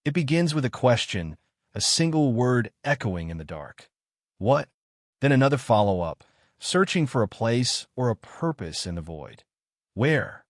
It begins with a question, a single word echoing in the dark. What? Then another follow-up, searching for a place or a purpose in the void. Where?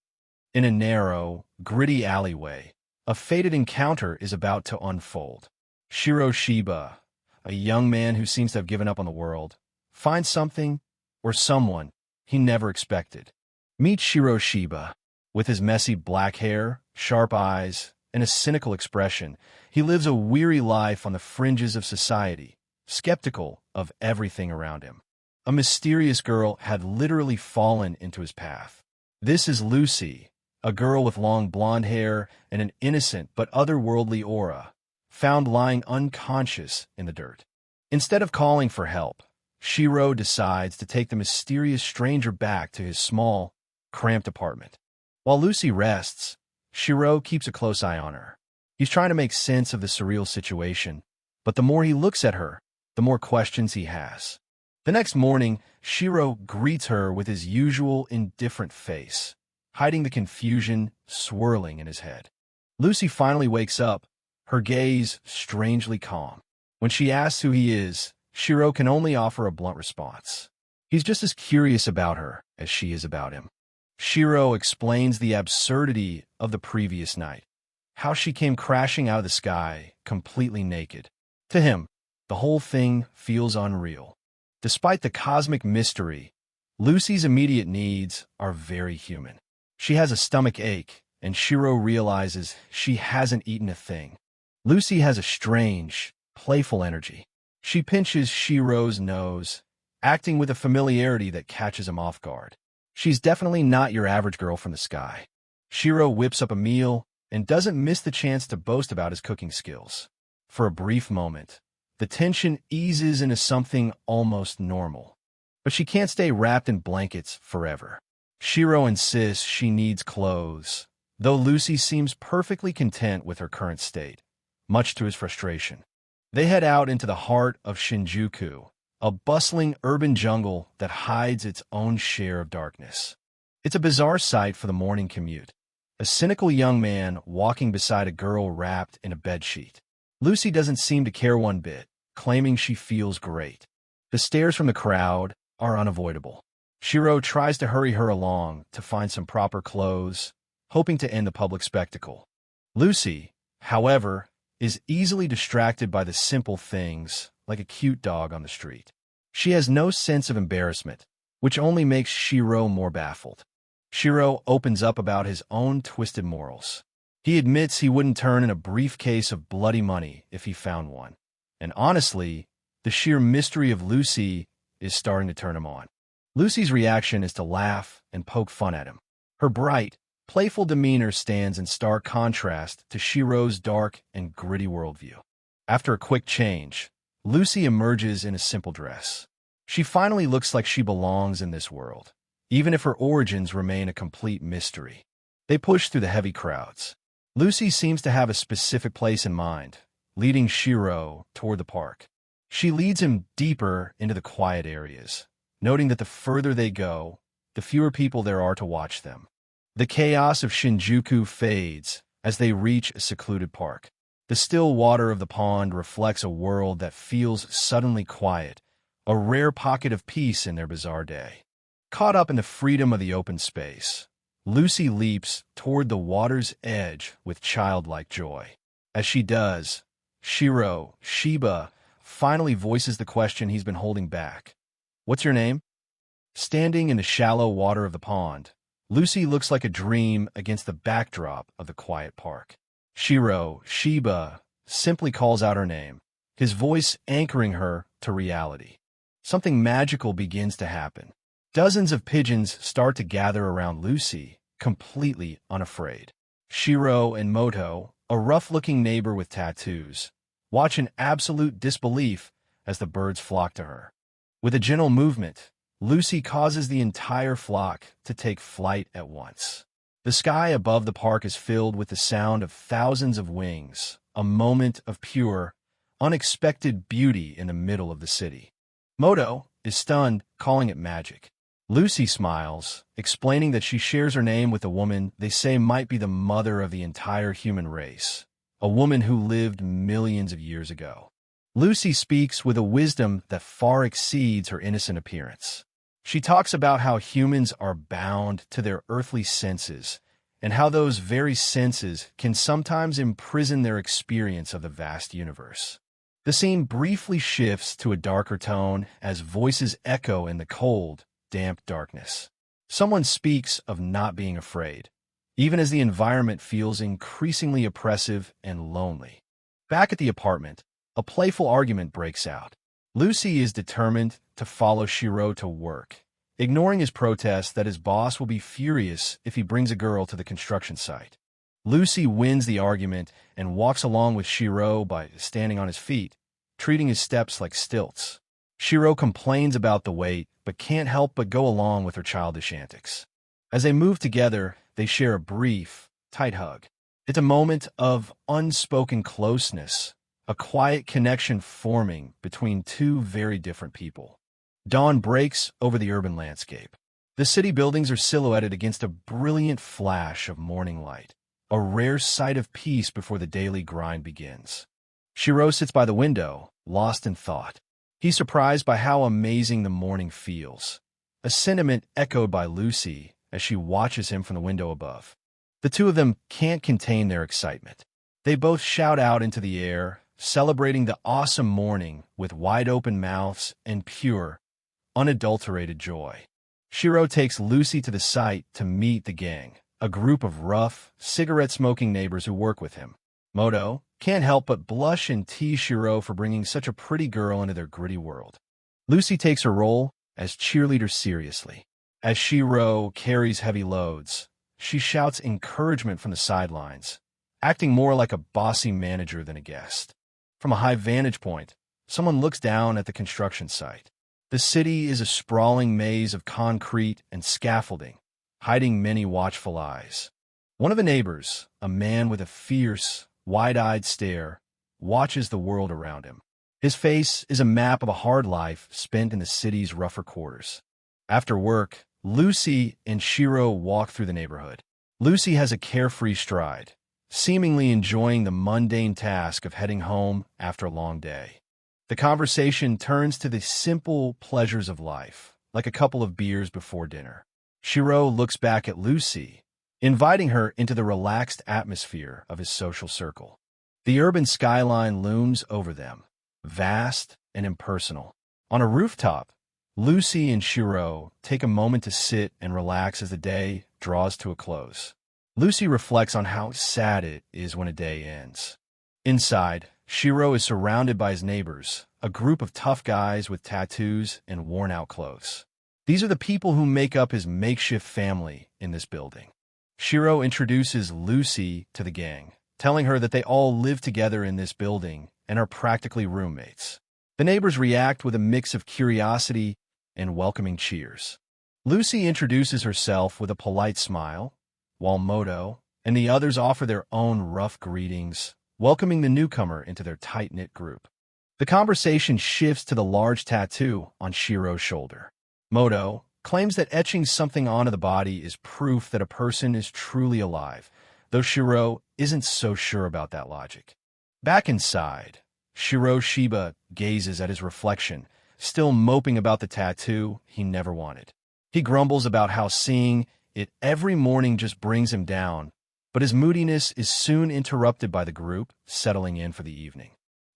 In a narrow, gritty alleyway, a fated encounter is about to unfold. Shiro Shiba, a young man who seems to have given up on the world, finds something or someone he never expected. Meet Shiro Shiba. With his messy black hair, sharp eyes, and a cynical expression, he lives a weary life on the fringes of society, skeptical of everything around him. A mysterious girl had literally fallen into his path. This is Lucy, a girl with long blonde hair and an innocent but otherworldly aura, found lying unconscious in the dirt. Instead of calling for help, Shiro decides to take the mysterious stranger back to his small, cramped apartment. While Lucy rests, Shiro keeps a close eye on her. He's trying to make sense of the surreal situation, but the more he looks at her, the more questions he has. The next morning, Shiro greets her with his usual indifferent face, hiding the confusion swirling in his head. Lucy finally wakes up, her gaze strangely calm. When she asks who he is, Shiro can only offer a blunt response. He's just as curious about her as she is about him. Shiro explains the absurdity of the previous night, how she came crashing out of the sky, completely naked. To him, the whole thing feels unreal. Despite the cosmic mystery, Lucy's immediate needs are very human. She has a stomach ache, and Shiro realizes she hasn't eaten a thing. Lucy has a strange, playful energy. She pinches Shiro's nose, acting with a familiarity that catches him off guard. She's definitely not your average girl from the sky. Shiro whips up a meal and doesn't miss the chance to boast about his cooking skills. For a brief moment, the tension eases into something almost normal. But she can't stay wrapped in blankets forever. Shiro insists she needs clothes, though Lucy seems perfectly content with her current state, much to his frustration. They head out into the heart of Shinjuku, a bustling urban jungle that hides its own share of darkness. It's a bizarre sight for the morning commute. A cynical young man walking beside a girl wrapped in a bedsheet. Lucy doesn't seem to care one bit, claiming she feels great. The stares from the crowd are unavoidable. Shiro tries to hurry her along to find some proper clothes, hoping to end the public spectacle. Lucy, however, is easily distracted by the simple things, like a cute dog on the street. She has no sense of embarrassment, which only makes Shiro more baffled. Shiro opens up about his own twisted morals. He admits he wouldn't turn in a briefcase of bloody money if he found one. And honestly, the sheer mystery of Lucy is starting to turn him on. Lucy's reaction is to laugh and poke fun at him. Her bright, playful demeanor stands in stark contrast to Shiro's dark and gritty worldview. After a quick change, Lucy emerges in a simple dress. She finally looks like she belongs in this world, even if her origins remain a complete mystery. They push through the heavy crowds. Lucy seems to have a specific place in mind, leading Shiro toward the park. She leads him deeper into the quiet areas, noting that the further they go, the fewer people there are to watch them. The chaos of Shinjuku fades as they reach a secluded park. The still water of the pond reflects a world that feels suddenly quiet, a rare pocket of peace in their bizarre day. Caught up in the freedom of the open space, Lucy leaps toward the water's edge with childlike joy. As she does, Shiro Shiba finally voices the question he's been holding back. "What's your name?" Standing in the shallow water of the pond, Lucy looks like a dream against the backdrop of the quiet park. Shiro Shiba simply calls out her name, his voice anchoring her to reality. Something magical begins to happen. Dozens of pigeons start to gather around Lucy, completely unafraid. Shiro and Moto, a rough-looking neighbor with tattoos, watch in absolute disbelief as the birds flock to her. With a gentle movement, Lucy causes the entire flock to take flight at once. The sky above the park is filled with the sound of thousands of wings, a moment of pure, unexpected beauty in the middle of the city. Moto is stunned, calling it magic. Lucy smiles, explaining that she shares her name with a woman they say might be the mother of the entire human race, a woman who lived millions of years ago. Lucy speaks with a wisdom that far exceeds her innocent appearance. She talks about how humans are bound to their earthly senses, and how those very senses can sometimes imprison their experience of the vast universe. The scene briefly shifts to a darker tone as voices echo in the cold, damp darkness. Someone speaks of not being afraid, even as the environment feels increasingly oppressive and lonely. Back at the apartment, a playful argument breaks out. Lucy is determined to follow Shiro to work, ignoring his protest that his boss will be furious if he brings a girl to the construction site. Lucy wins the argument and walks along with Shiro by standing on his feet, treating his steps like stilts. Shiro complains about the weight, but can't help but go along with her childish antics. As they move together, they share a brief, tight hug. It's a moment of unspoken closeness, a quiet connection forming between two very different people. Dawn breaks over the urban landscape. The city buildings are silhouetted against a brilliant flash of morning light, a rare sight of peace before the daily grind begins. Shiro sits by the window, lost in thought. He's surprised by how amazing the morning feels, a sentiment echoed by Lucy as she watches him from the window above. The two of them can't contain their excitement. They both shout out into the air, celebrating the awesome morning with wide-open mouths and pure, unadulterated joy. Shiro takes Lucy to the site to meet the gang, a group of rough, cigarette-smoking neighbors who work with him. Moto can't help but blush and tease Shiro for bringing such a pretty girl into their gritty world. Lucy takes her role as cheerleader seriously. As Shiro carries heavy loads, she shouts encouragement from the sidelines, acting more like a bossy manager than a guest. From a high vantage point, someone looks down at the construction site. The city is a sprawling maze of concrete and scaffolding, hiding many watchful eyes. One of the neighbors, a man with a fierce, wide-eyed stare, watches the world around him. His face is a map of a hard life spent in the city's rougher quarters. After work, Lucy and Shiro walk through the neighborhood. Lucy has a carefree stride, seemingly enjoying the mundane task of heading home after a long day. The conversation turns to the simple pleasures of life, like a couple of beers before dinner. Shiro looks back at Lucy, inviting her into the relaxed atmosphere of his social circle. The urban skyline looms over them, vast and impersonal. On a rooftop, Lucy and Shiro take a moment to sit and relax as the day draws to a close. Lucy reflects on how sad it is when a day ends. Inside, Shiro is surrounded by his neighbors, a group of tough guys with tattoos and worn-out clothes. These are the people who make up his makeshift family in this building. Shiro introduces Lucy to the gang, telling her that they all live together in this building and are practically roommates. The neighbors react with a mix of curiosity and welcoming cheers. Lucy introduces herself with a polite smile, while Moto and the others offer their own rough greetings, welcoming the newcomer into their tight-knit group. The conversation shifts to the large tattoo on Shiro's shoulder. Moto claims that etching something onto the body is proof that a person is truly alive, though Shiro isn't so sure about that logic. Back inside, Shiro Shiba gazes at his reflection, still moping about the tattoo he never wanted. He grumbles about how seeing it every morning just brings him down, but his moodiness is soon interrupted by the group settling in for the evening.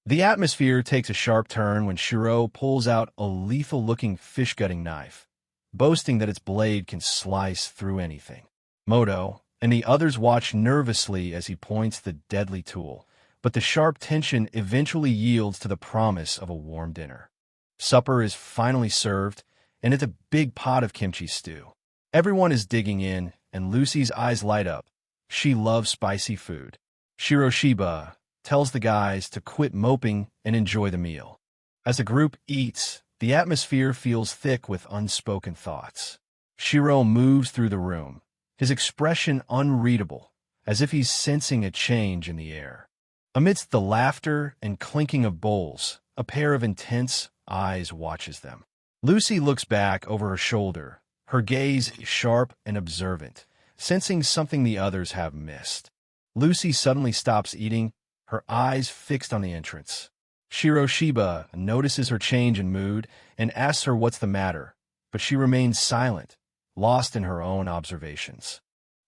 The atmosphere takes a sharp turn when Shiro pulls out a lethal-looking fish-gutting knife, boasting that its blade can slice through anything. Moto and the others watch nervously as he points the deadly tool, but the sharp tension eventually yields to the promise of a warm dinner. Supper is finally served, and it's a big pot of kimchi stew. Everyone is digging in, and Lucy's eyes light up. She loves spicy food. Shiro Shiba tells the guys to quit moping and enjoy the meal. As the group eats, the atmosphere feels thick with unspoken thoughts. Shiro moves through the room, his expression unreadable, as if he's sensing a change in the air. Amidst the laughter and clinking of bowls, a pair of intense eyes watches them. Lucy looks back over her shoulder, her gaze sharp and observant, sensing something the others have missed. Lucy suddenly stops eating her eyes fixed on the entrance. Shiroshiba notices her change in mood and asks her what's the matter, but she remains silent, lost in her own observations.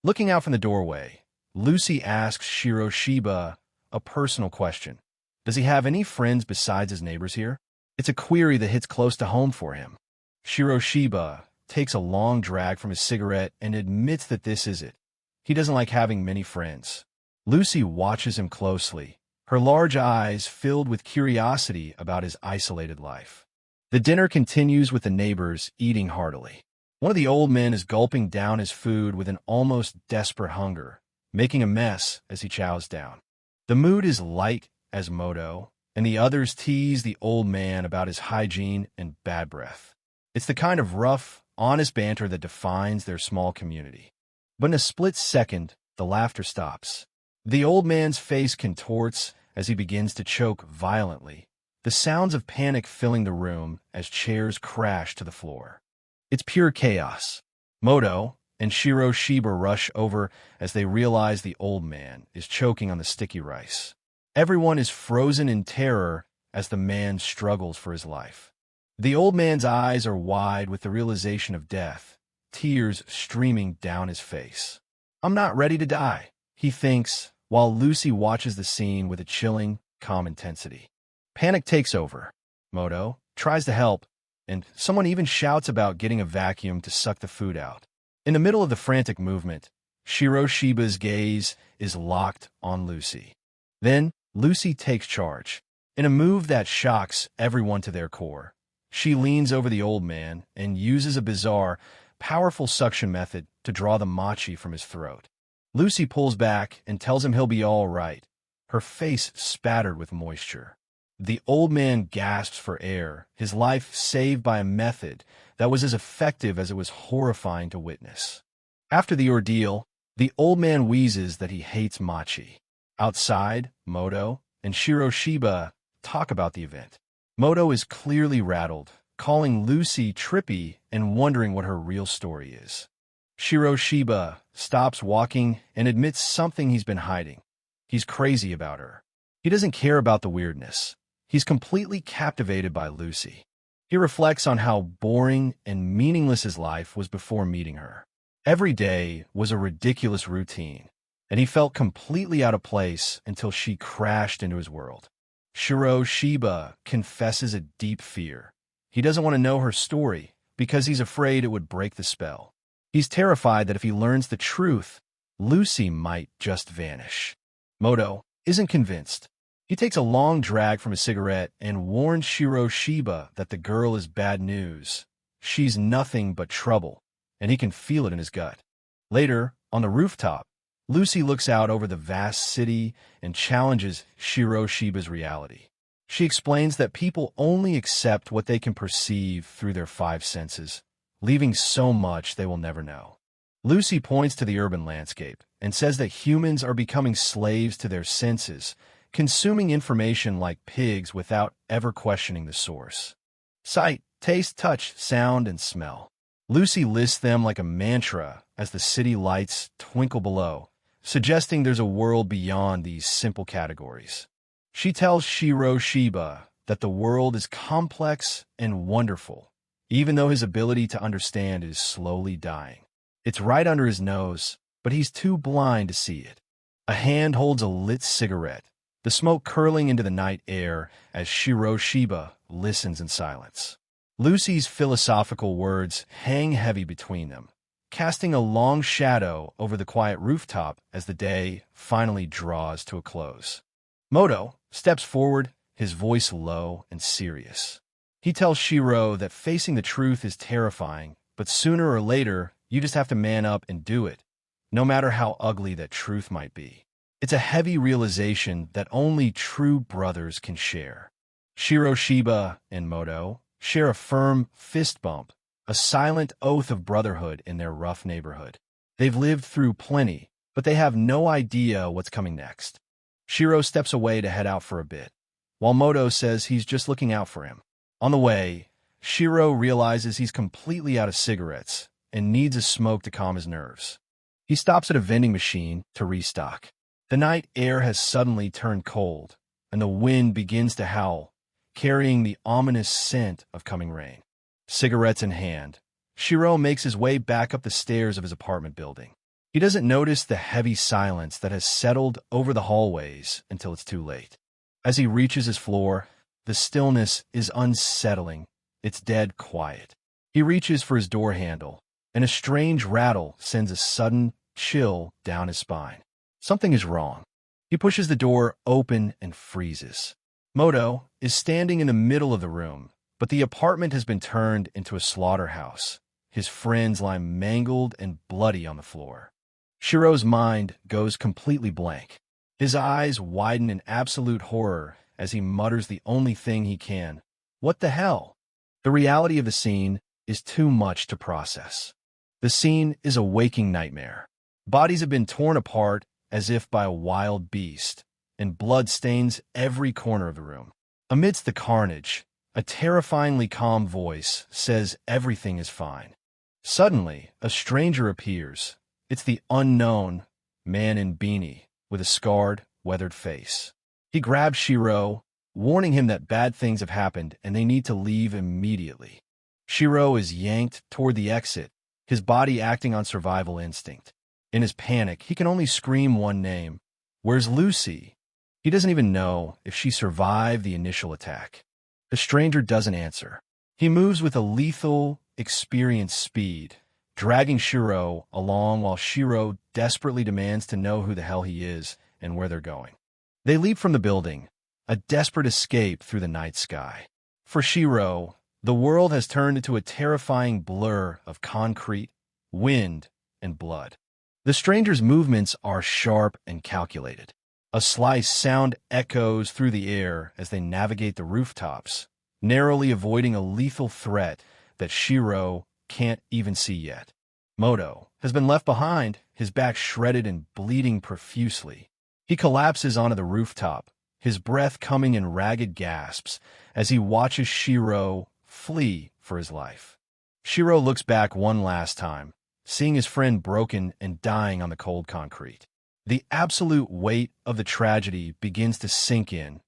Looking out from the doorway, Lucy asks Shiroshiba a personal question. Does he have any friends besides his neighbors here? It's a query that hits close to home for him. Shiroshiba takes a long drag from his cigarette and admits that this is it. He doesn't like having many friends. Lucy watches him closely, her large eyes filled with curiosity about his isolated life. The dinner continues with the neighbors eating heartily. One of the old men is gulping down his food with an almost desperate hunger, making a mess as he chows down. The mood is light as Moto, and the others tease the old man about his hygiene and bad breath. It's the kind of rough, honest banter that defines their small community. But in a split second, the laughter stops. The old man's face contorts as he begins to choke violently, the sounds of panic filling the room as chairs crash to the floor. It's pure chaos. Moto and Shiroshiba rush over as they realize the old man is choking on the sticky rice. Everyone is frozen in terror as the man struggles for his life. The old man's eyes are wide with the realization of death, tears streaming down his face. "I'm not ready to die," he thinks, while Lucy watches the scene with a chilling, calm intensity. Panic takes over. Moto tries to help, and someone even shouts about getting a vacuum to suck the food out. In the middle of the frantic movement, Shiroshiba's gaze is locked on Lucy. Then, Lucy takes charge. In a move that shocks everyone to their core, she leans over the old man and uses a bizarre, powerful suction method to draw the machi from his throat. Lucy pulls back and tells him he'll be all right, her face spattered with moisture. The old man gasps for air, his life saved by a method that was as effective as it was horrifying to witness. After the ordeal, the old man wheezes that he hates machi. Outside, Moto and Shiroshiba talk about the event. Moto is clearly rattled, calling Lucy trippy and wondering what her real story is. Shiroshiba stops walking and admits something he's been hiding. He's crazy about her. He doesn't care about the weirdness. He's completely captivated by Lucy. He reflects on how boring and meaningless his life was before meeting her. Every day was a ridiculous routine, and he felt completely out of place until she crashed into his world. Shiroshiba confesses a deep fear. He doesn't want to know her story because he's afraid it would break the spell. He's terrified that if he learns the truth, Lucy might just vanish. Moto isn't convinced. He takes a long drag from his cigarette and warns Shiroshiba that the girl is bad news. She's nothing but trouble, and he can feel it in his gut. Later, on the rooftop, Lucy looks out over the vast city and challenges Shiroshiba's reality. She explains that people only accept what they can perceive through their five senses, leaving so much they will never know. Lucy points to the urban landscape and says that humans are becoming slaves to their senses, consuming information like pigs without ever questioning the source. Sight, taste, touch, sound, and smell. Lucy lists them like a mantra as the city lights twinkle below, suggesting there's a world beyond these simple categories. She tells Shiroshiba that the world is complex and wonderful, even though his ability to understand is slowly dying. It's right under his nose, but he's too blind to see it. A hand holds a lit cigarette, the smoke curling into the night air as Shiroshiba listens in silence. Lucy's philosophical words hang heavy between them, casting a long shadow over the quiet rooftop as the day finally draws to a close. Moto steps forward, his voice low and serious. He tells Shiro that facing the truth is terrifying, but sooner or later, you just have to man up and do it, no matter how ugly that truth might be. It's a heavy realization that only true brothers can share. Shiroshiba and Moto share a firm fist bump, a silent oath of brotherhood in their rough neighborhood. They've lived through plenty, but they have no idea what's coming next. Shiro steps away to head out for a bit, while Moto says he's just looking out for him. On the way, Shiro realizes he's completely out of cigarettes and needs a smoke to calm his nerves. He stops at a vending machine to restock. The night air has suddenly turned cold, and the wind begins to howl, carrying the ominous scent of coming rain. Cigarettes in hand, Shiro makes his way back up the stairs of his apartment building. He doesn't notice the heavy silence that has settled over the hallways until it's too late. As he reaches his floor, the stillness is unsettling. It's dead quiet. He reaches for his door handle, and a strange rattle sends a sudden chill down his spine. Something is wrong. He pushes the door open and freezes. Moto is standing in the middle of the room, but the apartment has been turned into a slaughterhouse. His friends lie mangled and bloody on the floor. Shiro's mind goes completely blank. His eyes widen in absolute horror as he mutters the only thing he can. What the hell? The reality of the scene is too much to process. The scene is a waking nightmare. Bodies have been torn apart as if by a wild beast, and blood stains every corner of the room. Amidst the carnage, a terrifyingly calm voice says everything is fine. Suddenly, a stranger appears. It's the unknown man in beanie, with a scarred, weathered face. He grabs Shiro, warning him that bad things have happened and they need to leave immediately. Shiro is yanked toward the exit, his body acting on survival instinct. In his panic, he can only scream one name. Where's Lucy? He doesn't even know if she survived the initial attack. The stranger doesn't answer. He moves with a lethal, experienced speed, dragging Shiro along while Shiro desperately demands to know who the hell he is and where they're going. They leap from the building, a desperate escape through the night sky. For Shiro, the world has turned into a terrifying blur of concrete, wind, and blood. The stranger's movements are sharp and calculated. A slice sound echoes through the air as they navigate the rooftops, narrowly avoiding a lethal threat that Shiro can't even see yet. Moto has been left behind, his back shredded and bleeding profusely. He collapses onto the rooftop, his breath coming in ragged gasps as he watches Shiro flee for his life. Shiro looks back one last time, seeing his friend broken and dying on the cold concrete. The absolute weight of the tragedy begins to sink in,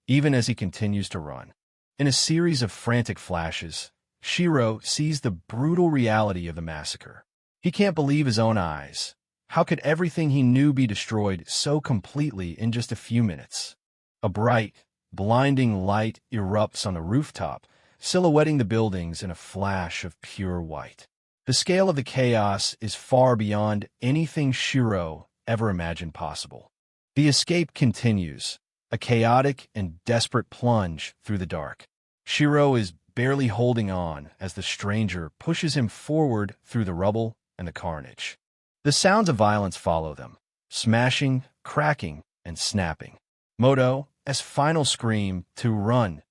even as he continues to run. In a series of frantic flashes, Shiro sees the brutal reality of the massacre. He can't believe his own eyes. How could everything he knew be destroyed so completely in just a few minutes? A bright, blinding light erupts on the rooftop, silhouetting the buildings in a flash of pure white. The scale of the chaos is far beyond anything Shiro ever imagined possible. The escape continues, a chaotic and desperate plunge through the dark. Shiro is barely holding on as the stranger pushes him forward through the rubble and the carnage. The sounds of violence follow them, smashing, cracking, and snapping. Moto's final scream to run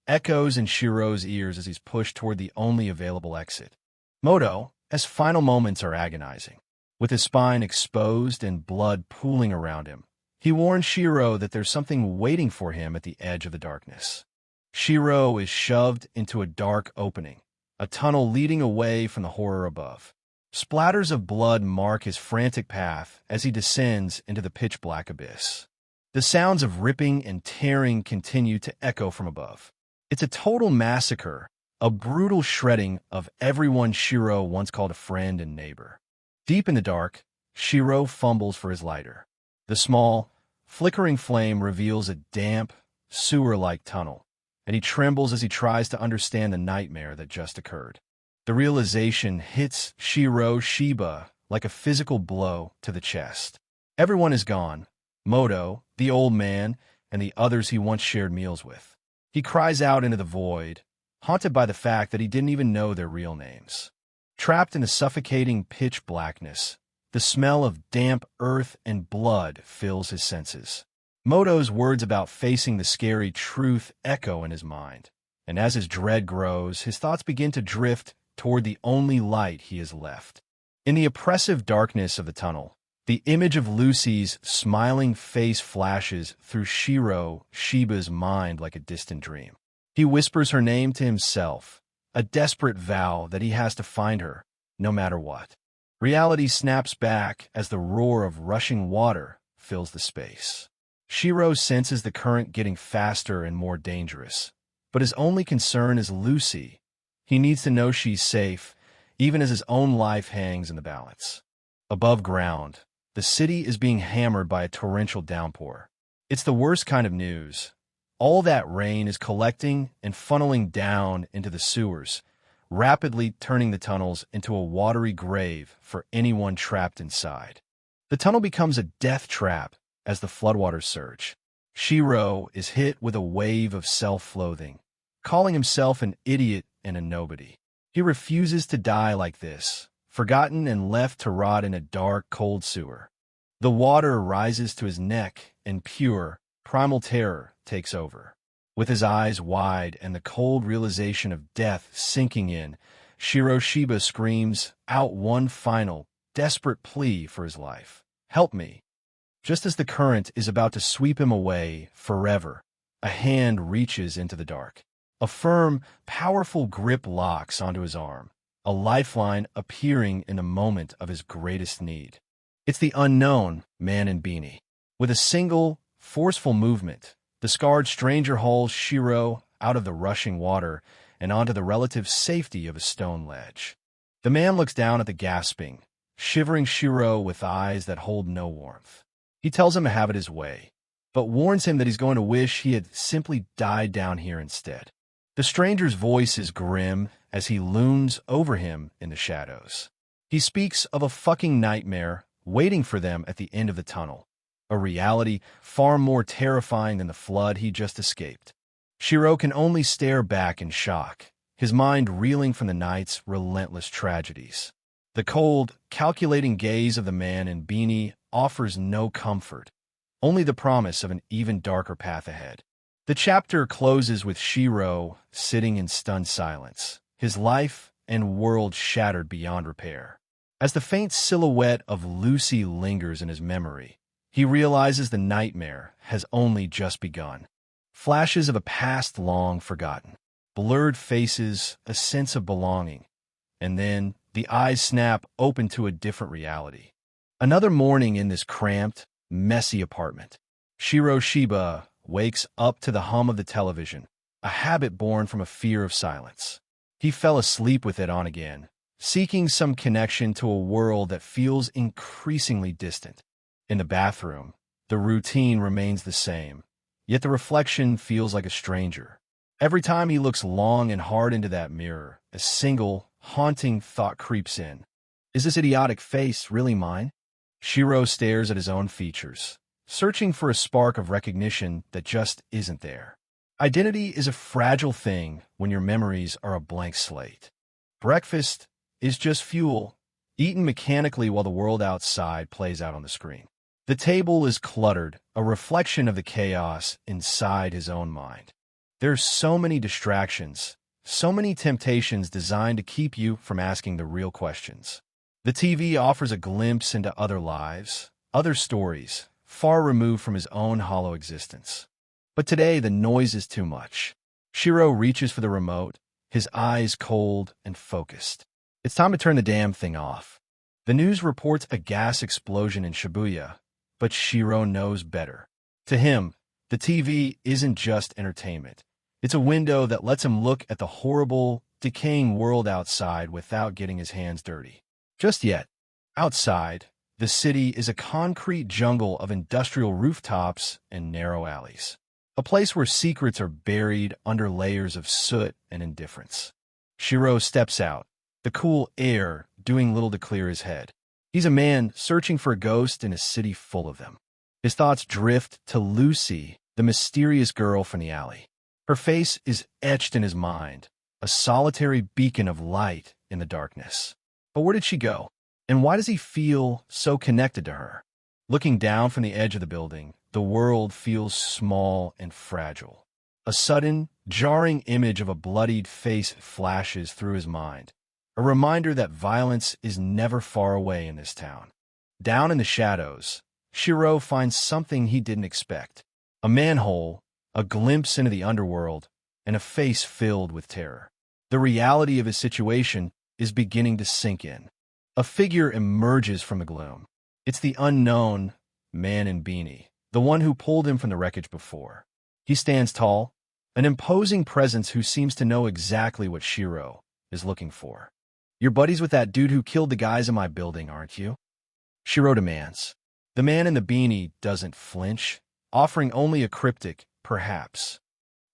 echoes in Shiro's ears as he's pushed toward the only available exit. Moto's final moments are agonizing. With his spine exposed and blood pooling around him, he warns Shiro that there's something waiting for him at the edge of the darkness. Shiro is shoved into a dark opening, a tunnel leading away from the horror above. Splatters of blood mark his frantic path as he descends into the pitch-black abyss. The sounds of ripping and tearing continue to echo from above. It's a total massacre, a brutal shredding of everyone Shiro once called a friend and neighbor. Deep in the dark, Shiro fumbles for his lighter. The small, flickering flame reveals a damp, sewer-like tunnel, and he trembles as he tries to understand the nightmare that just occurred. The realization hits Shiro Shiba like a physical blow to the chest. Everyone is gone. Moto, the old man, and the others he once shared meals with. He cries out into the void, haunted by the fact that he didn't even know their real names. Trapped in a suffocating pitch blackness, the smell of damp earth and blood fills his senses. Moto's words about facing the scary truth echo in his mind, and as his dread grows, his thoughts begin to drift toward the only light he has left. In the oppressive darkness of the tunnel, the image of Lucy's smiling face flashes through Shiro Shiba's mind like a distant dream. He whispers her name to himself, a desperate vow that he has to find her, no matter what. Reality snaps back as the roar of rushing water fills the space. Shiro senses the current getting faster and more dangerous, but his only concern is Lucy. He needs to know she's safe, even as his own life hangs in the balance. Above ground, the city is being hammered by a torrential downpour. It's the worst kind of news. All that rain is collecting and funneling down into the sewers, rapidly turning the tunnels into a watery grave for anyone trapped inside. The tunnel becomes a death trap as the floodwaters surge. Shiro is hit with a wave of self-loathing, calling himself an idiot and a nobody. He refuses to die like this, forgotten and left to rot in a dark, cold sewer. The water rises to his neck, and pure, primal terror takes over. With his eyes wide and the cold realization of death sinking in, Shiro Shiba screams out one final, desperate plea for his life. "Help me." Just as the current is about to sweep him away forever, a hand reaches into the dark. A firm, powerful grip locks onto his arm, a lifeline appearing in the moment of his greatest need. It's the unknown man in beanie. With a single, forceful movement, the scarred stranger hauls Shiro out of the rushing water and onto the relative safety of a stone ledge. The man looks down at the gasping, shivering Shiro with eyes that hold no warmth. He tells him to have it his way, but warns him that he's going to wish he had simply died down here instead. The stranger's voice is grim as he looms over him in the shadows. He speaks of a fucking nightmare waiting for them at the end of the tunnel, a reality far more terrifying than the flood he just escaped. Shiro can only stare back in shock, his mind reeling from the night's relentless tragedies. The cold, calculating gaze of the man in beanie offers no comfort, only the promise of an even darker path ahead. The chapter closes with Shiro sitting in stunned silence, his life and world shattered beyond repair. As the faint silhouette of Lucy lingers in his memory, he realizes the nightmare has only just begun. Flashes of a past long forgotten, blurred faces, a sense of belonging, and then the eyes snap open to a different reality. Another morning in this cramped, messy apartment. Shiro Shiba wakes up to the hum of the television, a habit born from a fear of silence. He fell asleep with it on again, seeking some connection to a world that feels increasingly distant. In the bathroom, the routine remains the same, yet the reflection feels like a stranger. Every time he looks long and hard into that mirror, a single, haunting thought creeps in. Is this idiotic face really mine? Shiro stares at his own features, searching for a spark of recognition that just isn't there. Identity is a fragile thing when your memories are a blank slate. Breakfast is just fuel, eaten mechanically while the world outside plays out on the screen. The table is cluttered, a reflection of the chaos inside his own mind. There's so many distractions, so many temptations designed to keep you from asking the real questions. The TV offers a glimpse into other lives, other stories, far removed from his own hollow existence. But today, the noise is too much. Shiro reaches for the remote, his eyes cold and focused. It's time to turn the damn thing off. The news reports a gas explosion in Shibuya, but Shiro knows better. To him, the TV isn't just entertainment. It's a window that lets him look at the horrible, decaying world outside without getting his hands dirty. Just yet, outside, the city is a concrete jungle of industrial rooftops and narrow alleys. A place where secrets are buried under layers of soot and indifference. Shiro steps out, the cool air doing little to clear his head. He's a man searching for a ghost in a city full of them. His thoughts drift to Lucy, the mysterious girl from the alley. Her face is etched in his mind, a solitary beacon of light in the darkness. But where did she go? And why does he feel so connected to her? Looking down from the edge of the building, the world feels small and fragile. A sudden, jarring image of a bloodied face flashes through his mind, a reminder that violence is never far away in this town. Down in the shadows, Shiro finds something he didn't expect. A manhole, a glimpse into the underworld, and a face filled with terror. The reality of his situation is beginning to sink in. A figure emerges from the gloom. It's the unknown man in beanie, the one who pulled him from the wreckage before. He stands tall, an imposing presence who seems to know exactly what Shiro is looking for. "You're buddies with that dude who killed the guys in my building, aren't you?" Shiro demands. The man in the beanie doesn't flinch, offering only a cryptic, perhaps.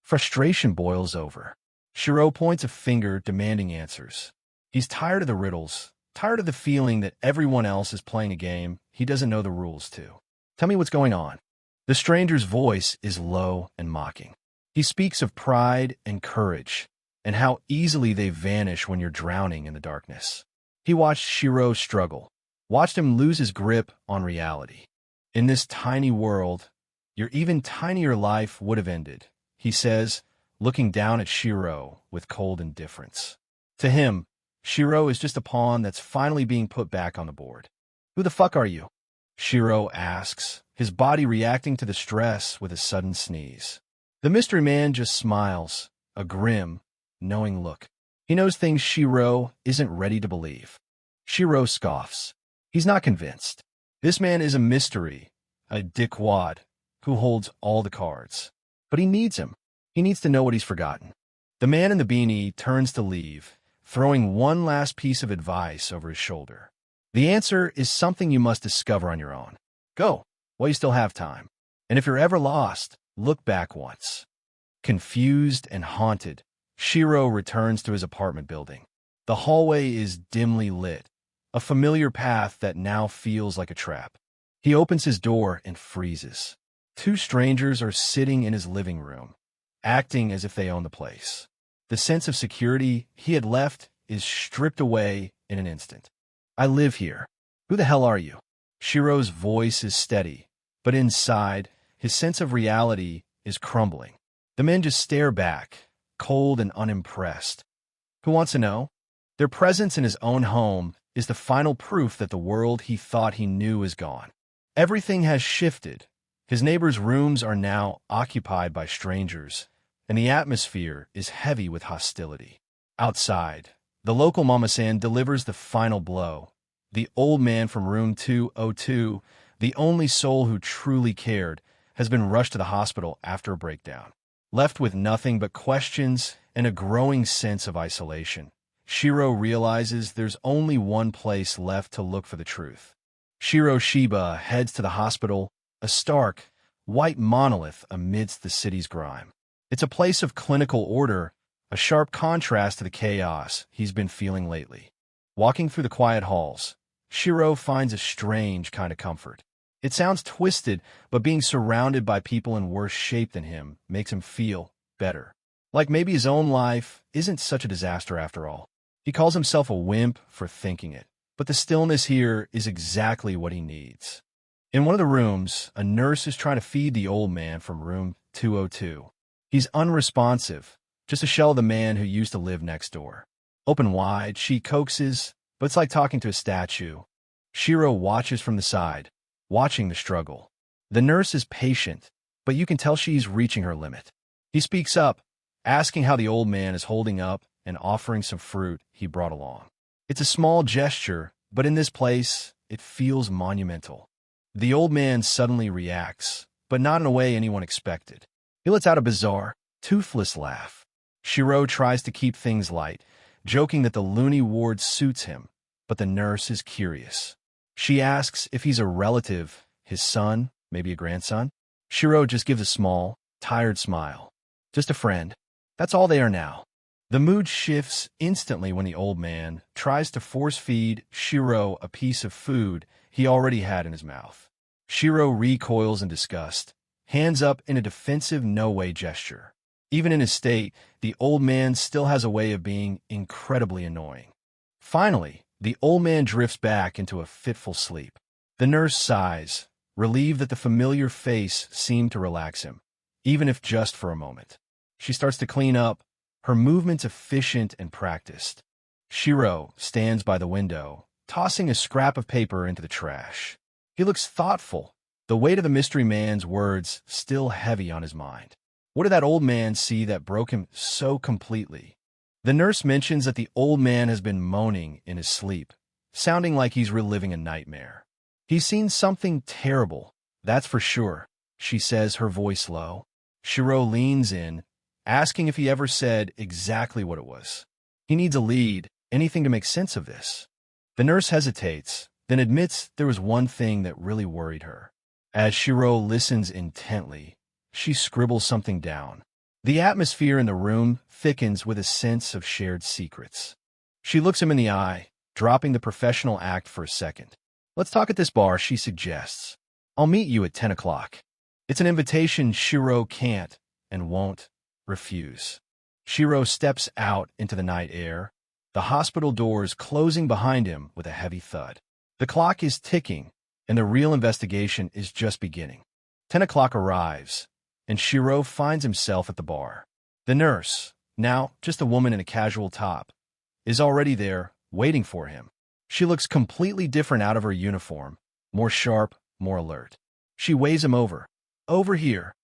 Frustration boils over. Shiro points a finger, demanding answers. He's tired of the riddles, tired of the feeling that everyone else is playing a game he doesn't know the rules to. "Tell me what's going on." The stranger's voice is low and mocking. He speaks of pride and courage, and how easily they vanish when you're drowning in the darkness. He watched Shiro struggle, watched him lose his grip on reality. "In this tiny world, your even tinier life would have ended," he says, looking down at Shiro with cold indifference. To him, Shiro is just a pawn that's finally being put back on the board. "Who the fuck are you?" Shiro asks, his body reacting to the stress with a sudden sneeze. The mystery man just smiles, a grim, knowing look. He knows things Shiro isn't ready to believe. Shiro scoffs. He's not convinced. This man is a mystery, a dickwad, who holds all the cards. But he needs him. He needs to know what he's forgotten. The man in the beanie turns to leave, throwing one last piece of advice over his shoulder. "The answer is something you must discover on your own. Go, while you still have time. And if you're ever lost, look back once." Confused and haunted, Shiro returns to his apartment building. The hallway is dimly lit, a familiar path that now feels like a trap. He opens his door and freezes. Two strangers are sitting in his living room, acting as if they own the place. The sense of security he had left is stripped away in an instant. "I live here. Who the hell are you?" Shiro's voice is steady, but inside, his sense of reality is crumbling. The men just stare back, cold and unimpressed. Who wants to know? Their presence in his own home is the final proof that the world he thought he knew is gone. Everything has shifted. His neighbors' rooms are now occupied by strangers, and the atmosphere is heavy with hostility. Outside, the local mama-san delivers the final blow. The old man from room 202, the only soul who truly cared, has been rushed to the hospital after a breakdown. Left with nothing but questions and a growing sense of isolation, Shiro realizes there's only one place left to look for the truth. Shiro Shiba heads to the hospital, a stark, white monolith amidst the city's grime. It's a place of clinical order, a sharp contrast to the chaos he's been feeling lately. Walking through the quiet halls, Shiro finds a strange kind of comfort. It sounds twisted, but being surrounded by people in worse shape than him makes him feel better. Like maybe his own life isn't such a disaster after all. He calls himself a wimp for thinking it, but the stillness here is exactly what he needs. In one of the rooms, a nurse is trying to feed the old man from room 202. He's unresponsive, just a shell of the man who used to live next door. Open wide, she coaxes, but it's like talking to a statue. Shiro watches from the side, watching the struggle. The nurse is patient, but you can tell she's reaching her limit. He speaks up, asking how the old man is holding up and offering some fruit he brought along. It's a small gesture, but in this place, it feels monumental. The old man suddenly reacts, but not in a way anyone expected. He lets out a bizarre, toothless laugh. Shiro tries to keep things light, joking that the loony ward suits him, but the nurse is curious. She asks if he's a relative, his son, maybe a grandson. Shiro just gives a small, tired smile. Just a friend. That's all they are now. The mood shifts instantly when the old man tries to force-feed Shiro a piece of food he already had in his mouth. Shiro recoils in disgust, hands up in a defensive no-way gesture. Even in his state, the old man still has a way of being incredibly annoying. Finally, the old man drifts back into a fitful sleep. The nurse sighs, relieved that the familiar face seemed to relax him, even if just for a moment. She starts to clean up, her movements efficient and practiced. Shiro stands by the window, tossing a scrap of paper into the trash. He looks thoughtful, the weight of the mystery man's words still heavy on his mind. What did that old man see that broke him so completely? The nurse mentions that the old man has been moaning in his sleep, sounding like he's reliving a nightmare. He's seen something terrible, That's for sure, she says, her voice low. Shiro leans in, asking if he ever said exactly what it was. He needs a lead, anything to make sense of this. The nurse hesitates, then admits there was one thing that really worried her. As Shiro listens intently, she scribbles something down. The atmosphere in the room thickens with a sense of shared secrets. She looks him in the eye, dropping the professional act for a second. Let's talk at this bar, she suggests. I'll meet you at 10 o'clock. It's an invitation Shiro can't and won't refuse. Shiro steps out into the night air, the hospital doors closing behind him with a heavy thud. The clock is ticking, and the real investigation is just beginning. 10 o'clock arrives, and Shiro finds himself at the bar. The nurse, now just a woman in a casual top, is already there, waiting for him. She looks completely different out of her uniform, more sharp, more alert. She waves him over. Over here.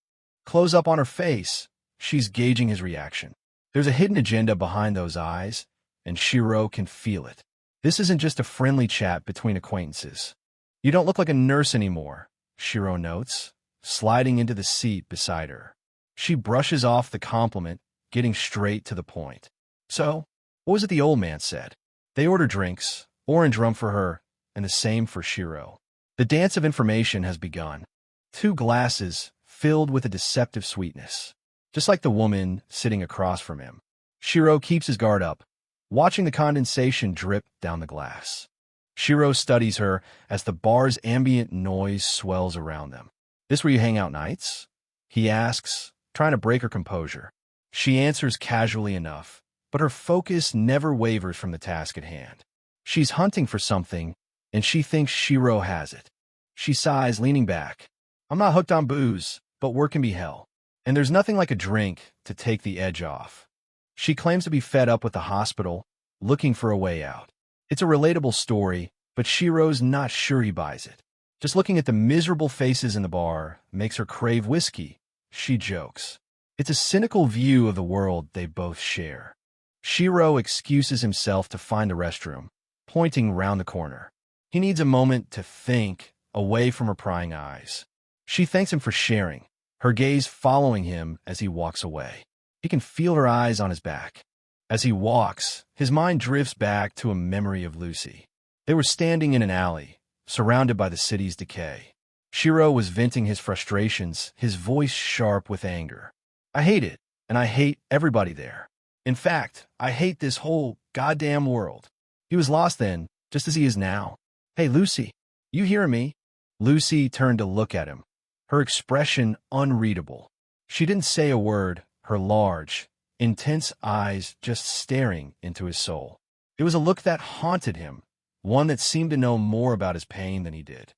Close up on her face. She's gauging his reaction. There's a hidden agenda behind those eyes, and Shiro can feel it. This isn't just a friendly chat between acquaintances. You don't look like a nurse anymore, Shiro notes, sliding into the seat beside her. She brushes off the compliment, getting straight to the point. So, what was it the old man said? They order drinks, orange rum for her, and the same for Shiro. The dance of information has begun. 2 glasses filled with a deceptive sweetness, just like the woman sitting across from him. Shiro keeps his guard up, watching the condensation drip down the glass. Shiro studies her as the bar's ambient noise swells around them. This where you hang out nights? He asks, trying to break her composure. She answers casually enough, but her focus never wavers from the task at hand. She's hunting for something, and she thinks Shiro has it. She sighs, leaning back. I'm not hooked on booze, but work can be hell. And there's nothing like a drink to take the edge off. She claims to be fed up with the hospital, looking for a way out. It's a relatable story, but Shiro's not sure he buys it. Just looking at the miserable faces in the bar makes her crave whiskey, she jokes. It's a cynical view of the world they both share. Shiro excuses himself to find the restroom, pointing round the corner. He needs a moment to think, away from her prying eyes. She thanks him for sharing, her gaze following him as he walks away. He can feel her eyes on his back. As he walks, his mind drifts back to a memory of Lucy. They were standing in an alley, surrounded by the city's decay. Shiro was venting his frustrations, his voice sharp with anger. I hate it, and I hate everybody there. In fact, I hate this whole goddamn world. He was lost then, just as he is now. Hey, Lucy, you hearing me? Lucy turned to look at him, her expression unreadable. She didn't say a word, her large, intense eyes just staring into his soul. It was a look that haunted him, one that seemed to know more about his pain than he did.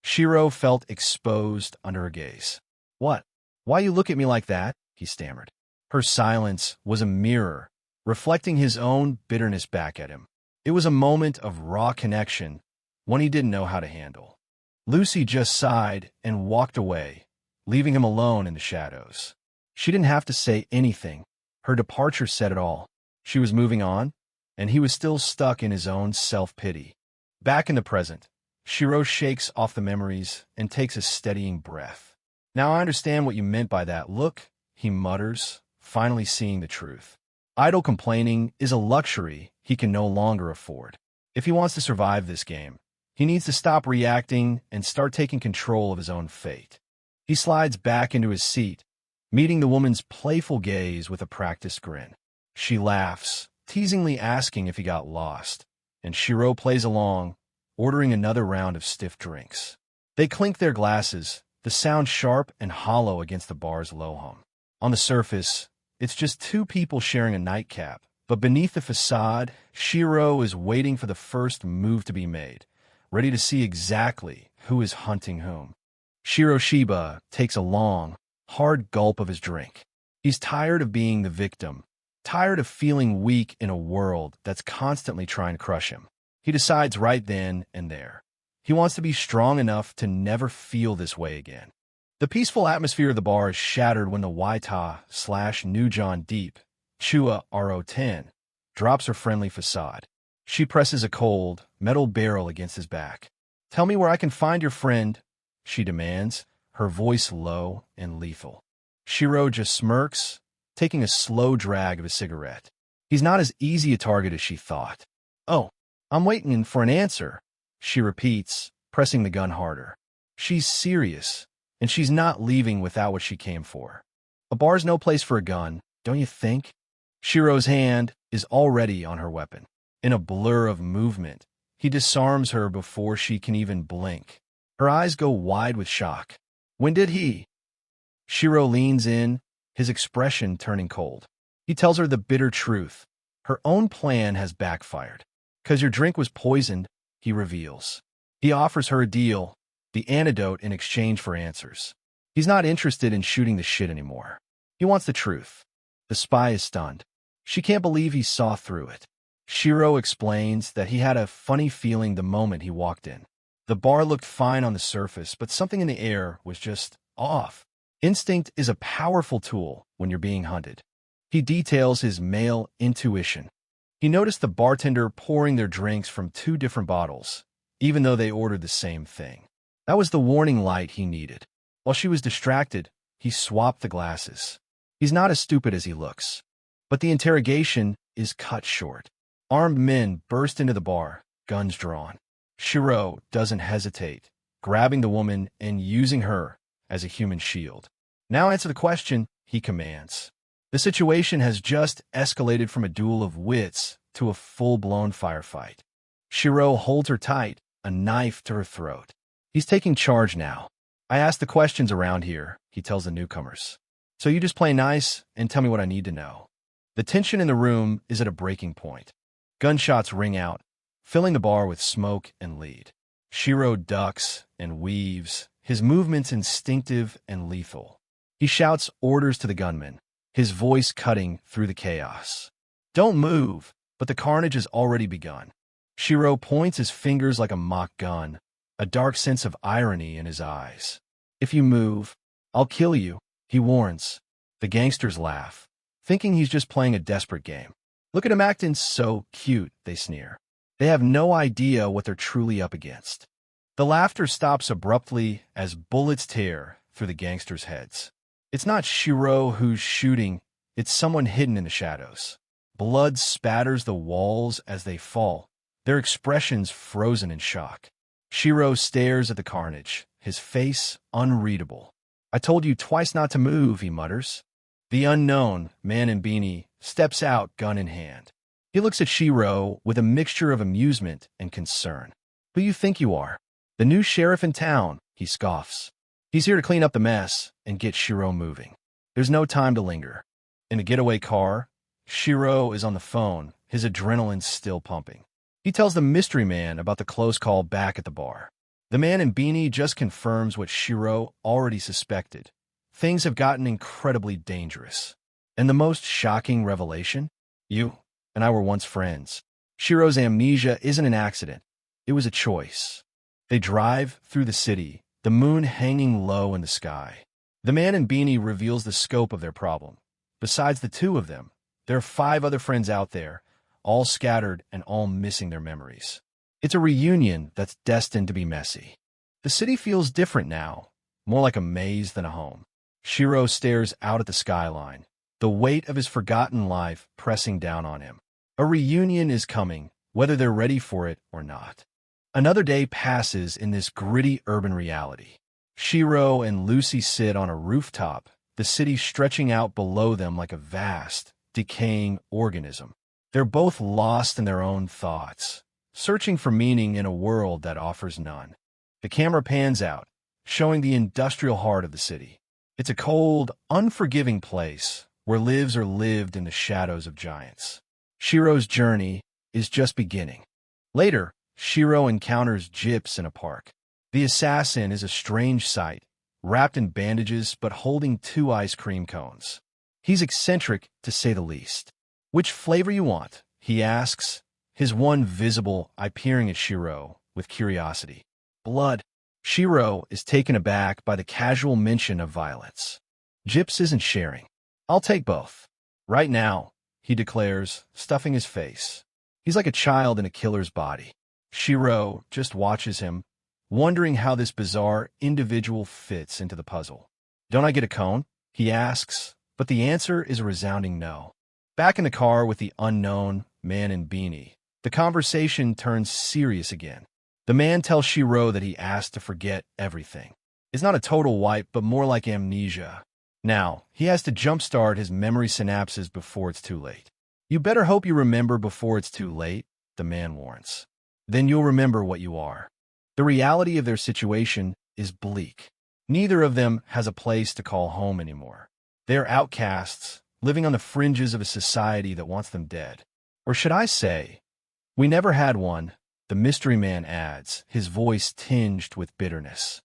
Shiro felt exposed under her gaze. What? Why you look at me like that? He stammered. Her silence was a mirror, reflecting his own bitterness back at him. It was a moment of raw connection, one he didn't know how to handle. Lucy just sighed and walked away, leaving him alone in the shadows. She didn't have to say anything. Her departure said it all. She was moving on, and he was still stuck in his own self-pity. Back in the present, Shiro shakes off the memories and takes a steadying breath. Now I understand what you meant by that look, he mutters, finally seeing the truth. Idle complaining is a luxury he can no longer afford. If he wants to survive this game, he needs to stop reacting and start taking control of his own fate. He slides back into his seat, meeting the woman's playful gaze with a practiced grin. She laughs, teasingly asking if he got lost, and Shiro plays along, ordering another round of stiff drinks. They clink their glasses, the sound sharp and hollow against the bar's low hum. On the surface, it's just 2 people sharing a nightcap, but beneath the facade, Shiro is waiting for the first move to be made, ready to see exactly who is hunting whom. Shiro Shiba takes a long, hard gulp of his drink. He's tired of being the victim, tired of feeling weak in a world that's constantly trying to crush him. He decides right then and there. He wants to be strong enough to never feel this way again. The peaceful atmosphere of the bar is shattered when the Waita/New Deep, Chua RO10, drops her friendly facade. She presses a cold, metal barrel against his back. Tell me where I can find your friend, she demands, her voice low and lethal. Shiro just smirks, taking a slow drag of a cigarette. He's not as easy a target as she thought. "Oh, I'm waiting for an answer," she repeats, pressing the gun harder. She's serious, and she's not leaving without what she came for. A bar's no place for a gun, don't you think? Shiro's hand is already on her weapon. In a blur of movement, he disarms her before she can even blink. Her eyes go wide with shock. "When did he?" Shiro leans in, his expression turning cold. He tells her the bitter truth. Her own plan has backfired. "'Cause your drink was poisoned," he reveals. He offers her a deal, the antidote in exchange for answers. He's not interested in shooting the shit anymore. He wants the truth. The spy is stunned. She can't believe he saw through it. Shiro explains that he had a funny feeling the moment he walked in. The bar looked fine on the surface, but something in the air was just off. Instinct is a powerful tool when you're being hunted. He details his male intuition. He noticed the bartender pouring their drinks from 2 different bottles, even though they ordered the same thing. That was the warning light he needed. While she was distracted, he swapped the glasses. He's not as stupid as he looks. But the interrogation is cut short. Armed men burst into the bar, guns drawn. Shiro doesn't hesitate, grabbing the woman and using her as a human shield. "Now answer the question," he commands. The situation has just escalated from a duel of wits to a full-blown firefight. Shiro holds her tight, a knife to her throat. He's taking charge now. "I ask the questions around here," he tells the newcomers. "So you just play nice and tell me what I need to know." The tension in the room is at a breaking point. Gunshots ring out, filling the bar with smoke and lead. Shiro ducks and weaves, his movements instinctive and lethal. He shouts orders to the gunmen, his voice cutting through the chaos. "Don't move," but the carnage has already begun. Shiro points his fingers like a mock gun, a dark sense of irony in his eyes. "If you move, I'll kill you," he warns. The gangsters laugh, thinking he's just playing a desperate game. "Look at him acting so cute," they sneer. They have no idea what they're truly up against. The laughter stops abruptly as bullets tear through the gangsters' heads. It's not Shiro who's shooting, it's someone hidden in the shadows. Blood spatters the walls as they fall, their expressions frozen in shock. Shiro stares at the carnage, his face unreadable. "I told you twice not to move," he mutters. The unknown, man in beanie, steps out, gun in hand. He looks at Shiro with a mixture of amusement and concern. "Who you think you are? The new sheriff in town," he scoffs. He's here to clean up the mess and get Shiro moving. There's no time to linger. In the getaway car, Shiro is on the phone, his adrenaline still pumping. He tells the mystery man about the close call back at the bar. The man in beanie just confirms what Shiro already suspected. Things have gotten incredibly dangerous. And the most shocking revelation? You and I were once friends. Shiro's amnesia isn't an accident. It was a choice. They drive through the city, the moon hanging low in the sky. The man in beanie reveals the scope of their problem. Besides the 2 of them, there are 5 other friends out there, all scattered and all missing their memories. It's a reunion that's destined to be messy. The city feels different now, more like a maze than a home. Shiro stares out at the skyline, the weight of his forgotten life pressing down on him. A reunion is coming, whether they're ready for it or not. Another day passes in this gritty urban reality. Shiro and Lucy sit on a rooftop, the city stretching out below them like a vast, decaying organism. They're both lost in their own thoughts, searching for meaning in a world that offers none. The camera pans out, showing the industrial heart of the city. It's a cold, unforgiving place where lives are lived in the shadows of giants. Shiro's journey is just beginning. Later, Shiro encounters Gyps in a park. The assassin is a strange sight, wrapped in bandages but holding 2 ice cream cones. He's eccentric, to say the least. "Which flavor you want?" he asks, his one visible eye peering at Shiro with curiosity. "Blood." Shiro is taken aback by the casual mention of violence. Gyps isn't sharing. "I'll take both. Right now," he declares, stuffing his face. He's like a child in a killer's body. Shiro just watches him, wondering how this bizarre individual fits into the puzzle. Don't I get a cone? He asks, but the answer is a resounding no. Back in the car with the unknown man in beanie, the conversation turns serious again. The man tells Shiro that he asked to forget everything. It's not a total wipe, but more like amnesia. Now, he has to jumpstart his memory synapses before it's too late. You better hope you remember before it's too late, the man warns. Then you'll remember what you are. The reality of their situation is bleak. Neither of them has a place to call home anymore. They are outcasts, living on the fringes of a society that wants them dead. Or should I say, we never had one, the mystery man adds, his voice tinged with bitterness.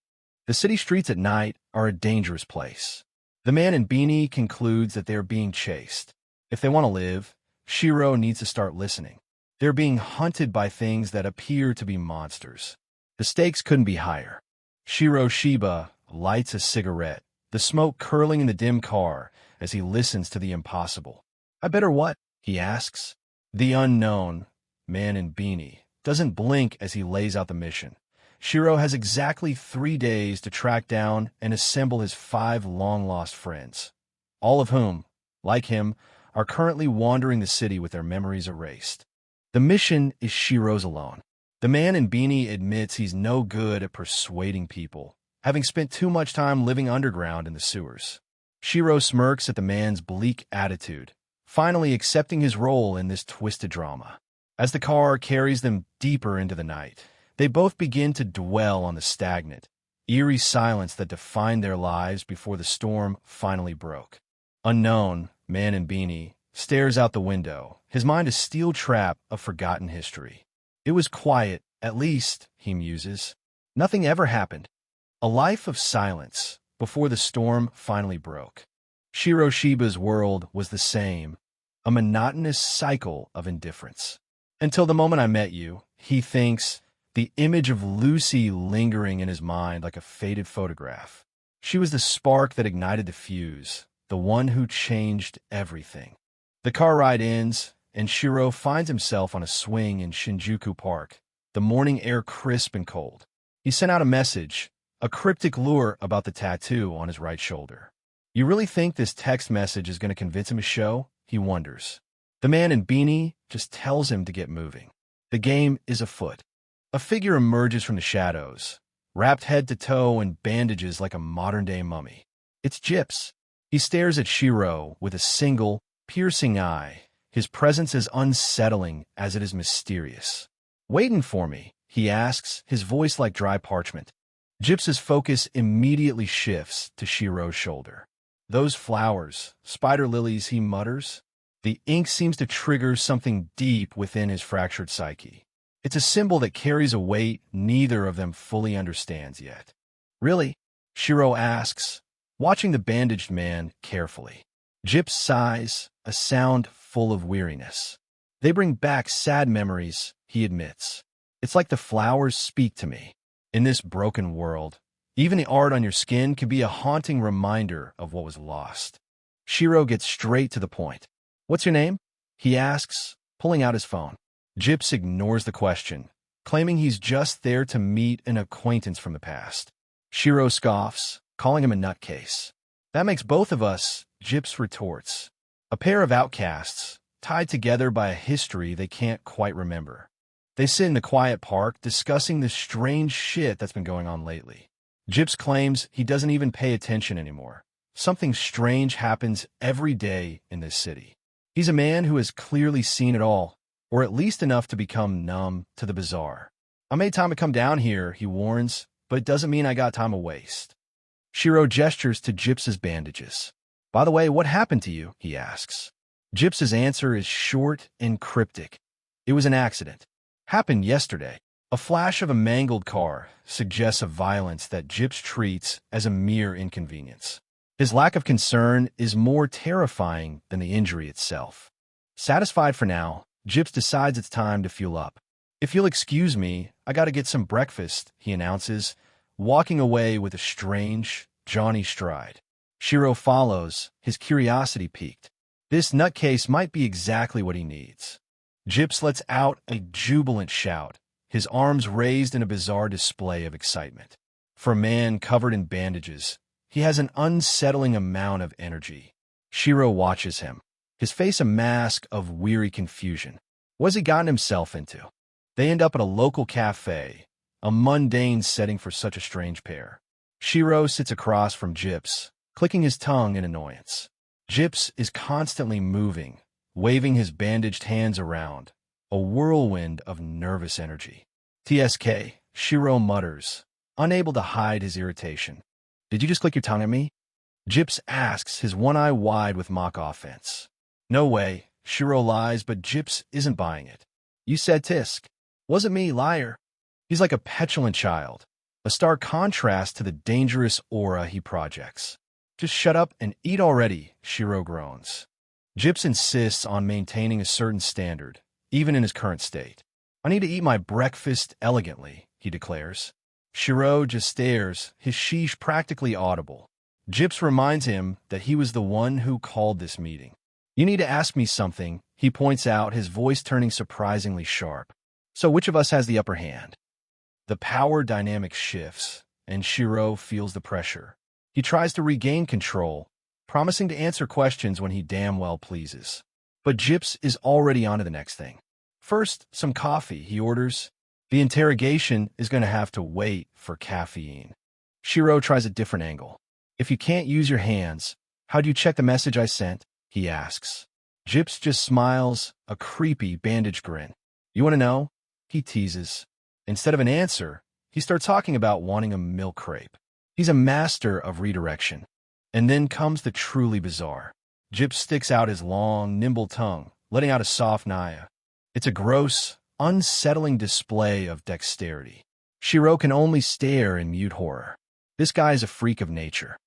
The city streets at night are a dangerous place. The man in beanie concludes that they are being chased. If they want to live, Shiro needs to start listening. They're being hunted by things that appear to be monsters. The stakes couldn't be higher. Shiro Shiba lights a cigarette, the smoke curling in the dim car as he listens to the impossible. I better what? He asks. The unknown, man in beanie, doesn't blink as he lays out the mission. Shiro has exactly 3 days to track down and assemble his 5 long-lost friends, all of whom, like him, are currently wandering the city with their memories erased. The mission is Shiro's alone. The man in beanie admits he's no good at persuading people, having spent too much time living underground in the sewers. Shiro smirks at the man's bleak attitude, finally accepting his role in this twisted drama. As the car carries them deeper into the night, they both begin to dwell on the stagnant, eerie silence that defined their lives before the storm finally broke. Unknown, man in beanie, stares out the window, his mind a steel trap of forgotten history. It was quiet, at least, he muses. Nothing ever happened. A life of silence before the storm finally broke. Shiro Shiba's world was the same, a monotonous cycle of indifference. Until the moment I met you, he thinks, the image of Lucy lingering in his mind like a faded photograph. She was the spark that ignited the fuse, the one who changed everything. The car ride ends, and Shiro finds himself on a swing in Shinjuku Park, the morning air crisp and cold. He sent out a message, a cryptic lure about the tattoo on his right shoulder. You really think this text message is going to convince him to show? He wonders. The man in beanie just tells him to get moving. The game is afoot. A figure emerges from the shadows, wrapped head to toe in bandages like a modern-day mummy. It's Gyps. He stares at Shiro with a single, piercing eye. His presence is unsettling as it is mysterious. Waiting for me, he asks, his voice like dry parchment. Gyps's focus immediately shifts to Shiro's shoulder. Those flowers, spider lilies, he mutters. The ink seems to trigger something deep within his fractured psyche. It's a symbol that carries a weight neither of them fully understands yet. Really? Shiro asks, watching the bandaged man carefully. Gyps sighs, a sound full of weariness. They bring back sad memories, he admits. It's like the flowers speak to me. In this broken world, even the art on your skin can be a haunting reminder of what was lost. Shiro gets straight to the point. What's your name? He asks, pulling out his phone. Gyps ignores the question, claiming he's just there to meet an acquaintance from the past. Shiro scoffs, calling him a nutcase. That makes both of us, Gyps retorts. A pair of outcasts, tied together by a history they can't quite remember. They sit in the quiet park discussing the strange shit that's been going on lately. Gyps claims he doesn't even pay attention anymore. Something strange happens every day in this city. He's a man who has clearly seen it all, or at least enough to become numb to the bizarre. I made time to come down here, he warns, but it doesn't mean I got time to waste. Shiro gestures to Gyps's bandages. By the way, what happened to you? He asks. Gyps's answer is short and cryptic. It was an accident. Happened yesterday. A flash of a mangled car suggests a violence that Gyps treats as a mere inconvenience. His lack of concern is more terrifying than the injury itself. Satisfied for now, Gyps decides it's time to fuel up. If you'll excuse me, I gotta get some breakfast, he announces, walking away with a strange, jaunty stride. Shiro follows, his curiosity piqued. This nutcase might be exactly what he needs. Gyps lets out a jubilant shout, his arms raised in a bizarre display of excitement. For a man covered in bandages, he has an unsettling amount of energy. Shiro watches him, his face a mask of weary confusion. What has he gotten himself into? They end up at a local cafe, a mundane setting for such a strange pair. Shiro sits across from Gyps, clicking his tongue in annoyance. Gyps is constantly moving, waving his bandaged hands around, a whirlwind of nervous energy. TSK, Shiro mutters, unable to hide his irritation. Did you just click your tongue at me? Gyps asks, his one eye wide with mock offense. No way, Shiro lies, but Gyps isn't buying it. You said tisk. Wasn't me, liar. He's like a petulant child, a stark contrast to the dangerous aura he projects. Just shut up and eat already, Shiro groans. Gyps insists on maintaining a certain standard, even in his current state. I need to eat my breakfast elegantly, he declares. Shiro just stares, his sheesh practically audible. Gyps reminds him that he was the one who called this meeting. You need to ask me something, he points out, his voice turning surprisingly sharp. So which of us has the upper hand? The power dynamic shifts, and Shiro feels the pressure. He tries to regain control, promising to answer questions when he damn well pleases. But Gyps is already on to the next thing. First, some coffee, he orders. The interrogation is going to have to wait for caffeine. Shiro tries a different angle. If you can't use your hands, how do you check the message I sent? He asks. Gyps just smiles, a creepy bandage grin. You want to know? He teases. Instead of an answer, he starts talking about wanting a milk crepe. He's a master of redirection. And then comes the truly bizarre. Gyps sticks out his long, nimble tongue, letting out a soft naya. It's a gross, unsettling display of dexterity. Shiro can only stare in mute horror. This guy is a freak of nature.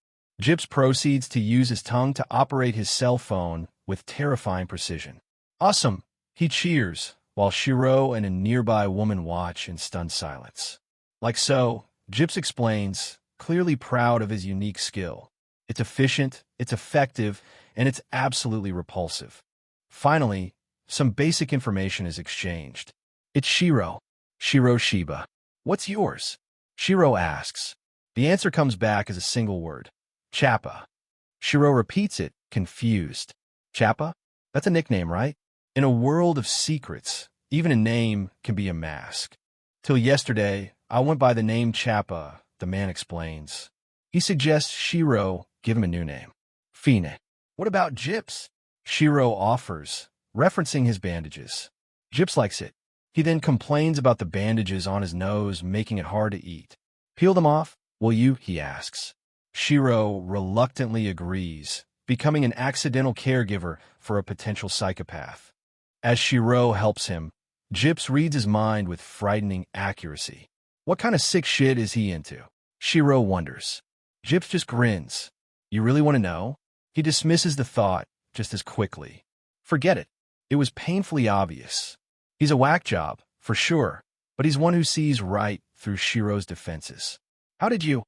Gyps proceeds to use his tongue to operate his cell phone with terrifying precision. Awesome! He cheers, while Shiro and a nearby woman watch in stunned silence. Like so, Gyps explains, clearly proud of his unique skill. It's efficient, it's effective, and it's absolutely repulsive. Finally, some basic information is exchanged. It's Shiro. Shiro Shiba. What's yours? Shiro asks. The answer comes back as a single word. Chappa. Shiro repeats it, confused. Chappa? That's a nickname, right? In a world of secrets, even a name can be a mask. Till yesterday, I went by the name Chappa, the man explains. He suggests Shiro give him a new name. Fine. What about Gyps? Shiro offers, referencing his bandages. Gyps likes it. He then complains about the bandages on his nose, making it hard to eat. Peel them off, will you? He asks. Shiro reluctantly agrees, becoming an accidental caregiver for a potential psychopath. As Shiro helps him, Gyps reads his mind with frightening accuracy. What kind of sick shit is he into? Shiro wonders. Gyps just grins. You really want to know? He dismisses the thought just as quickly. Forget it. It was painfully obvious. He's a whack job, for sure, but he's one who sees right through Shiro's defenses. How did you?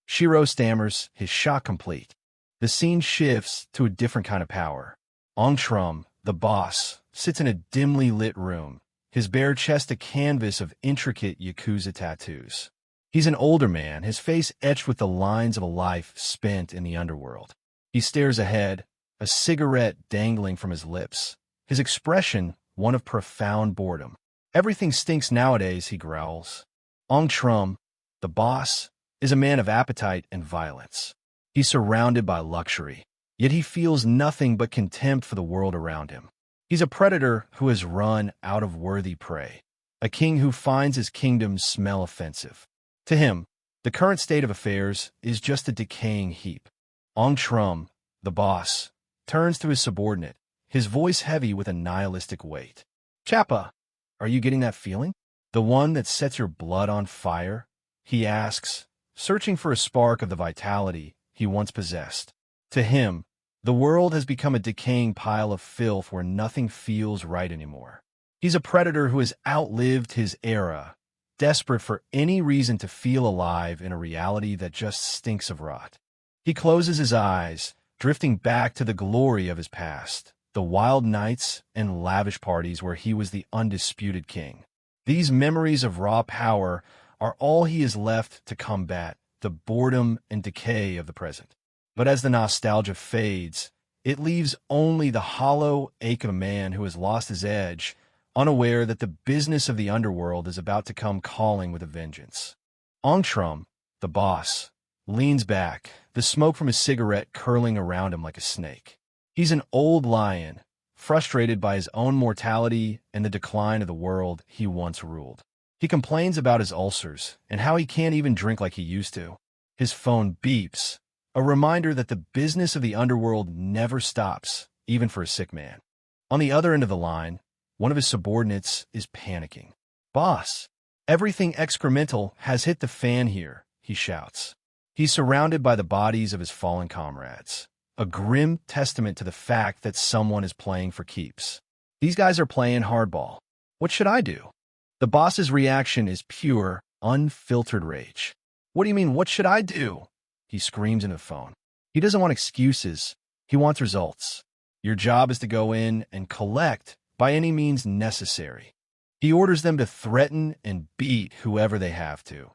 Shiro stammers, his shock complete. The scene shifts to a different kind of power. Ongtrum, the boss, sits in a dimly lit room, his bare chest a canvas of intricate Yakuza tattoos. He's an older man, his face etched with the lines of a life spent in the underworld. He stares ahead, a cigarette dangling from his lips, his expression one of profound boredom. Everything stinks nowadays, he growls. Ongtrum, the boss, is a man of appetite and violence. He's surrounded by luxury, yet he feels nothing but contempt for the world around him. He's a predator who has run out of worthy prey, a king who finds his kingdom smell offensive. To him, the current state of affairs is just a decaying heap. Ongtrum, the boss, turns to his subordinate, his voice heavy with a nihilistic weight. Chappa, are you getting that feeling? The one that sets your blood on fire? He asks, searching for a spark of the vitality he once possessed. To him, the world has become a decaying pile of filth where nothing feels right anymore. He's a predator who has outlived his era, desperate for any reason to feel alive in a reality that just stinks of rot. He closes his eyes, drifting back to the glory of his past, the wild nights and lavish parties where he was the undisputed king. These memories of raw power are all he is left to combat the boredom and decay of the present. But as the nostalgia fades, it leaves only the hollow ache of a man who has lost his edge, unaware that the business of the underworld is about to come calling with a vengeance. Ongtrum, the boss, leans back, the smoke from his cigarette curling around him like a snake. He's an old lion, frustrated by his own mortality and the decline of the world he once ruled. He complains about his ulcers and how he can't even drink like he used to. His phone beeps, a reminder that the business of the underworld never stops, even for a sick man. On the other end of the line, one of his subordinates is panicking. "Boss, everything excremental has hit the fan here," he shouts. He's surrounded by the bodies of his fallen comrades, a grim testament to the fact that someone is playing for keeps. These guys are playing hardball. What should I do? The boss's reaction is pure, unfiltered rage. "What do you mean, what should I do?" He screams into the phone. He doesn't want excuses. He wants results. Your job is to go in and collect by any means necessary. He orders them to threaten and beat whoever they have to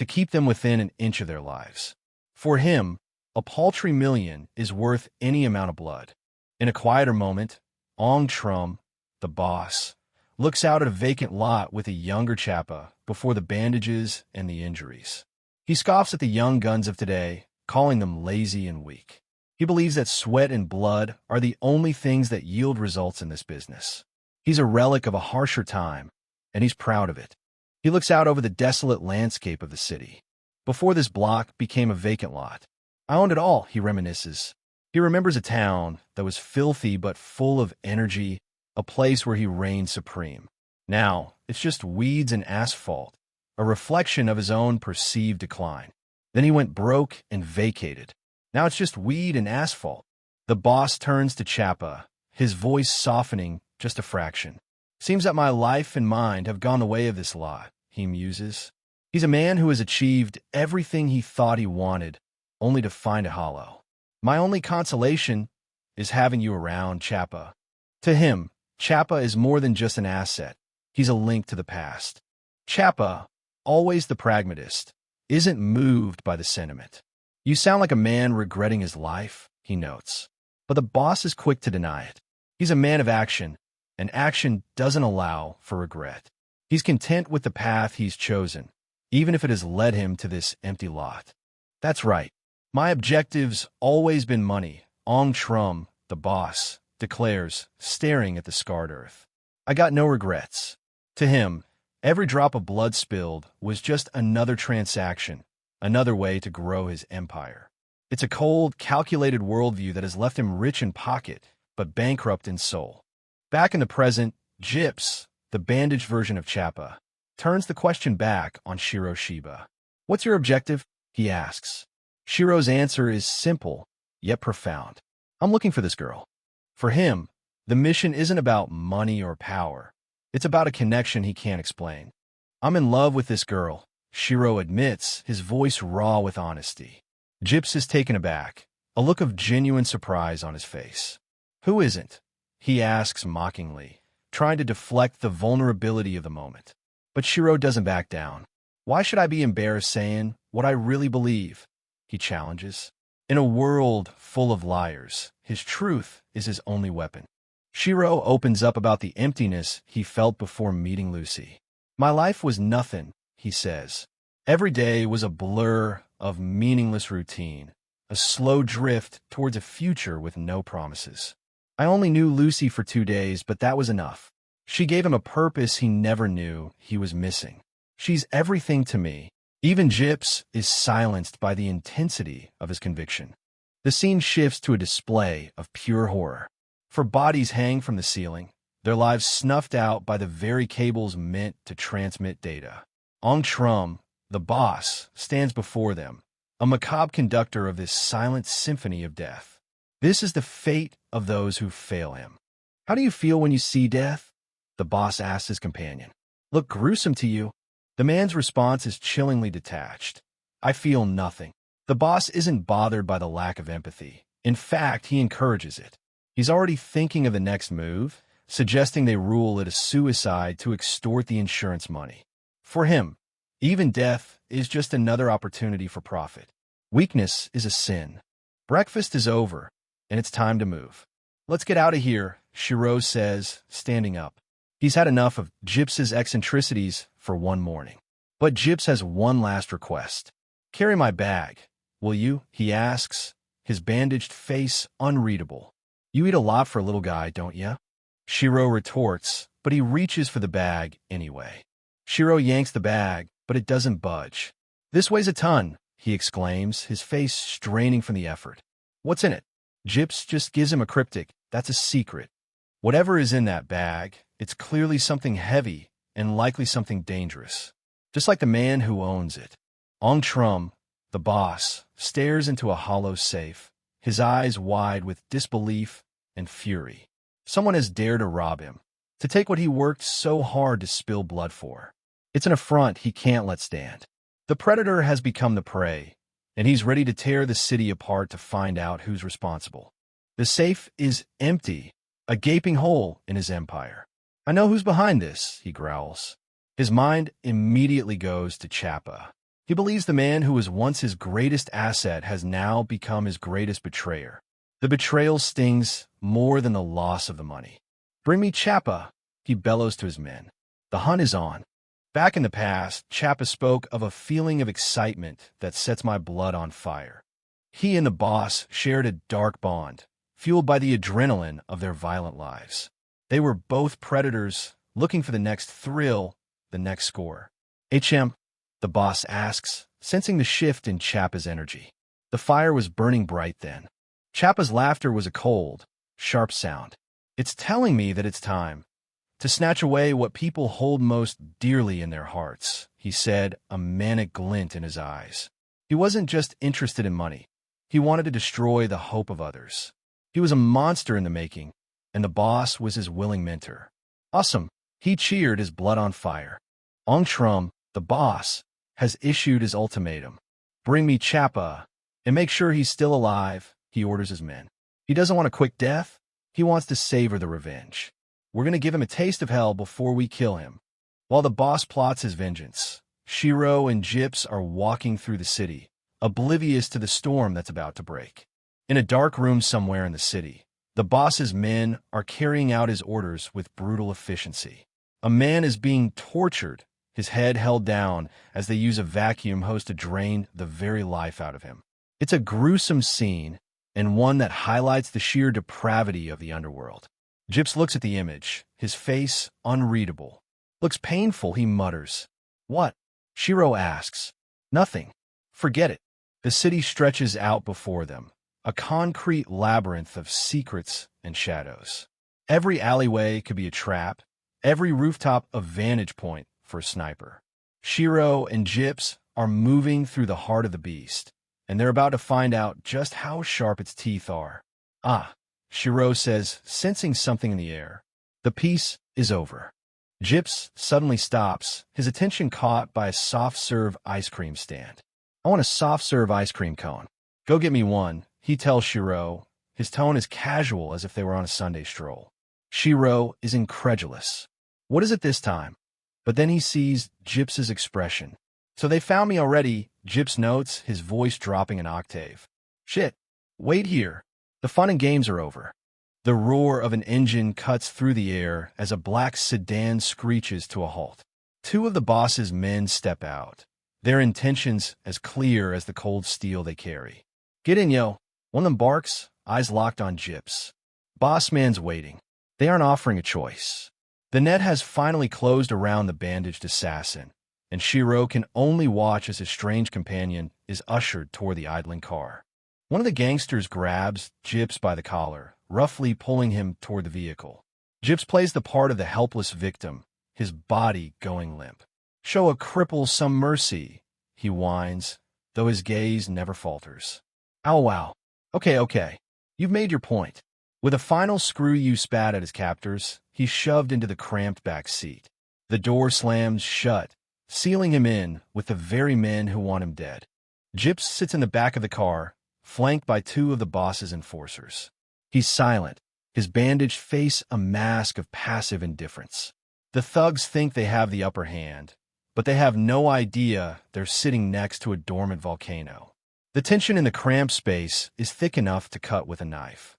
keep them within an inch of their lives. For him, a paltry million is worth any amount of blood. In a quieter moment, Ongtrum, the boss, looks out at a vacant lot with a younger Chappa before the bandages and the injuries. He scoffs at the young guns of today, calling them lazy and weak. He believes that sweat and blood are the only things that yield results in this business. He's a relic of a harsher time, and he's proud of it. He looks out over the desolate landscape of the city. Before this block became a vacant lot, I owned it all, he reminisces. He remembers a town that was filthy but full of energy, a place where he reigned supreme. Now, it's just weeds and asphalt, a reflection of his own perceived decline. Then he went broke and vacated. Now it's just weed and asphalt. The boss turns to Chappa, his voice softening just a fraction. "Seems that my life and mind have gone the way of this lot," he muses. He's a man who has achieved everything he thought he wanted, only to find it hollow. "My only consolation is having you around, Chappa." To him, Chappa is more than just an asset. He's a link to the past. Chappa, always the pragmatist, isn't moved by the sentiment. "You sound like a man regretting his life," he notes. But the boss is quick to deny it. He's a man of action, and action doesn't allow for regret. He's content with the path he's chosen, even if it has led him to this empty lot. "That's right. My objective's always been money," Ongtrum, the boss, declares, staring at the scarred earth. "I got no regrets." To him, every drop of blood spilled was just another transaction, another way to grow his empire. It's a cold, calculated worldview that has left him rich in pocket, but bankrupt in soul. Back in the present, Gyps, the bandaged version of Chappa, turns the question back on Shiro Shiba. "What's your objective?" he asks. Shiro's answer is simple, yet profound. "I'm looking for this girl." For him, the mission isn't about money or power. It's about a connection he can't explain. "I'm in love with this girl," Shiro admits, his voice raw with honesty. Gyps is taken aback, a look of genuine surprise on his face. "Who isn't?" he asks mockingly, trying to deflect the vulnerability of the moment. But Shiro doesn't back down. "Why should I be embarrassed saying what I really believe?" he challenges. In a world full of liars, his truth is his only weapon. Shiro opens up about the emptiness he felt before meeting Lucy. "My life was nothing," he says. "Every day was a blur of meaningless routine, a slow drift towards a future with no promises. I only knew Lucy for 2 days, but that was enough. She gave him a purpose he never knew he was missing. She's everything to me." Even Gyps is silenced by the intensity of his conviction. The scene shifts to a display of pure horror. For bodies hang from the ceiling, their lives snuffed out by the very cables meant to transmit data. Ongtrum, the boss, stands before them, a macabre conductor of this silent symphony of death. This is the fate of those who fail him. "How do you feel when you see death?" the boss asks his companion. "Look gruesome to you?" The man's response is chillingly detached. "I feel nothing." The boss isn't bothered by the lack of empathy. In fact, he encourages it. He's already thinking of the next move, suggesting they rule it a suicide to extort the insurance money. For him, even death is just another opportunity for profit. Weakness is a sin. Breakfast is over, and it's time to move. Let's get out of here, Shiro says, standing up. He's had enough of Gyps's eccentricities for one morning. But Gyps has one last request. Carry my bag, will you? He asks, his bandaged face unreadable. You eat a lot for a little guy, don't ya? Shiro retorts, but he reaches for the bag anyway. Shiro yanks the bag, but it doesn't budge. This weighs a ton, he exclaims, his face straining from the effort. What's in it? Gyps just gives him a cryptic, that's a secret. Whatever is in that bag, it's clearly something heavy and likely something dangerous. Just like the man who owns it. Ong Trum, the boss, stares into a hollow safe, his eyes wide with disbelief and fury. Someone has dared to rob him, to take what he worked so hard to spill blood for. It's an affront he can't let stand. The predator has become the prey, and he's ready to tear the city apart to find out who's responsible. The safe is empty, a gaping hole in his empire. I know who's behind this, he growls. His mind immediately goes to Chappa. He believes the man who was once his greatest asset has now become his greatest betrayer. The betrayal stings more than the loss of the money. Bring me Chappa, he bellows to his men. The hunt is on. Back in the past, Chappa spoke of a feeling of excitement that sets my blood on fire. He and the boss shared a dark bond, fueled by the adrenaline of their violent lives. They were both predators, looking for the next thrill, the next score. HM, the boss asks, sensing the shift in Chappa's energy. The fire was burning bright then. Chappa's laughter was a cold, sharp sound. It's telling me that it's time to snatch away what people hold most dearly in their hearts, he said, a manic glint in his eyes. He wasn't just interested in money. He wanted to destroy the hope of others. He was a monster in the making, and the boss was his willing mentor. Awesome, he cheered, his blood on fire. Ong Trum, the boss, has issued his ultimatum. Bring me Chappa, and make sure he's still alive, he orders his men. He doesn't want a quick death. He wants to savor the revenge. We're going to give him a taste of hell before we kill him. While the boss plots his vengeance, Shiro and Gyps are walking through the city, oblivious to the storm that's about to break. In a dark room somewhere in the city, the boss's men are carrying out his orders with brutal efficiency. A man is being tortured, his head held down as they use a vacuum hose to drain the very life out of him. It's a gruesome scene, and one that highlights the sheer depravity of the underworld. Gyps looks at the image, his face unreadable. Looks painful, he mutters. What? Shiro asks. Nothing. Forget it. The city stretches out before them, a concrete labyrinth of secrets and shadows. Every alleyway could be a trap, every rooftop a vantage point for a sniper. Shiro and Gyps are moving through the heart of the beast, and they're about to find out just how sharp its teeth are. Ah, Shiro says, sensing something in the air. The piece is over. Gyps suddenly stops, his attention caught by a soft-serve ice cream stand. I want a soft-serve ice cream cone. Go get me one, he tells Shiro. His tone is casual, as if they were on a Sunday stroll. Shiro is incredulous. What is it this time? But then he sees Gyps's expression. So they found me already, Gyps notes, his voice dropping an octave. Shit. Wait here. The fun and games are over. The roar of an engine cuts through the air as a black sedan screeches to a halt. Two of the boss's men step out, their intentions as clear as the cold steel they carry. Get in, yo. One of them barks, eyes locked on Gyps. Boss man's waiting. They aren't offering a choice. The net has finally closed around the bandaged assassin, and Shiro can only watch as his strange companion is ushered toward the idling car. One of the gangsters grabs Gyps by the collar, roughly pulling him toward the vehicle. Gyps plays the part of the helpless victim, his body going limp. Show a cripple some mercy, he whines, though his gaze never falters. Ow wow. Okay. You've made your point. With a final screw you spat at his captors, he's shoved into the cramped back seat. The door slams shut, sealing him in with the very men who want him dead. Gyps sits in the back of the car, flanked by two of the boss's enforcers. He's silent, his bandaged face a mask of passive indifference. The thugs think they have the upper hand, but they have no idea they're sitting next to a dormant volcano. The tension in the cramped space is thick enough to cut with a knife.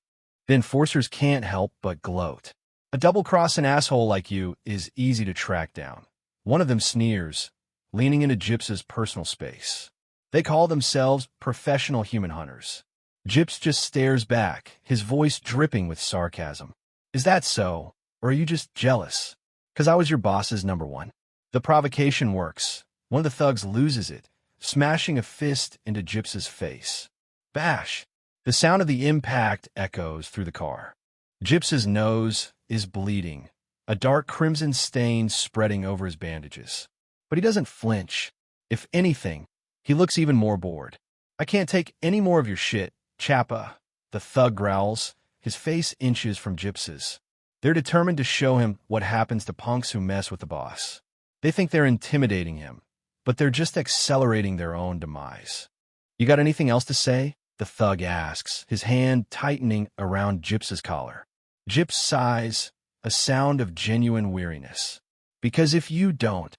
The enforcers can't help but gloat. A double-crossing asshole like you is easy to track down. One of them sneers, leaning into Gyps's personal space. They call themselves professional human hunters. Gyps just stares back, his voice dripping with sarcasm. Is that so, or are you just jealous? 'Cause I was your boss's number one. The provocation works. One of the thugs loses it, smashing a fist into Gyps's face. Bash! The sound of the impact echoes through the car. Gyps's nose is bleeding, a dark crimson stain spreading over his bandages. But he doesn't flinch. If anything, he looks even more bored. I can't take any more of your shit, Chappa, the thug growls, his face inches from Gyps's. They're determined to show him what happens to punks who mess with the boss. They think they're intimidating him, but they're just accelerating their own demise. You got anything else to say? The thug asks, his hand tightening around Gyps's collar. Gyps sighs, a sound of genuine weariness. Because if you don't,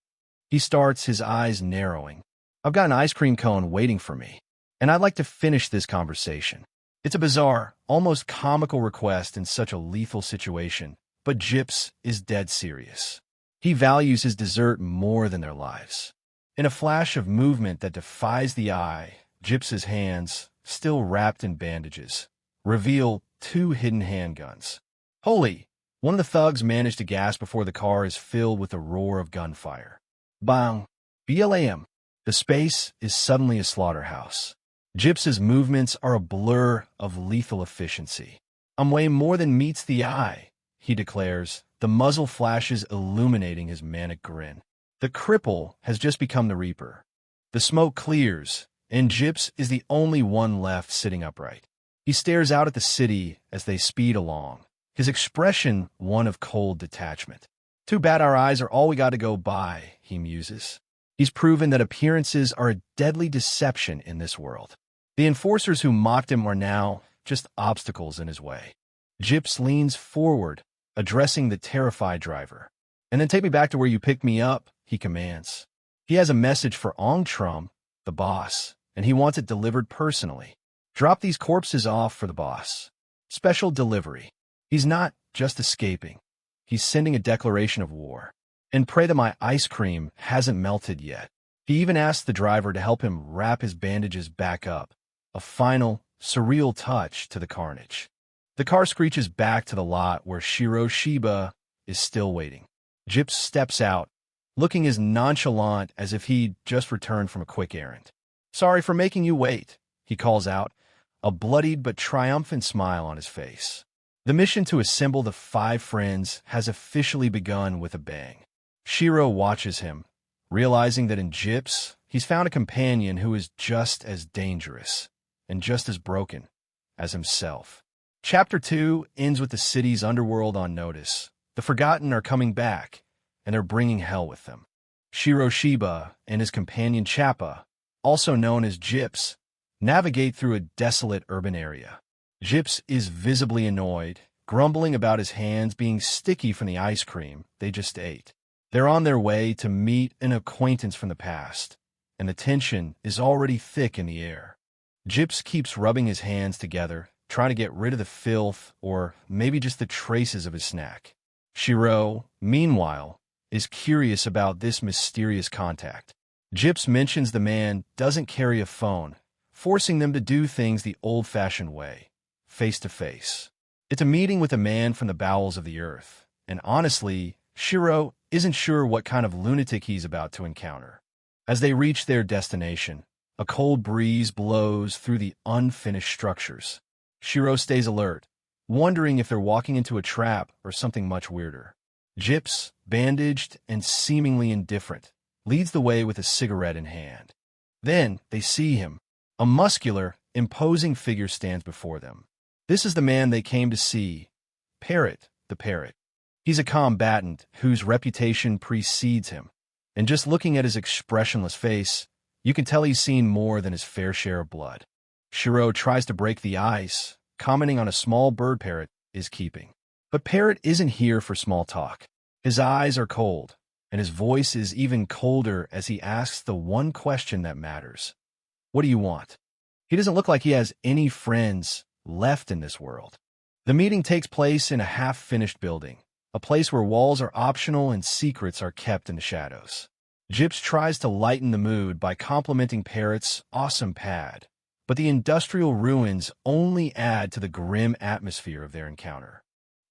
he starts, his eyes narrowing. I've got an ice cream cone waiting for me, and I'd like to finish this conversation. It's a bizarre, almost comical request in such a lethal situation, but Gyps is dead serious. He values his dessert more than their lives. In a flash of movement that defies the eye, Gyps's hands, still wrapped in bandages, reveal 2 hidden handguns. Holy! One of the thugs managed to gasp before the car is filled with a roar of gunfire. Bang! BLAM! The space is suddenly a slaughterhouse. Gyps's movements are a blur of lethal efficiency. I'm way more than meets the eye, he declares, the muzzle flashes illuminating his manic grin. The cripple has just become the Reaper. The smoke clears, and Gyps is the only one left sitting upright. He stares out at the city as they speed along, his expression one of cold detachment. Too bad our eyes are all we got to go by, he muses. He's proven that appearances are a deadly deception in this world. The enforcers who mocked him are now just obstacles in his way. Gyps leans forward, addressing the terrified driver. And then take me back to where you picked me up, he commands. He has a message for Ongtrum, the boss, and he wants it delivered personally. Drop these corpses off for the boss. Special delivery. He's not just escaping. He's sending a declaration of war. And pray that my ice cream hasn't melted yet. He even asks the driver to help him wrap his bandages back up. A final, surreal touch to the carnage. The car screeches back to the lot where Shiro Shiba is still waiting. Gyps steps out, looking as nonchalant as if he'd just returned from a quick errand. Sorry for making you wait, he calls out, a bloodied but triumphant smile on his face. The mission to assemble the 5 friends has officially begun with a bang. Shiro watches him, realizing that in Gyps, he's found a companion who is just as dangerous and just as broken as himself. Chapter 2 ends with the city's underworld on notice. The Forgotten are coming back, and they're bringing hell with them. Shiro Shiba and his companion Chappa, also known as Gyps, navigate through a desolate urban area. Gyps is visibly annoyed, grumbling about his hands being sticky from the ice cream they just ate. They're on their way to meet an acquaintance from the past, and the tension is already thick in the air. Gyps keeps rubbing his hands together, trying to get rid of the filth or maybe just the traces of his snack. Shiro, meanwhile, is curious about this mysterious contact. Gyps mentions the man doesn't carry a phone, forcing them to do things the old-fashioned way, face-to-face. It's a meeting with a man from the bowels of the earth, and honestly, Shiro isn't sure what kind of lunatic he's about to encounter. As they reach their destination, a cold breeze blows through the unfinished structures. Shiro stays alert, wondering if they're walking into a trap or something much weirder. Gyps, bandaged and seemingly indifferent, leads the way with a cigarette in hand. Then they see him. A muscular, imposing figure stands before them. This is the man they came to see, Parrot the Parrot. He's a combatant whose reputation precedes him, and just looking at his expressionless face, you can tell he's seen more than his fair share of blood. Shiro tries to break the ice, commenting on a small bird parrot is keeping. But Parrot isn't here for small talk. His eyes are cold, and his voice is even colder as he asks the one question that matters. What do you want? He doesn't look like he has any friends left in this world. The meeting takes place in a half-finished building, a place where walls are optional and secrets are kept in the shadows. Gyps tries to lighten the mood by complimenting Parrot's awesome pad, but the industrial ruins only add to the grim atmosphere of their encounter.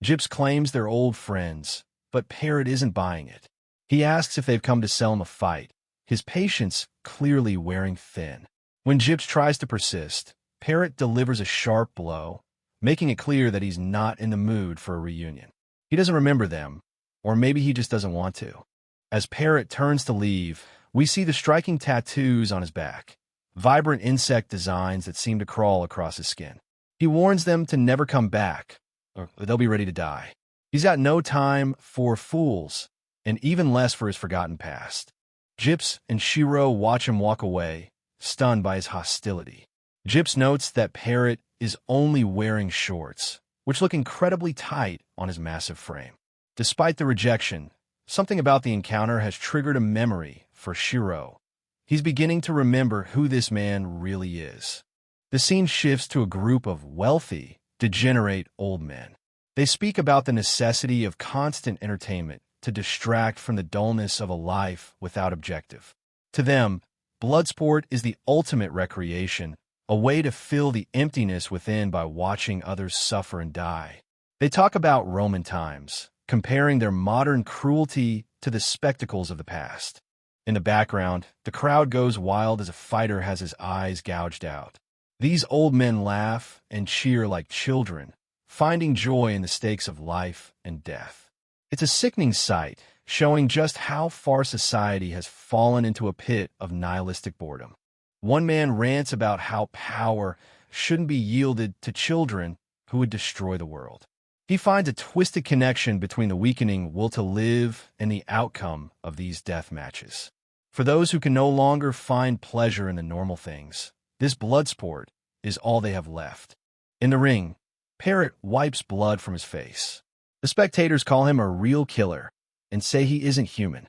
Gyps claims they're old friends, but Parrot isn't buying it. He asks if they've come to sell him a fight, his patience clearly wearing thin. When Gyps tries to persist, Parrot delivers a sharp blow, making it clear that he's not in the mood for a reunion. He doesn't remember them, or maybe he just doesn't want to. As Parrot turns to leave, we see the striking tattoos on his back, vibrant insect designs that seem to crawl across his skin. He warns them to never come back, or they'll be ready to die. He's got no time for fools, and even less for his forgotten past. Gyps and Shiro watch him walk away, stunned by his hostility. Gyps notes that Parrot is only wearing shorts, which look incredibly tight on his massive frame. Despite the rejection, something about the encounter has triggered a memory for Shiro. He's beginning to remember who this man really is. The scene shifts to a group of wealthy, degenerate old men. They speak about the necessity of constant entertainment to distract from the dullness of a life without objective. To them, bloodsport is the ultimate recreation, a way to fill the emptiness within by watching others suffer and die. They talk about Roman times, comparing their modern cruelty to the spectacles of the past. In the background, the crowd goes wild as a fighter has his eyes gouged out. These old men laugh and cheer like children, finding joy in the stakes of life and death. It's a sickening sight, showing just how far society has fallen into a pit of nihilistic boredom. One man rants about how power shouldn't be yielded to children who would destroy the world. He finds a twisted connection between the weakening will to live and the outcome of these death matches. For those who can no longer find pleasure in the normal things, this blood sport is all they have left. In the ring, Parrot wipes blood from his face. The spectators call him a real killer and say he isn't human.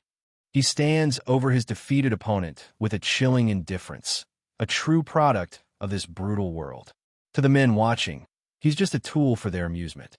He stands over his defeated opponent with a chilling indifference, a true product of this brutal world. To the men watching, he's just a tool for their amusement.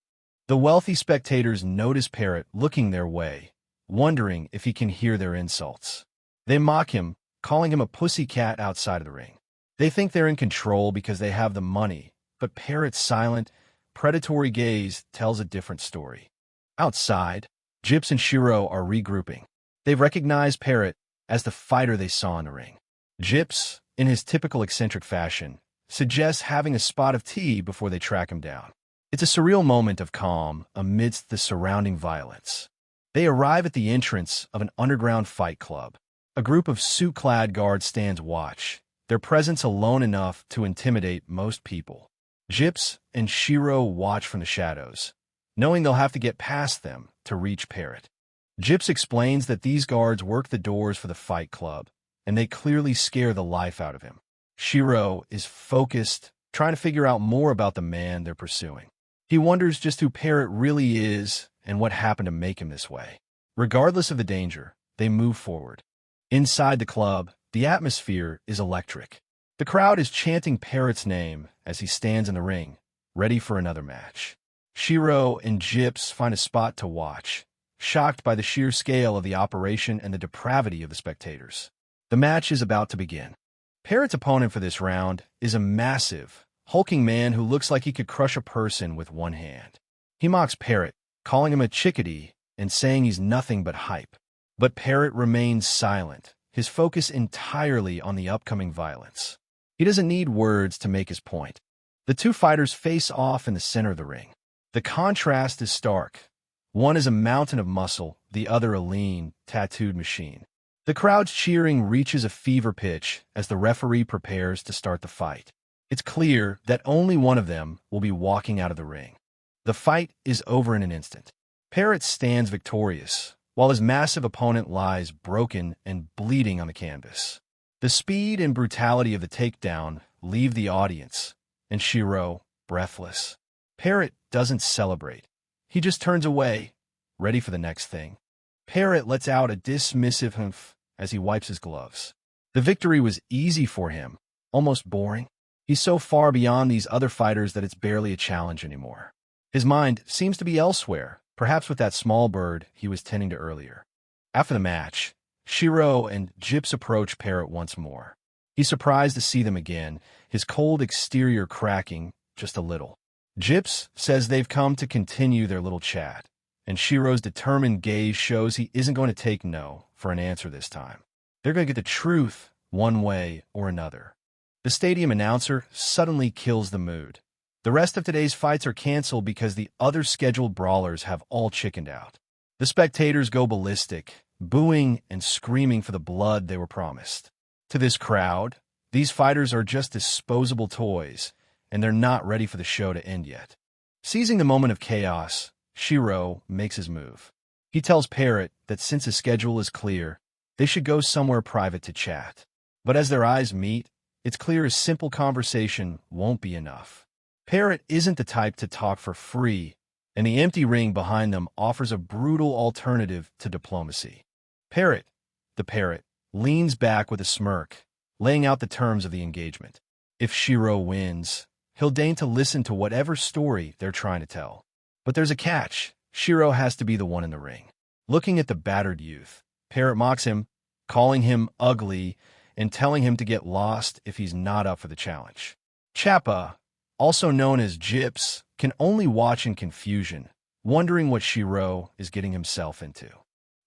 The wealthy spectators notice Parrot looking their way, wondering if he can hear their insults. They mock him, calling him a pussycat outside of the ring. They think they're in control because they have the money, but Parrot's silent, predatory gaze tells a different story. Outside, Gyps and Shiro are regrouping. They've recognized Parrot as the fighter they saw in the ring. Gyps, in his typical eccentric fashion, suggests having a spot of tea before they track him down. It's a surreal moment of calm amidst the surrounding violence. They arrive at the entrance of an underground fight club. A group of suit-clad guards stands watch, their presence alone enough to intimidate most people. Gyps and Shiro watch from the shadows, knowing they'll have to get past them to reach Parrot. Gyps explains that these guards work the doors for the fight club, and they clearly scare the life out of him. Shiro is focused, trying to figure out more about the man they're pursuing. He wonders just who Parrot really is and what happened to make him this way. Regardless of the danger, they move forward. Inside the club, the atmosphere is electric. The crowd is chanting Parrot's name as he stands in the ring, ready for another match. Shiro and Gyps find a spot to watch, shocked by the sheer scale of the operation and the depravity of the spectators. The match is about to begin. Parrot's opponent for this round is a massive, hulking man who looks like he could crush a person with one hand. He mocks Parrot, calling him a chickadee and saying he's nothing but hype. But Parrot remains silent, his focus entirely on the upcoming violence. He doesn't need words to make his point. The two fighters face off in the center of the ring. The contrast is stark. One is a mountain of muscle, the other a lean, tattooed machine. The crowd's cheering reaches a fever pitch as the referee prepares to start the fight. It's clear that only one of them will be walking out of the ring. The fight is over in an instant. Parrot stands victorious, while his massive opponent lies broken and bleeding on the canvas. The speed and brutality of the takedown leave the audience, and Shiro breathless. Parrot doesn't celebrate. He just turns away, ready for the next thing. Parrot lets out a dismissive humph as he wipes his gloves. The victory was easy for him, almost boring. He's so far beyond these other fighters that it's barely a challenge anymore. His mind seems to be elsewhere, perhaps with that small bird he was tending to earlier. After the match, Shiro and Gyps approach Parrot once more. He's surprised to see them again, his cold exterior cracking just a little. Gyps says they've come to continue their little chat, and Shiro's determined gaze shows he isn't going to take no for an answer this time. They're going to get the truth one way or another. The stadium announcer suddenly kills the mood. The rest of today's fights are canceled because the other scheduled brawlers have all chickened out. The spectators go ballistic, booing and screaming for the blood they were promised. To this crowd, these fighters are just disposable toys, and they're not ready for the show to end yet. Seizing the moment of chaos, Shiro makes his move. He tells Parrot that since his schedule is clear, they should go somewhere private to chat. But as their eyes meet, it's clear a simple conversation won't be enough. Parrot isn't the type to talk for free, and the empty ring behind them offers a brutal alternative to diplomacy. Parrot, the parrot, leans back with a smirk, laying out the terms of the engagement. If Shiro wins, he'll deign to listen to whatever story they're trying to tell. But there's a catch. Shiro has to be the one in the ring. Looking at the battered youth, Parrot mocks him, calling him ugly and telling him to get lost if he's not up for the challenge. Chappa, also known as Gyps, can only watch in confusion, wondering what Shiro is getting himself into.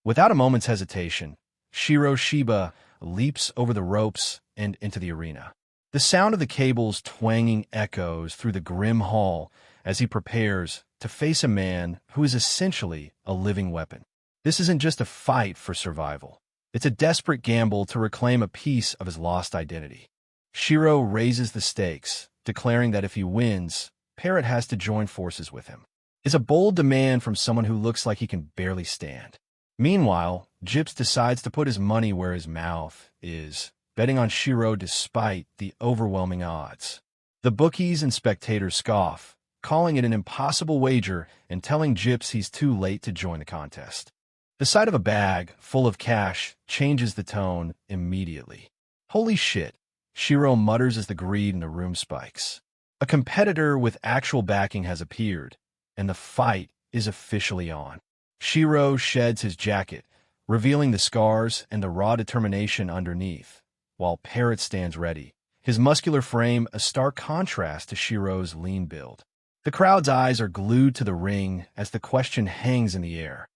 Without a moment's hesitation, Shiro Shiba leaps over the ropes and into the arena. The sound of the cables twanging echoes through the grim hall as he prepares to face a man who is essentially a living weapon. This isn't just a fight for survival. It's a desperate gamble to reclaim a piece of his lost identity. Shiro raises the stakes, declaring that if he wins, Parrot has to join forces with him. It's a bold demand from someone who looks like he can barely stand. Meanwhile, Gyps decides to put his money where his mouth is, betting on Shiro despite the overwhelming odds. The bookies and spectators scoff, calling it an impossible wager and telling Gyps he's too late to join the contest. The sight of a bag full of cash changes the tone immediately. Holy shit, Shiro mutters as the greed in the room spikes. A competitor with actual backing has appeared, and the fight is officially on. Shiro sheds his jacket, revealing the scars and the raw determination underneath, while Parrot stands ready, his muscular frame a stark contrast to Shiro's lean build. The crowd's eyes are glued to the ring as the question hangs in the air.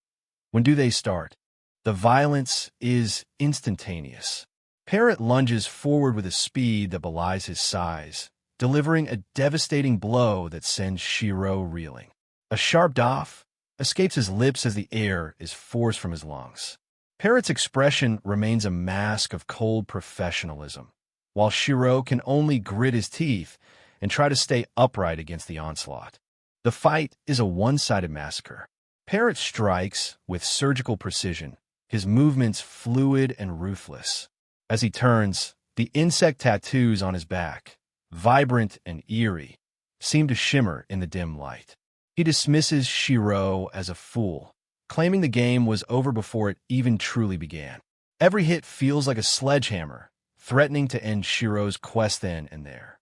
When do they start? The violence is instantaneous. Parrot lunges forward with a speed that belies his size, delivering a devastating blow that sends Shiro reeling. A sharp doff escapes his lips as the air is forced from his lungs. Parrot's expression remains a mask of cold professionalism, while Shiro can only grit his teeth and try to stay upright against the onslaught. The fight is a one-sided massacre. Parrot strikes with surgical precision, his movements fluid and ruthless. As he turns, the insect tattoos on his back, vibrant and eerie, seem to shimmer in the dim light. He dismisses Shiro as a fool, claiming the game was over before it even truly began. Every hit feels like a sledgehammer, threatening to end Shiro's quest then and there.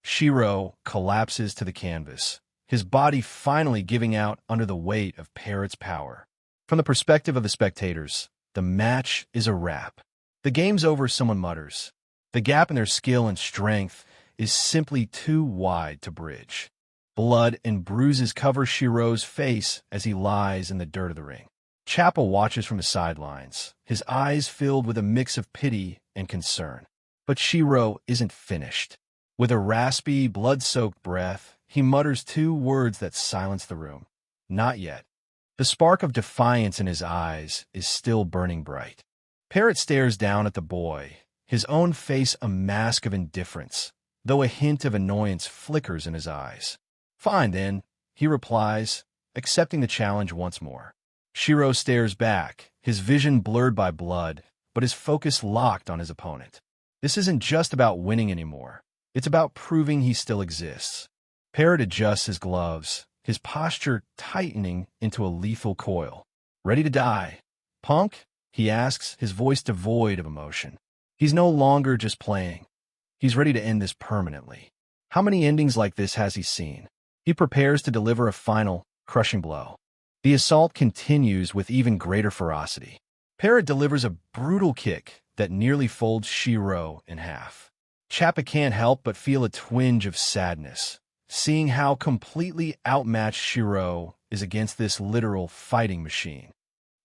Shiro collapses to the canvas, his body finally giving out under the weight of Parrot's power. From the perspective of the spectators, the match is a wrap. The game's over, someone mutters. The gap in their skill and strength is simply too wide to bridge. Blood and bruises cover Shiro's face as he lies in the dirt of the ring. Chappa watches from the sidelines, his eyes filled with a mix of pity and concern. But Shiro isn't finished. With a raspy, blood-soaked breath, he mutters two words that silence the room. Not yet. The spark of defiance in his eyes is still burning bright. Parrot stares down at the boy, his own face a mask of indifference, though a hint of annoyance flickers in his eyes. Fine, then, he replies, accepting the challenge once more. Shiro stares back, his vision blurred by blood, but his focus locked on his opponent. This isn't just about winning anymore. It's about proving he still exists. Parrot adjusts his gloves, his posture tightening into a lethal coil. Ready to die. Punk? He asks, his voice devoid of emotion. He's no longer just playing. He's ready to end this permanently. How many endings like this has he seen? He prepares to deliver a final, crushing blow. The assault continues with even greater ferocity. Parrot delivers a brutal kick that nearly folds Shiro in half. Chappa can't help but feel a twinge of sadness, seeing how completely outmatched Shiro is against this literal fighting machine.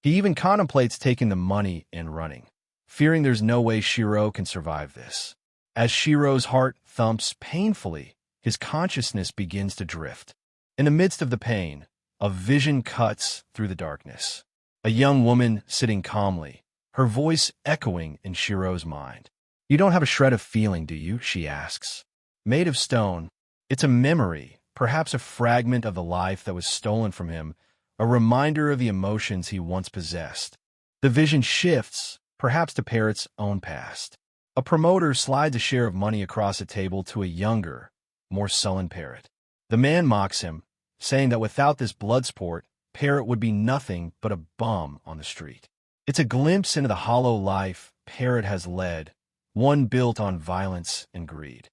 He even contemplates taking the money and running, fearing there's no way Shiro can survive this. As Shiro's heart thumps painfully, his consciousness begins to drift. In the midst of the pain, a vision cuts through the darkness. A young woman sitting calmly, her voice echoing in Shiro's mind. You don't have a shred of feeling, do you? She asks. Made of stone, it's a memory, perhaps a fragment of the life that was stolen from him, a reminder of the emotions he once possessed. The vision shifts, perhaps to Parrot's own past. A promoter slides a share of money across a table to a younger, more sullen Parrot. The man mocks him, saying that without this blood sport, Parrot would be nothing but a bum on the street. It's a glimpse into the hollow life Parrot has led, one built on violence and greed.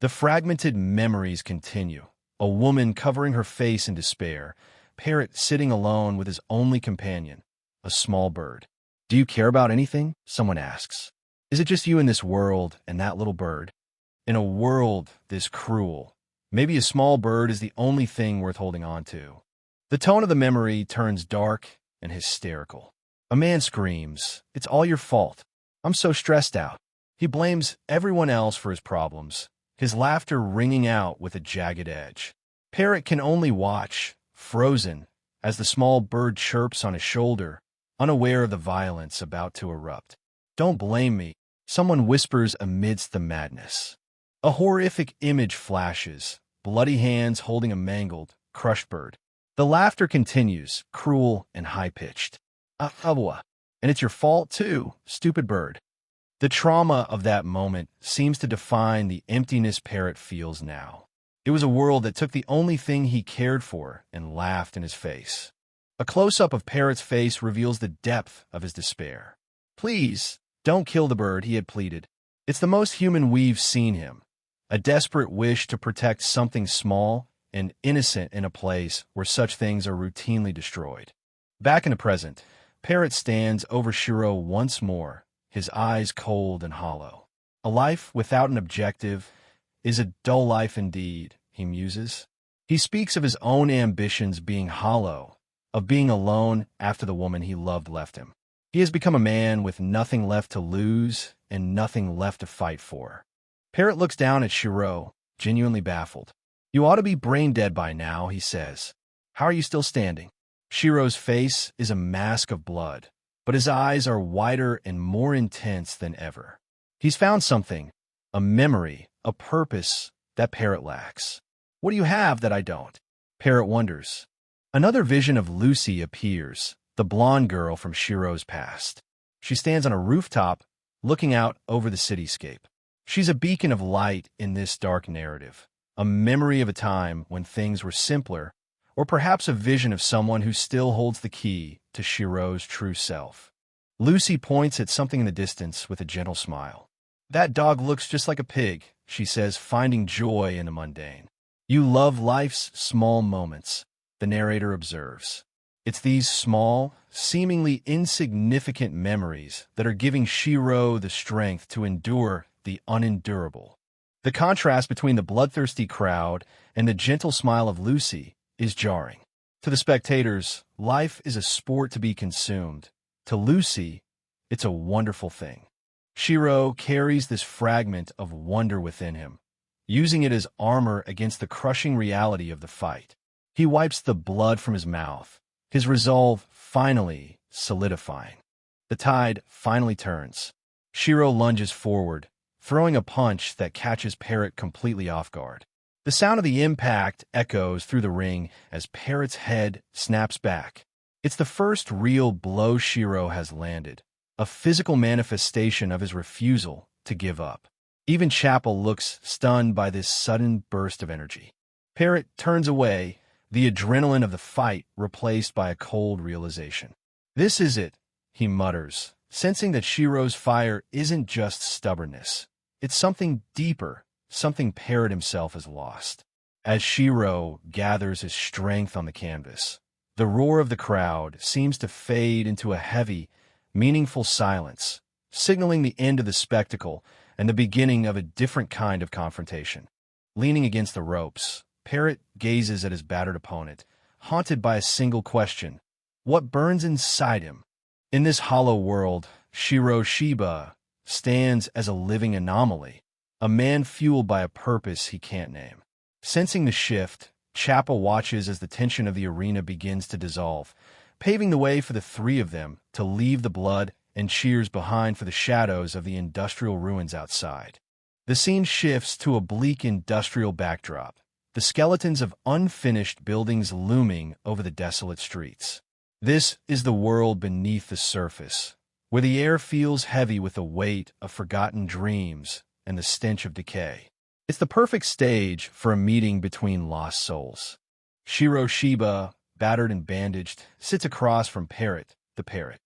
The fragmented memories continue. A woman covering her face in despair, Parrot sitting alone with his only companion, a small bird. Do you care about anything? Someone asks. Is it just you in this world and that little bird? In a world this cruel, maybe a small bird is the only thing worth holding on to. The tone of the memory turns dark and hysterical. A man screams, "It's all your fault. I'm so stressed out." He blames everyone else for his problems, his laughter ringing out with a jagged edge. Parrot can only watch, frozen, as the small bird chirps on his shoulder, unaware of the violence about to erupt. Don't blame me, someone whispers amidst the madness. A horrific image flashes, bloody hands holding a mangled, crushed bird. The laughter continues, cruel and high-pitched. "Manhwa, and it's your fault too, stupid bird." The trauma of that moment seems to define the emptiness Parrot feels now. It was a world that took the only thing he cared for and laughed in his face. A close-up of Parrot's face reveals the depth of his despair. "Please, don't kill the bird," he had pleaded. It's the most human we've seen him. A desperate wish to protect something small and innocent in a place where such things are routinely destroyed. Back in the present, Parrot stands over Shiro once more, his eyes cold and hollow. A life without an objective is a dull life indeed, he muses. He speaks of his own ambitions being hollow, of being alone after the woman he loved left him. He has become a man with nothing left to lose and nothing left to fight for. Parrot looks down at Shiro, genuinely baffled. "You ought to be brain-dead by now," he says. "How are you still standing?" Shiro's face is a mask of blood, but his eyes are wider and more intense than ever. He's found something, a memory, a purpose that Parrot lacks. "What do you have that I don't?" Parrot wonders. Another vision of Lucy appears, the blonde girl from Shiro's past. She stands on a rooftop, looking out over the cityscape. She's a beacon of light in this dark narrative, a memory of a time when things were simpler, or perhaps a vision of someone who still holds the key to Shiro's true self. Lucy points at something in the distance with a gentle smile. "That dog looks just like a pig," she says, finding joy in the mundane. "You love life's small moments," the narrator observes. It's these small, seemingly insignificant memories that are giving Shiro the strength to endure the unendurable. The contrast between the bloodthirsty crowd and the gentle smile of Lucy is jarring. To the spectators, life is a sport to be consumed. To Lucy, it's a wonderful thing. Shiro carries this fragment of wonder within him, using it as armor against the crushing reality of the fight. He wipes the blood from his mouth, his resolve finally solidifying. The tide finally turns. Shiro lunges forward, throwing a punch that catches Parrot completely off guard. The sound of the impact echoes through the ring as Parrot's head snaps back. It's the first real blow Shiro has landed, a physical manifestation of his refusal to give up. Even Chapel looks stunned by this sudden burst of energy. Parrot turns away, the adrenaline of the fight replaced by a cold realization. This is it, he mutters, sensing that Shiro's fire isn't just stubbornness. It's something deeper, something Parrot himself has lost. As Shiro gathers his strength on the canvas, the roar of the crowd seems to fade into a heavy, meaningful silence, signaling the end of the spectacle and the beginning of a different kind of confrontation. Leaning against the ropes, Parrot gazes at his battered opponent, haunted by a single question: what burns inside him? In this hollow world, Shiro Shiba stands as a living anomaly, a man fueled by a purpose he can't name. Sensing the shift, Chappa watches as the tension of the arena begins to dissolve, paving the way for the three of them to leave the blood and cheers behind for the shadows of the industrial ruins outside. The scene shifts to a bleak industrial backdrop, the skeletons of unfinished buildings looming over the desolate streets. This is the world beneath the surface, where the air feels heavy with the weight of forgotten dreams and the stench of decay. It's the perfect stage for a meeting between lost souls. Shiro Shiba, battered and bandaged, sits across from Parrot, the parrot.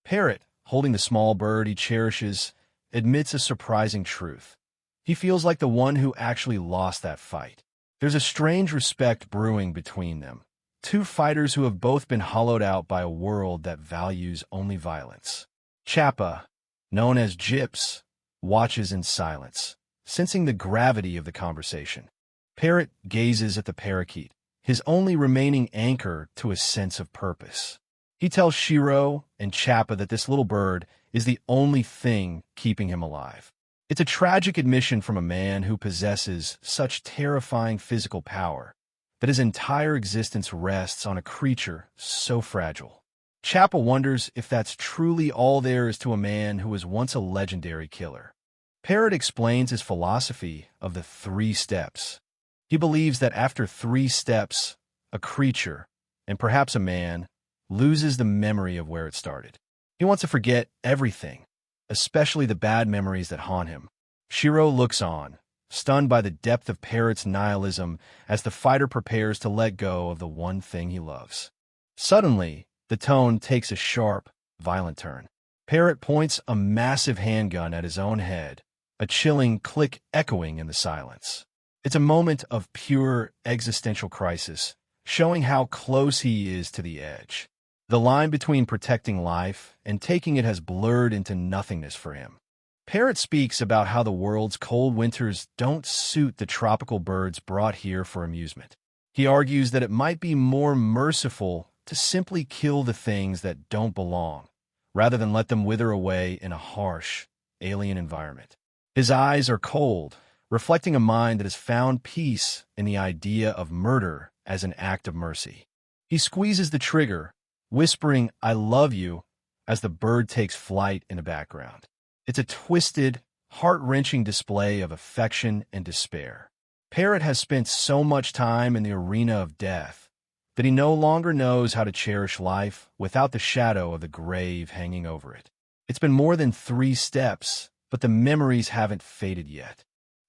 Parrot, holding the small bird he cherishes, admits a surprising truth. He feels like the one who actually lost that fight. There's a strange respect brewing between them. Two fighters who have both been hollowed out by a world that values only violence. Chappa, known as Gyps, watches in silence, sensing the gravity of the conversation. Parrot gazes at the parakeet, his only remaining anchor to a sense of purpose. He tells Shiro and Chappa that this little bird is the only thing keeping him alive. It's a tragic admission from a man who possesses such terrifying physical power that his entire existence rests on a creature so fragile. Chappa wonders if that's truly all there is to a man who was once a legendary killer. Parrot explains his philosophy of the 3 steps. He believes that after 3 steps, a creature, and perhaps a man, loses the memory of where it started. He wants to forget everything, especially the bad memories that haunt him. Shiro looks on, stunned by the depth of Parrot's nihilism as the fighter prepares to let go of the one thing he loves. Suddenly, the tone takes a sharp, violent turn. Parrot points a massive handgun at his own head, a chilling click echoing in the silence. It's a moment of pure existential crisis, showing how close he is to the edge. The line between protecting life and taking it has blurred into nothingness for him. Parrot speaks about how the world's cold winters don't suit the tropical birds brought here for amusement. He argues that it might be more merciful to simply kill the things that don't belong, rather than let them wither away in a harsh, alien environment. His eyes are cold, reflecting a mind that has found peace in the idea of murder as an act of mercy. He squeezes the trigger, whispering, "I love you," as the bird takes flight in the background. It's a twisted, heart-wrenching display of affection and despair. Parrot has spent so much time in the arena of death that he no longer knows how to cherish life without the shadow of the grave hanging over it. It's been more than 3 steps, but the memories haven't faded yet.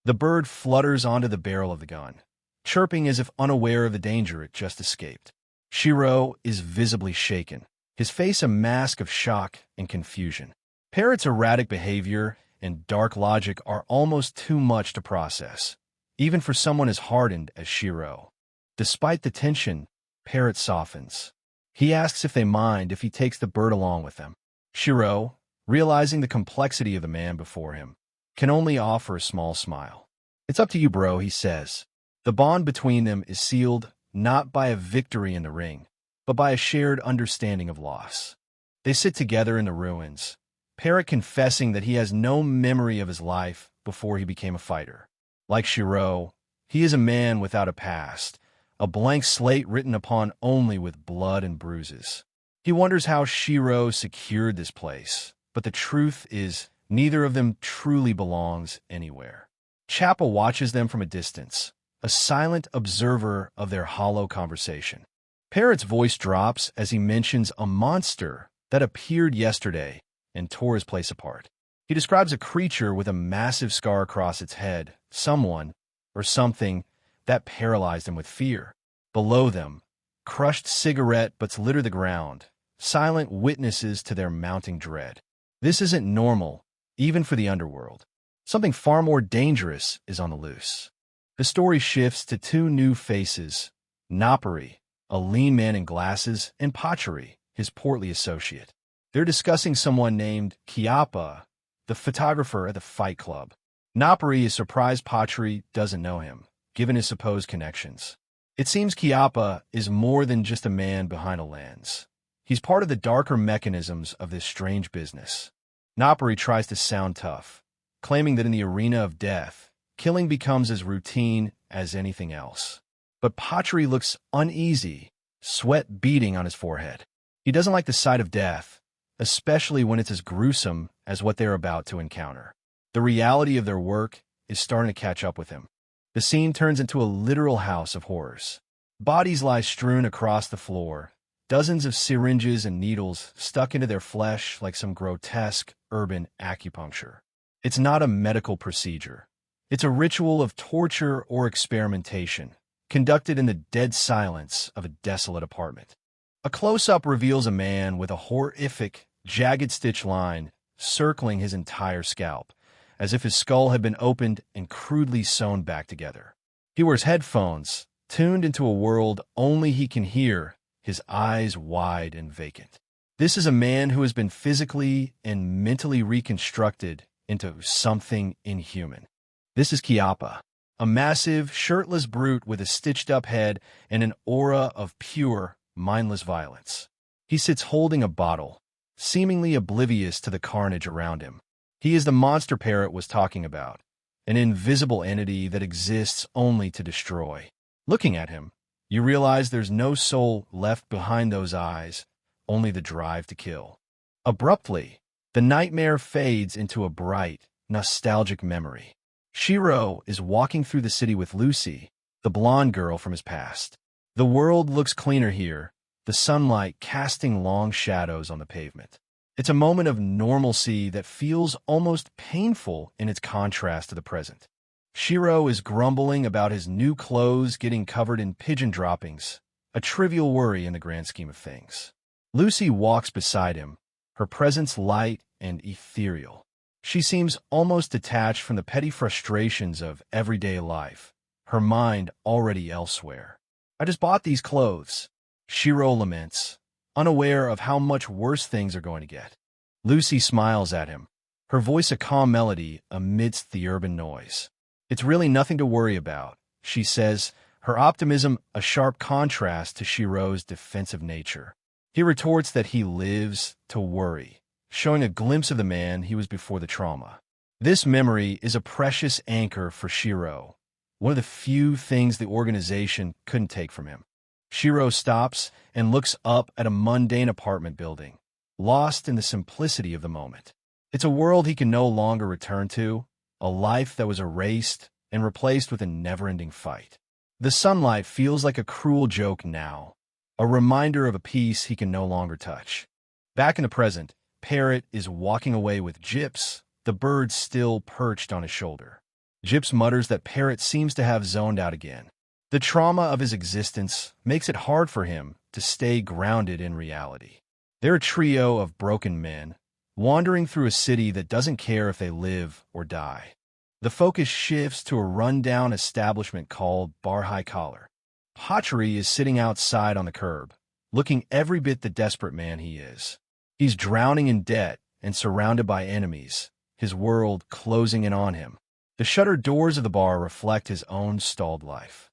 The bird flutters onto the barrel of the gun, chirping as if unaware of the danger it just escaped. Shiro is visibly shaken, his face a mask of shock and confusion. Parrot's erratic behavior and dark logic are almost too much to process, even for someone as hardened as Shiro. Despite the tension, Parrot softens. He asks if they mind if he takes the bird along with them. Shiro, realizing the complexity of the man before him, can only offer a small smile. "It's up to you, bro," he says. The bond between them is sealed not by a victory in the ring, but by a shared understanding of loss. They sit together in the ruins, Parrot confessing that he has no memory of his life before he became a fighter. Like Shiro, he is a man without a past, a blank slate written upon only with blood and bruises. He wonders how Shiro secured this place, but the truth is neither of them truly belongs anywhere. Chappa watches them from a distance, a silent observer of their hollow conversation. Parrot's voice drops as he mentions a monster that appeared yesterday and tore his place apart. He describes a creature with a massive scar across its head, someone, or something, That paralyzed him with fear. Below them, crushed cigarette butts litter the ground, silent witnesses to their mounting dread. This isn't normal, even for the underworld. Something far more dangerous is on the loose. The story shifts to two new faces, Napari, a lean man in glasses, and Pachari, his portly associate. They're discussing someone named Kiapa, the photographer at the fight club. Napari is surprised Pachari doesn't know him, given his supposed connections. It seems Kiapa is more than just a man behind a lens. He's part of the darker mechanisms of this strange business. Napari tries to sound tough, claiming that in the arena of death, killing becomes as routine as anything else. But Pachari looks uneasy, sweat beading on his forehead. He doesn't like the sight of death, especially when it's as gruesome as what they're about to encounter. The reality of their work is starting to catch up with him. The scene turns into a literal house of horrors. Bodies lie strewn across the floor, dozens of syringes and needles stuck into their flesh like some grotesque urban acupuncture. It's not a medical procedure. It's a ritual of torture or experimentation, conducted in the dead silence of a desolate apartment. A close-up reveals a man with a horrific, jagged stitch line circling his entire scalp, as if his skull had been opened and crudely sewn back together. He wears headphones, tuned into a world only he can hear, his eyes wide and vacant. This is a man who has been physically and mentally reconstructed into something inhuman. This is Kiapa, a massive, shirtless brute with a stitched-up head and an aura of pure, mindless violence. He sits holding a bottle, seemingly oblivious to the carnage around him. He is the monster Parrot was talking about, an invisible entity that exists only to destroy. Looking at him, you realize there's no soul left behind those eyes, only the drive to kill. Abruptly, the nightmare fades into a bright, nostalgic memory. Shiro is walking through the city with Lucy, the blonde girl from his past. The world looks cleaner here, the sunlight casting long shadows on the pavement. It's a moment of normalcy that feels almost painful in its contrast to the present. Shiro is grumbling about his new clothes getting covered in pigeon droppings, a trivial worry in the grand scheme of things. Lucy walks beside him, her presence light and ethereal. She seems almost detached from the petty frustrations of everyday life, her mind already elsewhere. I just bought these clothes, Shiro laments, unaware of how much worse things are going to get. Lucy smiles at him, her voice a calm melody amidst the urban noise. It's really nothing to worry about, she says, her optimism a sharp contrast to Shiro's defensive nature. He retorts that he lives to worry, showing a glimpse of the man he was before the trauma. This memory is a precious anchor for Shiro, one of the few things the organization couldn't take from him. Shiro stops and looks up at a mundane apartment building, lost in the simplicity of the moment. It's a world he can no longer return to, a life that was erased and replaced with a never-ending fight. The sunlight feels like a cruel joke now, a reminder of a piece he can no longer touch. Back in the present, Parrot is walking away with Gyps, the bird still perched on his shoulder. Gyps mutters that Parrot seems to have zoned out again. The trauma of his existence makes it hard for him to stay grounded in reality. They're a trio of broken men, wandering through a city that doesn't care if they live or die. The focus shifts to a run-down establishment called Bar High Collar. Pachari is sitting outside on the curb, looking every bit the desperate man he is. He's drowning in debt and surrounded by enemies, his world closing in on him. The shuttered doors of the bar reflect his own stalled life.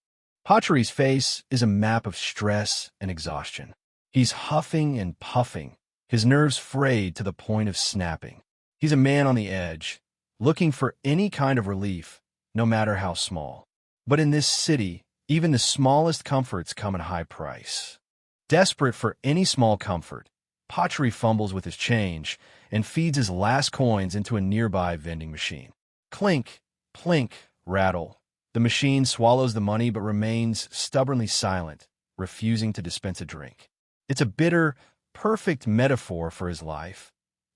Pachari's face is a map of stress and exhaustion. He's huffing and puffing, his nerves frayed to the point of snapping. He's a man on the edge, looking for any kind of relief, no matter how small. But in this city, even the smallest comforts come at a high price. Desperate for any small comfort, Pachari fumbles with his change and feeds his last coins into a nearby vending machine. Clink, plink, rattle. The machine swallows the money but remains stubbornly silent, refusing to dispense a drink. It's a bitter, perfect metaphor for his life,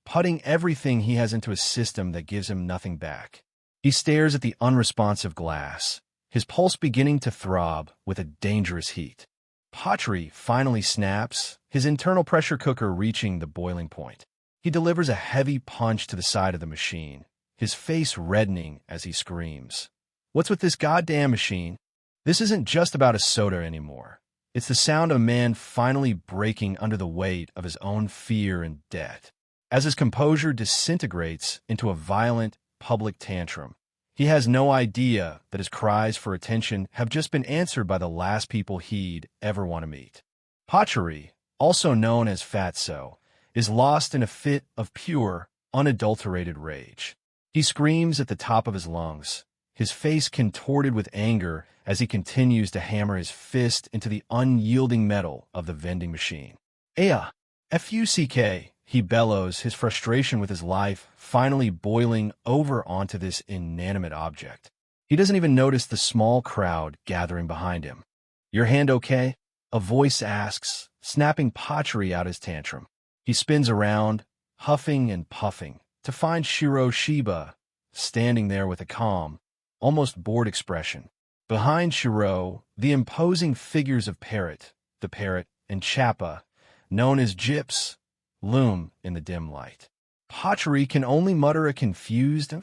putting everything he has into a system that gives him nothing back. He stares at the unresponsive glass, his pulse beginning to throb with a dangerous heat. Patri finally snaps, his internal pressure cooker reaching the boiling point. He delivers a heavy punch to the side of the machine, his face reddening as he screams. What's with this goddamn machine? This isn't just about a soda anymore. It's the sound of a man finally breaking under the weight of his own fear and debt. As his composure disintegrates into a violent public tantrum, he has no idea that his cries for attention have just been answered by the last people he'd ever want to meet. Patri, also known as Fatso, is lost in a fit of pure, unadulterated rage. He screams at the top of his lungs, his face contorted with anger as he continues to hammer his fist into the unyielding metal of the vending machine. Aya, Fuck, he bellows, his frustration with his life finally boiling over onto this inanimate object. He doesn't even notice the small crowd gathering behind him. Your hand okay? A voice asks, snapping Patri out his tantrum. He spins around, huffing and puffing, to find Shiro Shiba standing there with a calm, almost bored expression. Behind Shiro, the imposing figures of Parrot, the parrot, and Chappa, known as Gyps, loom in the dim light. Patri can only mutter a confused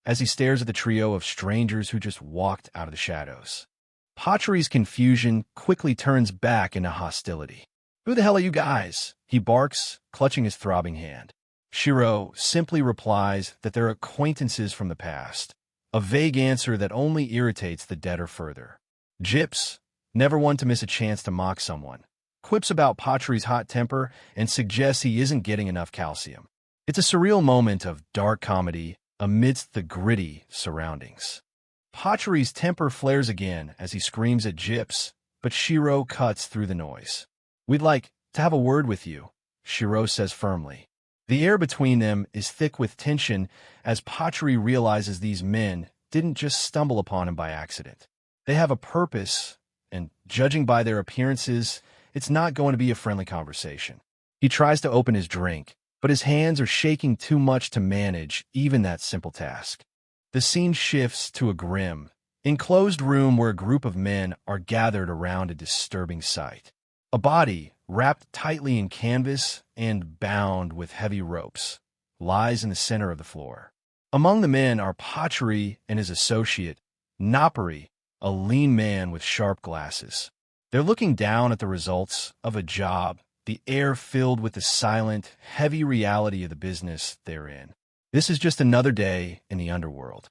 as he stares at the trio of strangers who just walked out of the shadows. Patri's confusion quickly turns back into hostility. Who the hell are you guys? He barks, clutching his throbbing hand. Shiro simply replies that they're acquaintances from the past, a vague answer that only irritates the debtor further. Gyps, never one to miss a chance to mock someone, quips about Patri's hot temper and suggests he isn't getting enough calcium. It's a surreal moment of dark comedy amidst the gritty surroundings. Patri's temper flares again as he screams at Gyps, but Shiro cuts through the noise. We'd like to have a word with you, Shiro says firmly. The air between them is thick with tension as Patri realizes these men didn't just stumble upon him by accident. They have a purpose, and judging by their appearances, it's not going to be a friendly conversation. He tries to open his drink, but his hands are shaking too much to manage even that simple task. The scene shifts to a grim, enclosed room where a group of men are gathered around a disturbing sight. A body, wrapped tightly in canvas and bound with heavy ropes, lies in the center of the floor. Among the men are Patri and his associate, Napari, a lean man with sharp glasses. They're looking down at the results of a job, the air filled with the silent, heavy reality of the business they're in. This is just another day in the underworld.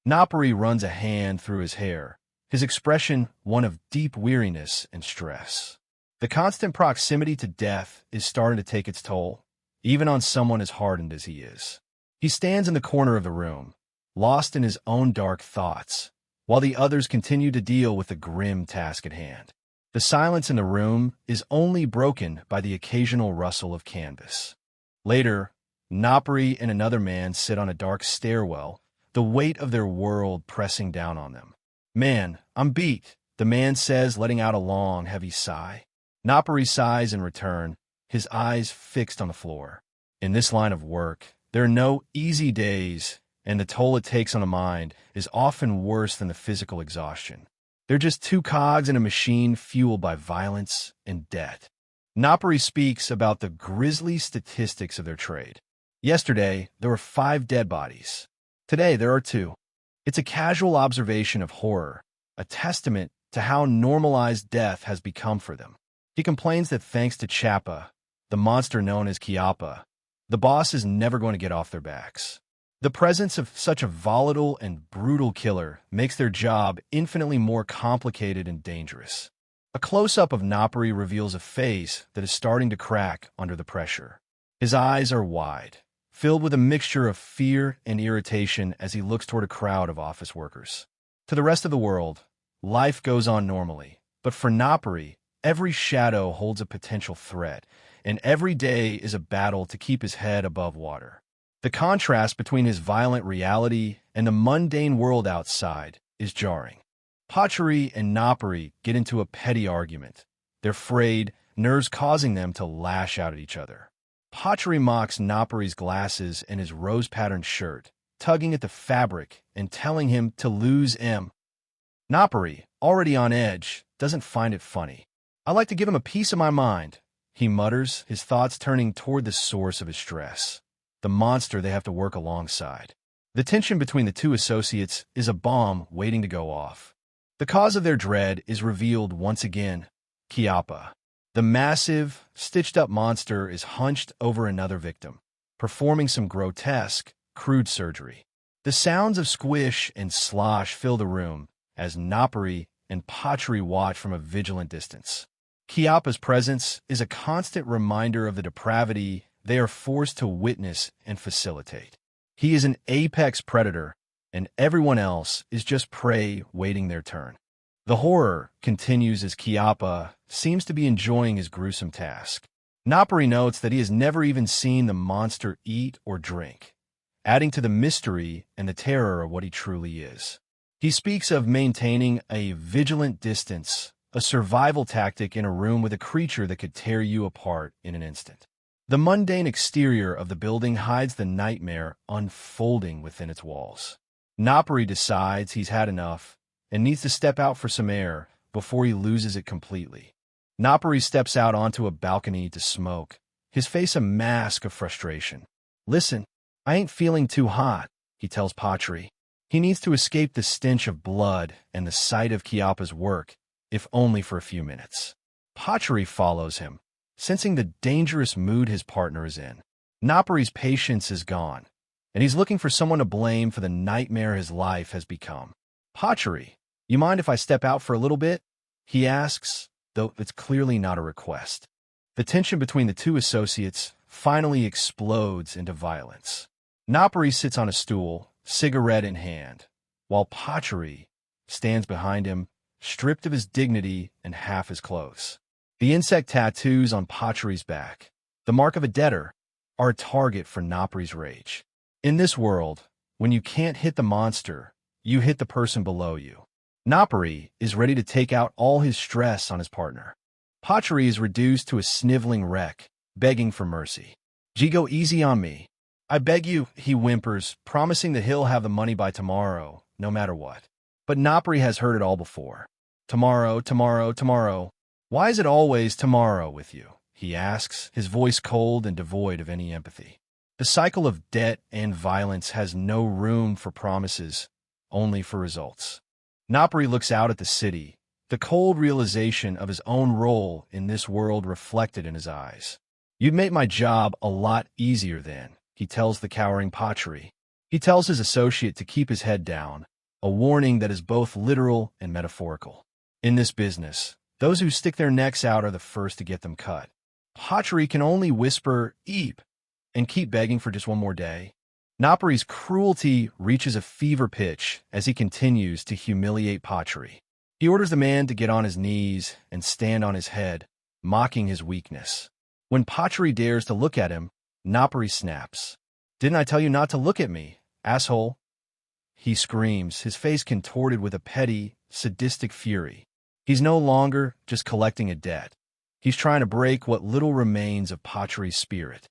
Napari runs a hand through his hair, his expression one of deep weariness and stress. The constant proximity to death is starting to take its toll, even on someone as hardened as he is. He stands in the corner of the room, lost in his own dark thoughts, while the others continue to deal with the grim task at hand. The silence in the room is only broken by the occasional rustle of canvas. Later, Napari and another man sit on a dark stairwell, the weight of their world pressing down on them. Man, I'm beat, the man says, letting out a long, heavy sigh. Napari sighs in return, his eyes fixed on the floor. In this line of work, there are no easy days, and the toll it takes on the mind is often worse than the physical exhaustion. They're just two cogs in a machine fueled by violence and debt. Napari speaks about the grisly statistics of their trade. Yesterday, there were 5 dead bodies. Today, there are 2. It's a casual observation of horror, a testament to how normalized death has become for them. He complains that thanks to Chappa, the monster known as Chiappa, the boss is never going to get off their backs. The presence of such a volatile and brutal killer makes their job infinitely more complicated and dangerous. A close-up of Napari reveals a face that is starting to crack under the pressure. His eyes are wide, filled with a mixture of fear and irritation as he looks toward a crowd of office workers. To the rest of the world, life goes on normally, but for Napari, every shadow holds a potential threat, and every day is a battle to keep his head above water. The contrast between his violent reality and the mundane world outside is jarring. Patri and Napari get into a petty argument, their frayed nerves causing them to lash out at each other. Patri mocks Napari's glasses and his rose-patterned shirt, tugging at the fabric and telling him to lose Napari, already on edge, doesn't find it funny. "I like to give him a piece of my mind," he mutters, his thoughts turning toward the source of his stress, the monster they have to work alongside. The tension between the two associates is a bomb waiting to go off. The cause of their dread is revealed once again. Kiappa. The massive, stitched-up monster is hunched over another victim, performing some grotesque, crude surgery. The sounds of squish and slosh fill the room as Napari and Patri watch from a vigilant distance. Kiappa's presence is a constant reminder of the depravity they are forced to witness and facilitate. He is an apex predator, and everyone else is just prey waiting their turn. The horror continues as Kiappa seems to be enjoying his gruesome task. Napari notes that he has never even seen the monster eat or drink, adding to the mystery and the terror of what he truly is. He speaks of maintaining a vigilant distance, a survival tactic in a room with a creature that could tear you apart in an instant. The mundane exterior of the building hides the nightmare unfolding within its walls. Napari decides he's had enough and needs to step out for some air before he loses it completely. Napari steps out onto a balcony to smoke, his face a mask of frustration. "Listen, I ain't feeling too hot," he tells Patri. He needs to escape the stench of blood and the sight of Kiappa's work, if only for a few minutes. Patri follows him, sensing the dangerous mood his partner is in. Napari's patience is gone, and he's looking for someone to blame for the nightmare his life has become. "Patri, you mind if I step out for a little bit?" he asks, though it's clearly not a request. The tension between the two associates finally explodes into violence. Napari sits on a stool, cigarette in hand, while Patri stands behind him, stripped of his dignity and half his clothes. The insect tattoos on Patri's back, the mark of a debtor, are a target for Napari's rage. In this world, when you can't hit the monster, you hit the person below you. Napari is ready to take out all his stress on his partner. Patri is reduced to a sniveling wreck, begging for mercy. "G, go easy on me. I beg you," he whimpers, promising that he'll have the money by tomorrow, no matter what. But Napari has heard it all before. "Tomorrow, tomorrow, tomorrow. Why is it always tomorrow with you?" he asks, his voice cold and devoid of any empathy. The cycle of debt and violence has no room for promises, only for results. Napari looks out at the city, the cold realization of his own role in this world reflected in his eyes. "You'd make my job a lot easier then," he tells the cowering Patri. He tells his associate to keep his head down, a warning that is both literal and metaphorical. In this business, those who stick their necks out are the first to get them cut. Patri can only whisper, "Eep," and keep begging for just one more day. Napari's cruelty reaches a fever pitch as he continues to humiliate Patri. He orders the man to get on his knees and stand on his head, mocking his weakness. When Patri dares to look at him, Napari snaps. "Didn't I tell you not to look at me, asshole?" He screams, his face contorted with a petty, sadistic fury. He's no longer just collecting a debt. He's trying to break what little remains of Patri's spirit.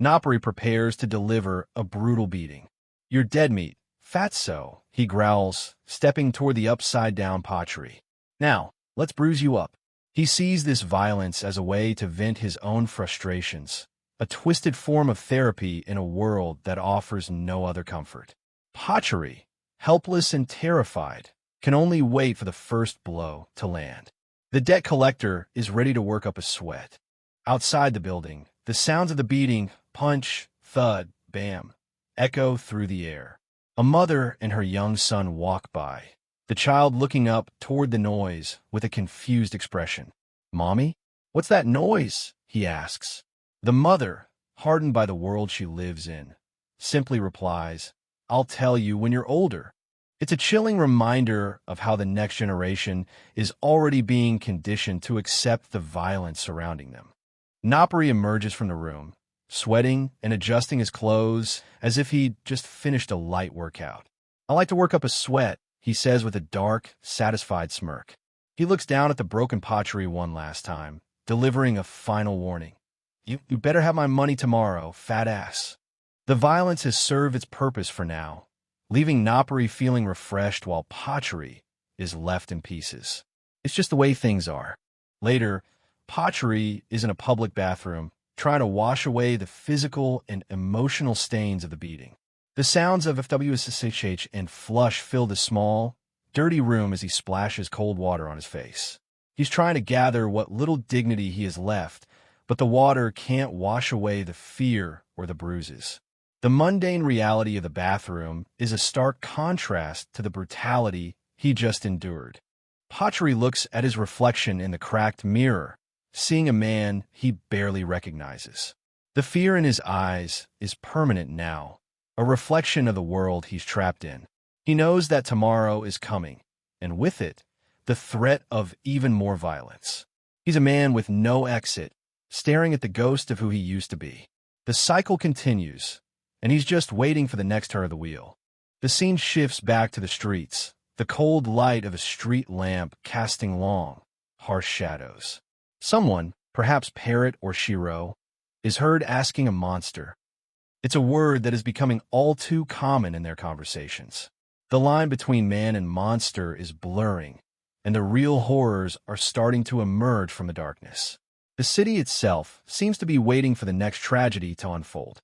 Napari prepares to deliver a brutal beating. "You're dead meat, fatso," he growls, stepping toward the upside-down Patri. "Now, let's bruise you up." He sees this violence as a way to vent his own frustrations, a twisted form of therapy in a world that offers no other comfort. Patri, helpless and terrified, can only wait for the first blow to land. The debt collector is ready to work up a sweat. Outside the building, the sounds of the beating, punch, thud, bam, echo through the air. A mother and her young son walk by, the child looking up toward the noise with a confused expression. "Mommy? What's that noise?" he asks. The mother, hardened by the world she lives in, simply replies, "I'll tell you when you're older." It's a chilling reminder of how the next generation is already being conditioned to accept the violence surrounding them. Napari emerges from the room, sweating and adjusting his clothes as if he'd just finished a light workout. "I like to work up a sweat," he says with a dark, satisfied smirk. He looks down at the broken pottery one last time, delivering a final warning. You better have my money tomorrow, fat ass." The violence has served its purpose for now, leaving Napari feeling refreshed while Patri is left in pieces. It's just the way things are. Later, Pottery is in a public bathroom, trying to wash away the physical and emotional stains of the beating. The sounds of FWSSH and flush fill the small, dirty room as he splashes cold water on his face. He's trying to gather what little dignity he has left, but the water can't wash away the fear or the bruises. The mundane reality of the bathroom is a stark contrast to the brutality he just endured. Pottery looks at his reflection in the cracked mirror, seeing a man he barely recognizes. The fear in his eyes is permanent now, a reflection of the world he's trapped in. He knows that tomorrow is coming, and with it, the threat of even more violence. He's a man with no exit, staring at the ghost of who he used to be. The cycle continues, and he's just waiting for the next turn of the wheel. The scene shifts back to the streets, the cold light of a street lamp casting long, harsh shadows. Someone, perhaps Parrot or Shiro, is heard asking a monster. It's a word that is becoming all too common in their conversations. The line between man and monster is blurring, and the real horrors are starting to emerge from the darkness. The city itself seems to be waiting for the next tragedy to unfold.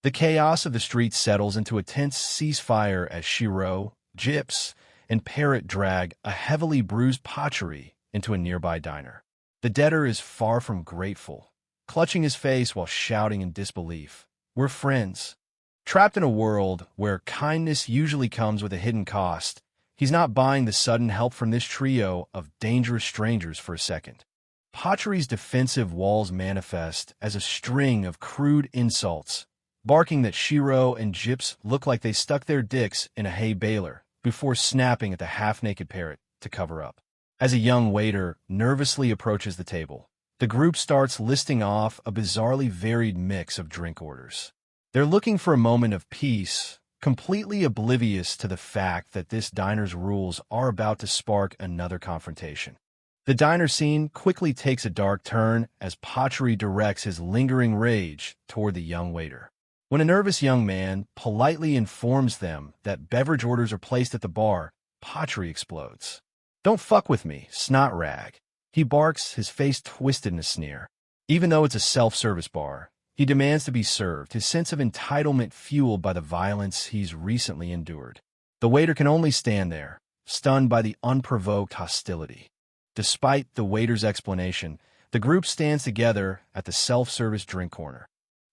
The chaos of the streets settles into a tense ceasefire as Shiro, Gyps, and Parrot drag a heavily bruised Pottery into a nearby diner. The debtor is far from grateful, clutching his face while shouting in disbelief. We're friends. Trapped in a world where kindness usually comes with a hidden cost, he's not buying the sudden help from this trio of dangerous strangers for a second. Pottery's defensive walls manifest as a string of crude insults, barking that Shiro and Gyps look like they stuck their dicks in a hay baler before snapping at the half-naked Parrot to cover up. As a young waiter nervously approaches the table, the group starts listing off a bizarrely varied mix of drink orders. They're looking for a moment of peace, completely oblivious to the fact that this diner's rules are about to spark another confrontation. The diner scene quickly takes a dark turn as Pottery directs his lingering rage toward the young waiter. When a nervous young man politely informs them that beverage orders are placed at the bar, Pottery explodes. "Don't fuck with me, snot rag," he barks, his face twisted in a sneer. Even though it's a self-service bar, he demands to be served, his sense of entitlement fueled by the violence he's recently endured. The waiter can only stand there, stunned by the unprovoked hostility. Despite the waiter's explanation, the group stands together at the self-service drink corner.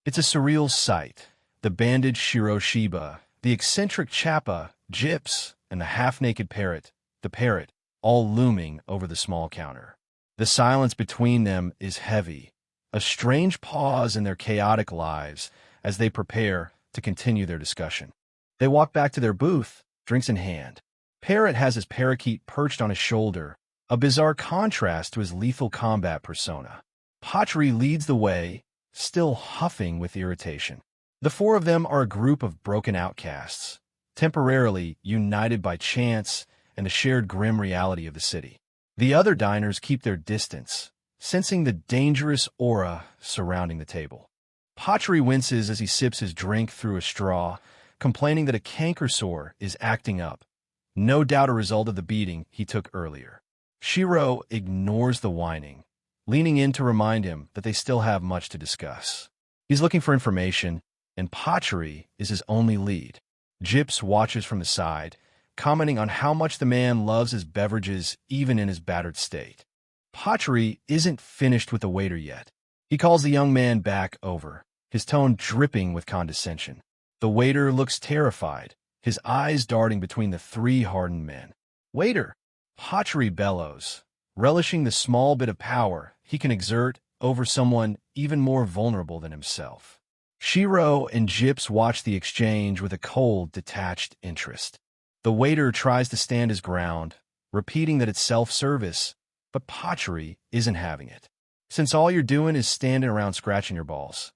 It's a surreal sight. The bandaged Shiroshiba, the eccentric Chappa, Gyps, and the half-naked Parrot, the Parrot, all looming over the small counter. The silence between them is heavy, a strange pause in their chaotic lives as they prepare to continue their discussion. They walk back to their booth, drinks in hand. Parrot has his parakeet perched on his shoulder, a bizarre contrast to his lethal combat persona. Pottery leads the way, still huffing with irritation. The four of them are a group of broken outcasts, temporarily united by chance and the shared grim reality of the city. The other diners keep their distance, sensing the dangerous aura surrounding the table. Pottery winces as he sips his drink through a straw, complaining that a canker sore is acting up, no doubt a result of the beating he took earlier. Shiro ignores the whining, leaning in to remind him that they still have much to discuss. He's looking for information, and Pottery is his only lead. Gyps watches from the side, commenting on how much the man loves his beverages even in his battered state. Pottery isn't finished with the waiter yet. He calls the young man back over, his tone dripping with condescension. The waiter looks terrified, his eyes darting between the three hardened men. "Waiter!" Pottery bellows, relishing the small bit of power he can exert over someone even more vulnerable than himself. Shiro and Gyps watch the exchange with a cold, detached interest. The waiter tries to stand his ground, repeating that it's self-service, but Pottery isn't having it. "Since all you're doing is standing around scratching your balls,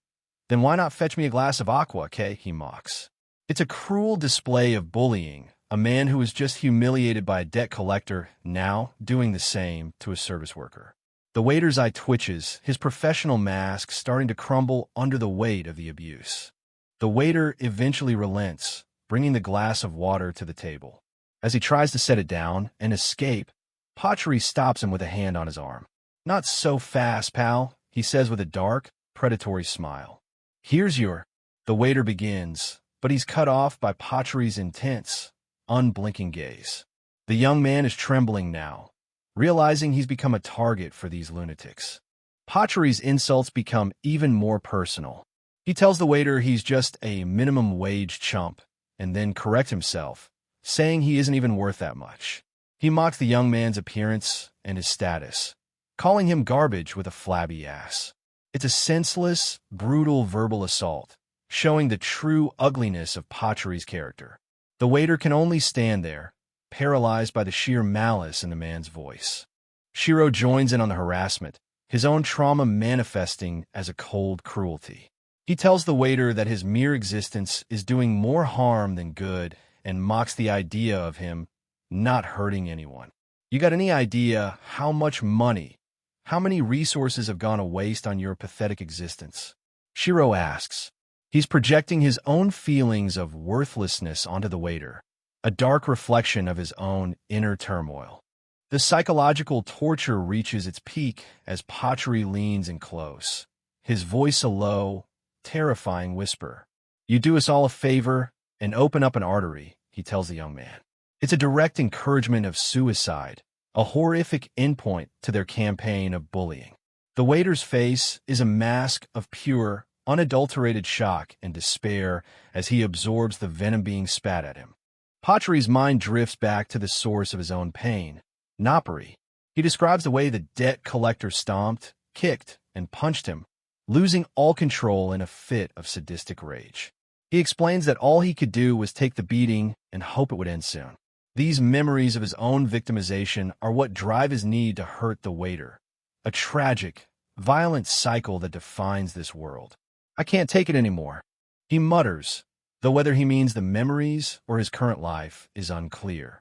then why not fetch me a glass of aqua, Kay?" he mocks. It's a cruel display of bullying, a man who was just humiliated by a debt collector now doing the same to a service worker. The waiter's eye twitches, his professional mask starting to crumble under the weight of the abuse. The waiter eventually relents, bringing the glass of water to the table. As he tries to set it down and escape, Pottery stops him with a hand on his arm. "Not so fast, pal," he says with a dark, predatory smile. "Here's your—" The waiter begins, but he's cut off by Pottery's intense, unblinking gaze. The young man is trembling now, realizing he's become a target for these lunatics. Pottery's insults become even more personal. He tells the waiter he's just a minimum wage chump, and then corrects himself, saying he isn't even worth that much. He mocks the young man's appearance and his status, calling him garbage with a flabby ass. It's a senseless, brutal verbal assault, showing the true ugliness of Pottery's character. The waiter can only stand there, paralyzed by the sheer malice in the man's voice. Shiro joins in on the harassment, his own trauma manifesting as a cold cruelty. He tells the waiter that his mere existence is doing more harm than good and mocks the idea of him not hurting anyone. "You got any idea how much money, how many resources have gone to waste on your pathetic existence?" Shiro asks. He's projecting his own feelings of worthlessness onto the waiter, a dark reflection of his own inner turmoil. The psychological torture reaches its peak as Pottery leans in close, his voice a low, terrifying whisper. "You do us all a favor and open up an artery," he tells the young man. It's a direct encouragement of suicide, a horrific endpoint to their campaign of bullying. The waiter's face is a mask of pure, unadulterated shock and despair as he absorbs the venom being spat at him. Pottery's mind drifts back to the source of his own pain, Nappari. He describes the way the debt collector stomped, kicked, and punched him, losing all control in a fit of sadistic rage. He explains that all he could do was take the beating and hope it would end soon. These memories of his own victimization are what drive his need to hurt the waiter, a tragic, violent cycle that defines this world. "I can't take it anymore," he mutters, though whether he means the memories or his current life is unclear.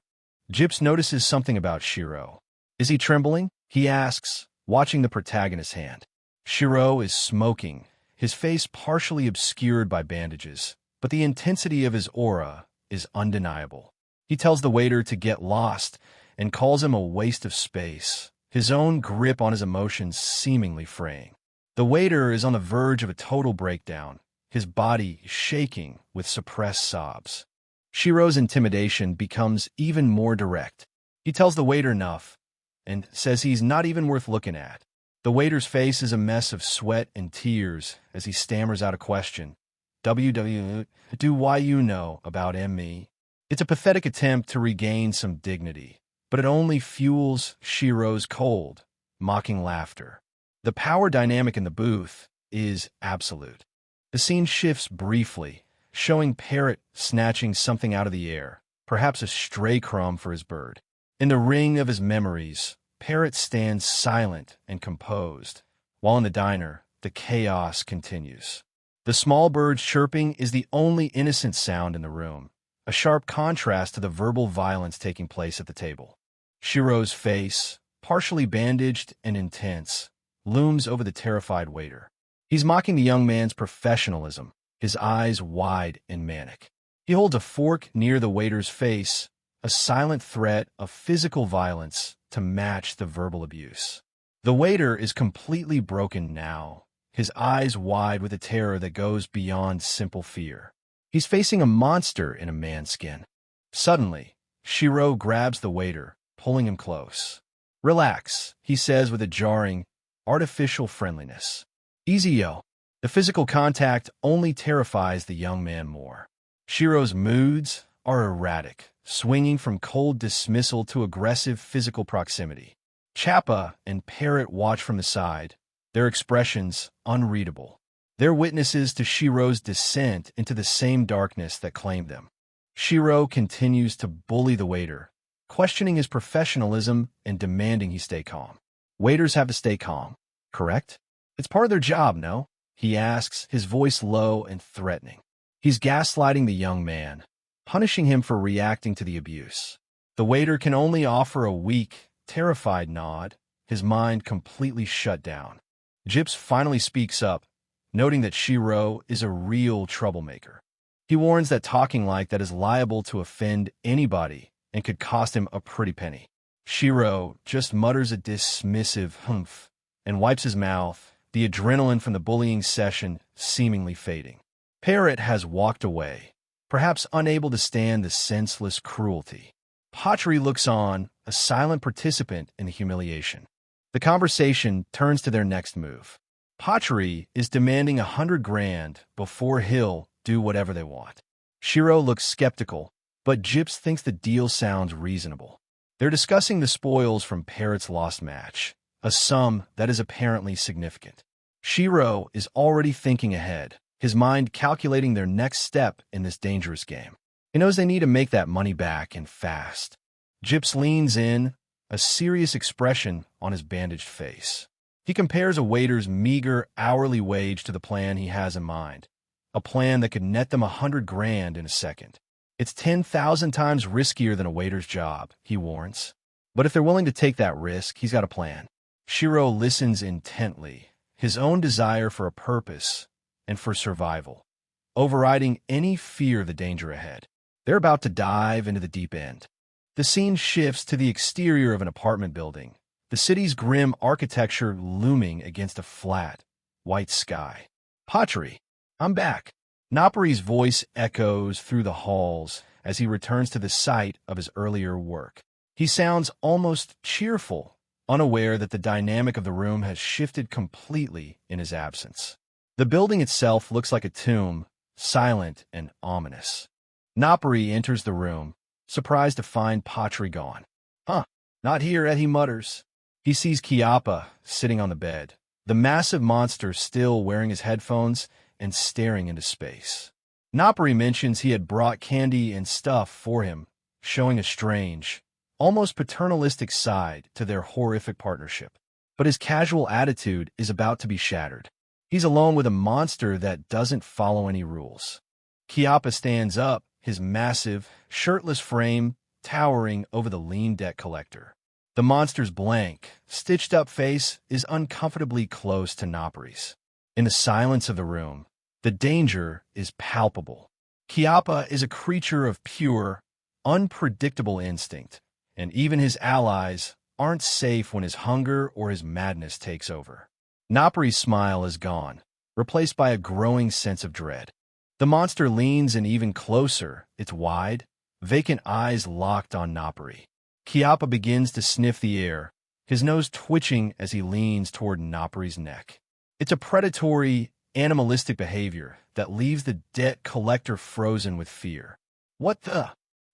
Gyps notices something about Shiro. "Is he trembling?" he asks, watching the protagonist's hand. Shiro is smoking, his face partially obscured by bandages, but the intensity of his aura is undeniable. He tells the waiter to get lost and calls him a waste of space, his own grip on his emotions seemingly fraying. The waiter is on the verge of a total breakdown, his body shaking with suppressed sobs. Shiro's intimidation becomes even more direct. He tells the waiter enough and says he's not even worth looking at. The waiter's face is a mess of sweat and tears as he stammers out a question. Do why you know about ME? It's a pathetic attempt to regain some dignity, but it only fuels Shiro's cold, mocking laughter. The power dynamic in the booth is absolute. The scene shifts briefly, showing Parrot snatching something out of the air, perhaps a stray crumb for his bird. In the ring of his memories, Parrot stands silent and composed, while in the diner, the chaos continues. The small bird's chirping is the only innocent sound in the room, a sharp contrast to the verbal violence taking place at the table. Shiro's face, partially bandaged and intense, looms over the terrified waiter. He's mocking the young man's professionalism, his eyes wide and manic. He holds a fork near the waiter's face, a silent threat of physical violence to match the verbal abuse. The waiter is completely broken now, his eyes wide with a terror that goes beyond simple fear. He's facing a monster in a man's skin. Suddenly, Shiro grabs the waiter, pulling him close. "Relax," he says with a jarring, artificial friendliness. "Easy, yo." The physical contact only terrifies the young man more. Shiro's moods are erratic, swinging from cold dismissal to aggressive physical proximity. Chappa and Parrot watch from the side, their expressions unreadable. They're witnesses to Shiro's descent into the same darkness that claimed them. Shiro continues to bully the waiter, questioning his professionalism and demanding he stay calm. Waiters have to stay calm, correct? It's part of their job, no? He asks, his voice low and threatening. He's gaslighting the young man, punishing him for reacting to the abuse. The waiter can only offer a weak, terrified nod, his mind completely shut down. Gyps finally speaks up, noting that Shiro is a real troublemaker. He warns that talking like that is liable to offend anybody and could cost him a pretty penny. Shiro just mutters a dismissive humph and wipes his mouth, the adrenaline from the bullying session seemingly fading. Parrot has walked away, perhaps unable to stand the senseless cruelty. Pottery looks on, a silent participant in the humiliation. The conversation turns to their next move. Pottery is demanding 100 grand before he'll do whatever they want. Shiro looks skeptical, but Gyps thinks the deal sounds reasonable. They're discussing the spoils from Parrot's lost match, a sum that is apparently significant. Shiro is already thinking ahead, his mind calculating their next step in this dangerous game. He knows they need to make that money back and fast. Gyps leans in, a serious expression on his bandaged face. He compares a waiter's meager hourly wage to the plan he has in mind, a plan that could net them 100 grand in a second. It's 10,000 times riskier than a waiter's job, he warns. But if they're willing to take that risk, he's got a plan. Shiro listens intently, his own desire for a purpose and for survival, overriding any fear of the danger ahead. They're about to dive into the deep end. The scene shifts to the exterior of an apartment building, the city's grim architecture looming against a flat, white sky. Pottery, I'm back. Napari's voice echoes through the halls as he returns to the site of his earlier work. He sounds almost cheerful, unaware that the dynamic of the room has shifted completely in his absence. The building itself looks like a tomb, silent and ominous. Napari enters the room, surprised to find Pottery gone. Not here, he mutters. He sees Chiappa sitting on the bed, the massive monster still wearing his headphones and staring into space. Napari mentions he had brought candy and stuff for him, showing a strange, almost paternalistic side to their horrific partnership. But his casual attitude is about to be shattered. He's alone with a monster that doesn't follow any rules. Chiappa stands up, his massive, shirtless frame towering over the lean debt collector. The monster's blank, stitched-up face is uncomfortably close to Napari's. In the silence of the room, the danger is palpable. Chiappa is a creature of pure, unpredictable instinct, and even his allies aren't safe when his hunger or his madness takes over. Napari's smile is gone, replaced by a growing sense of dread. The monster leans in even closer, its wide, vacant eyes locked on Napari. Chiappa begins to sniff the air, his nose twitching as he leans toward Napari's neck. It's a predatory, animalistic behavior that leaves the debt collector frozen with fear. What the?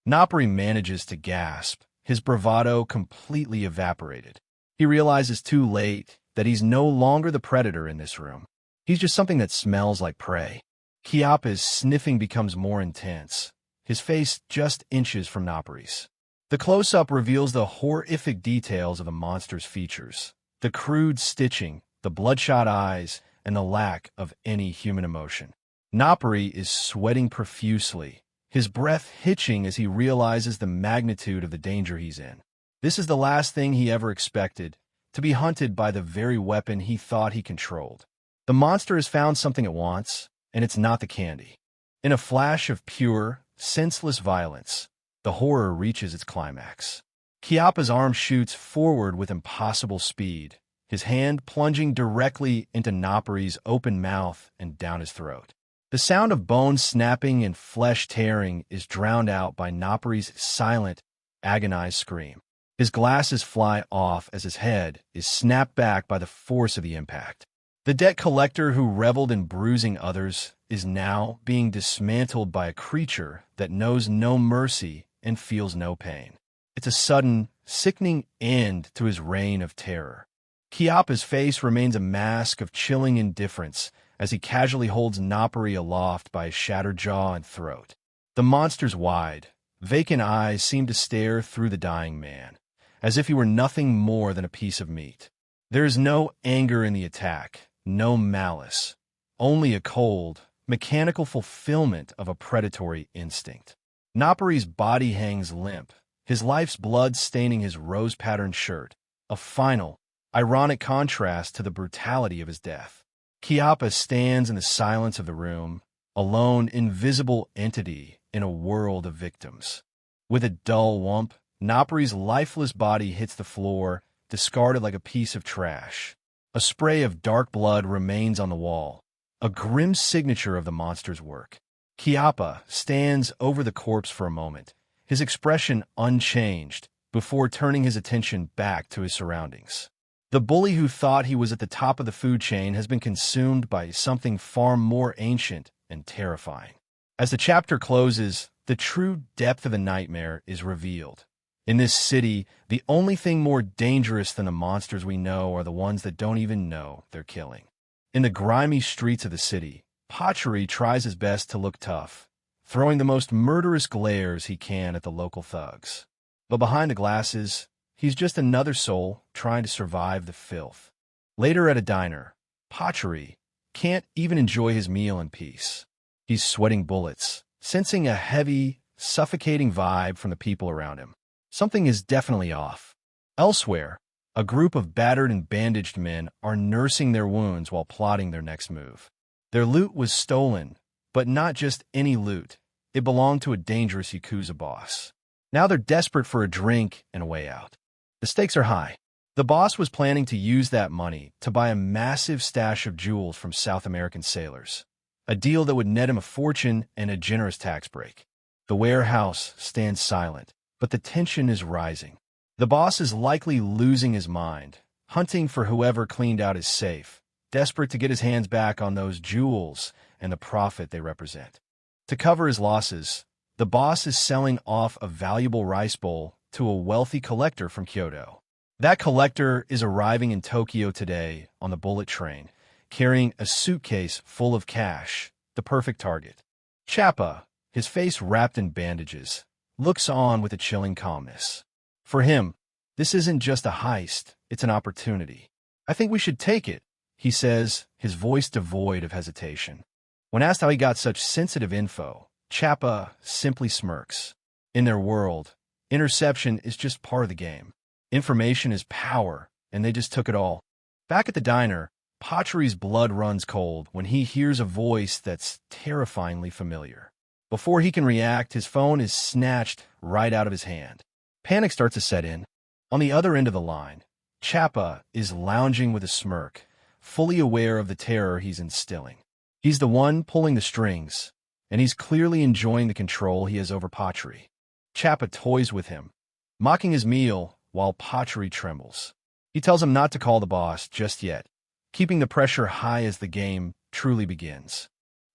Napari manages to gasp, his bravado completely evaporated. He realizes too late that he's no longer the predator in this room. He's just something that smells like prey. Chiappa's sniffing becomes more intense, his face just inches from Napari's. The close-up reveals the horrific details of the monster's features, the crude stitching, the bloodshot eyes, and the lack of any human emotion. Napari is sweating profusely, his breath hitching as he realizes the magnitude of the danger he's in. This is the last thing he ever expected, to be hunted by the very weapon he thought he controlled. The monster has found something it wants, and it's not the candy. In a flash of pure, senseless violence, the horror reaches its climax. Chiappa's arm shoots forward with impossible speed, his hand plunging directly into Napari's open mouth and down his throat. The sound of bones snapping and flesh tearing is drowned out by Napari's silent, agonized scream. His glasses fly off as his head is snapped back by the force of the impact. The debt collector who reveled in bruising others is now being dismantled by a creature that knows no mercy and feels no pain. It's a sudden, sickening end to his reign of terror. Chiappa's face remains a mask of chilling indifference as he casually holds Napari aloft by his shattered jaw and throat. The monster's wide, vacant eyes seem to stare through the dying man, as if he were nothing more than a piece of meat. There is no anger in the attack, no malice, only a cold, mechanical fulfillment of a predatory instinct. Napari's body hangs limp, his life's blood staining his rose-patterned shirt, a final, ironic contrast to the brutality of his death. Chiappa stands in the silence of the room, a lone, invisible entity in a world of victims. With a dull whump, Nopari's lifeless body hits the floor, discarded like a piece of trash. A spray of dark blood remains on the wall, a grim signature of the monster's work. Kiappa stands over the corpse for a moment, his expression unchanged, before turning his attention back to his surroundings. The bully who thought he was at the top of the food chain has been consumed by something far more ancient and terrifying. As the chapter closes, the true depth of the nightmare is revealed. In this city, the only thing more dangerous than the monsters we know are the ones that don't even know they're killing. In the grimy streets of the city, Pachuri tries his best to look tough, throwing the most murderous glares he can at the local thugs. But behind the glasses, he's just another soul trying to survive the filth. Later at a diner, Pachuri can't even enjoy his meal in peace. He's sweating bullets, sensing a heavy, suffocating vibe from the people around him. Something is definitely off. Elsewhere, a group of battered and bandaged men are nursing their wounds while plotting their next move. Their loot was stolen, but not just any loot. It belonged to a dangerous Yakuza boss. Now they're desperate for a drink and a way out. The stakes are high. The boss was planning to use that money to buy a massive stash of jewels from South American sailors, a deal that would net him a fortune and a generous tax break. The warehouse stands silent, but the tension is rising. The boss is likely losing his mind, hunting for whoever cleaned out his safe, desperate to get his hands back on those jewels and the profit they represent. To cover his losses, the boss is selling off a valuable rice bowl to a wealthy collector from Kyoto. That collector is arriving in Tokyo today on the bullet train, carrying a suitcase full of cash, the perfect target. Chappa, his face wrapped in bandages, looks on with a chilling calmness. For him, this isn't just a heist, it's an opportunity. "I think we should take it," he says, his voice devoid of hesitation. When asked how he got such sensitive info, Chappa simply smirks. In their world, interception is just part of the game. Information is power, and they just took it all. Back at the diner, Pachuri's blood runs cold when he hears a voice that's terrifyingly familiar. Before he can react, his phone is snatched right out of his hand. Panic starts to set in. On the other end of the line, Chappa is lounging with a smirk, fully aware of the terror he's instilling. He's the one pulling the strings, and he's clearly enjoying the control he has over Pachuri. Chappa toys with him, mocking his meal while Pachuri trembles. He tells him not to call the boss just yet, keeping the pressure high as the game truly begins.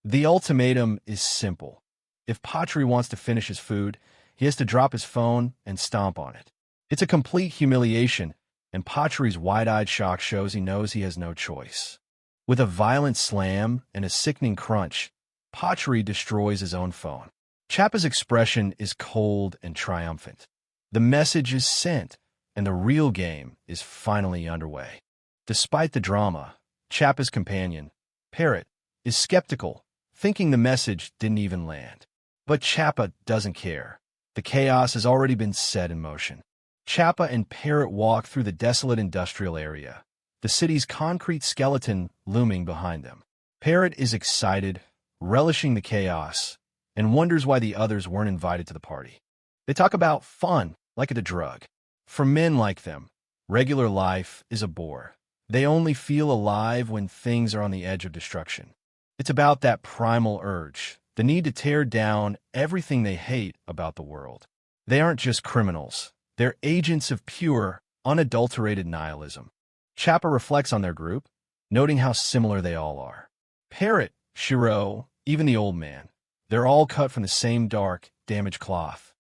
The ultimatum is simple. If Pachuri wants to finish his food, he has to drop his phone and stomp on it. It's a complete humiliation, and Pachuri's wide-eyed shock shows he knows he has no choice. With a violent slam and a sickening crunch, Pachuri destroys his own phone. Chappa's expression is cold and triumphant. The message is sent, and the real game is finally underway. Despite the drama, Chappa's companion, Parrot, is skeptical, thinking the message didn't even land. But Chappa doesn't care. The chaos has already been set in motion. Chappa and Parrot walk through the desolate industrial area, the city's concrete skeleton looming behind them. Parrot is excited, relishing the chaos, and wonders why the others weren't invited to the party. They talk about fun, like it's a drug. For men like them, regular life is a bore. They only feel alive when things are on the edge of destruction. It's about that primal urge, the need to tear down everything they hate about the world. They aren't just criminals. They're agents of pure, unadulterated nihilism. Chappa reflects on their group, noting how similar they all are. Parrot, Shiro, even the old man. They're all cut from the same dark, damaged cloth.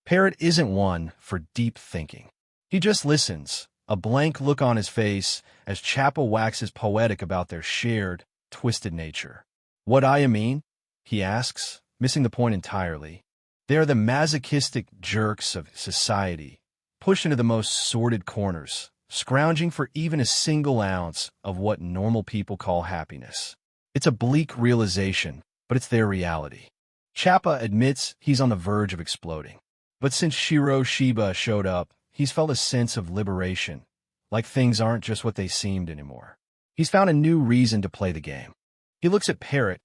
Parrot isn't one for deep thinking. He just listens, a blank look on his face as Chappa waxes poetic about their shared, twisted nature. "What I mean?" he asks, missing the point entirely. They are the masochistic jerks of society, pushed into the most sordid corners, scrounging for even a single ounce of what normal people call happiness. It's a bleak realization, but it's their reality. Chappa admits he's on the verge of exploding. But since Shiro Shiba showed up, he's felt a sense of liberation, like things aren't just what they seemed anymore. He's found a new reason to play the game. He looks at Parrot,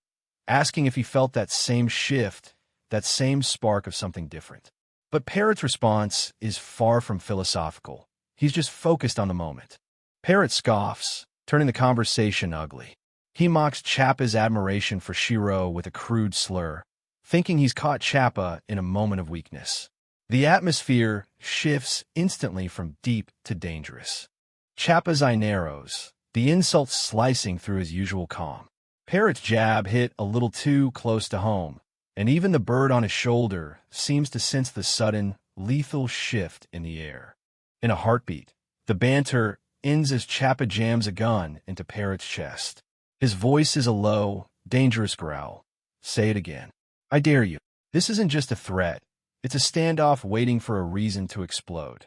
asking if he felt that same shift, that same spark of something different. But Parrot's response is far from philosophical. He's just focused on the moment. Parrot scoffs, turning the conversation ugly. He mocks Chappa's admiration for Shiro with a crude slur, thinking he's caught Chappa in a moment of weakness. The atmosphere shifts instantly from deep to dangerous. Chappa's eye narrows, the insult slicing through his usual calm. Parrot's jab hit a little too close to home, and even the bird on his shoulder seems to sense the sudden, lethal shift in the air. In a heartbeat, the banter ends as Chappa jams a gun into Parrot's chest. His voice is a low, dangerous growl. Say it again. I dare you. This isn't just a threat. It's a standoff waiting for a reason to explode.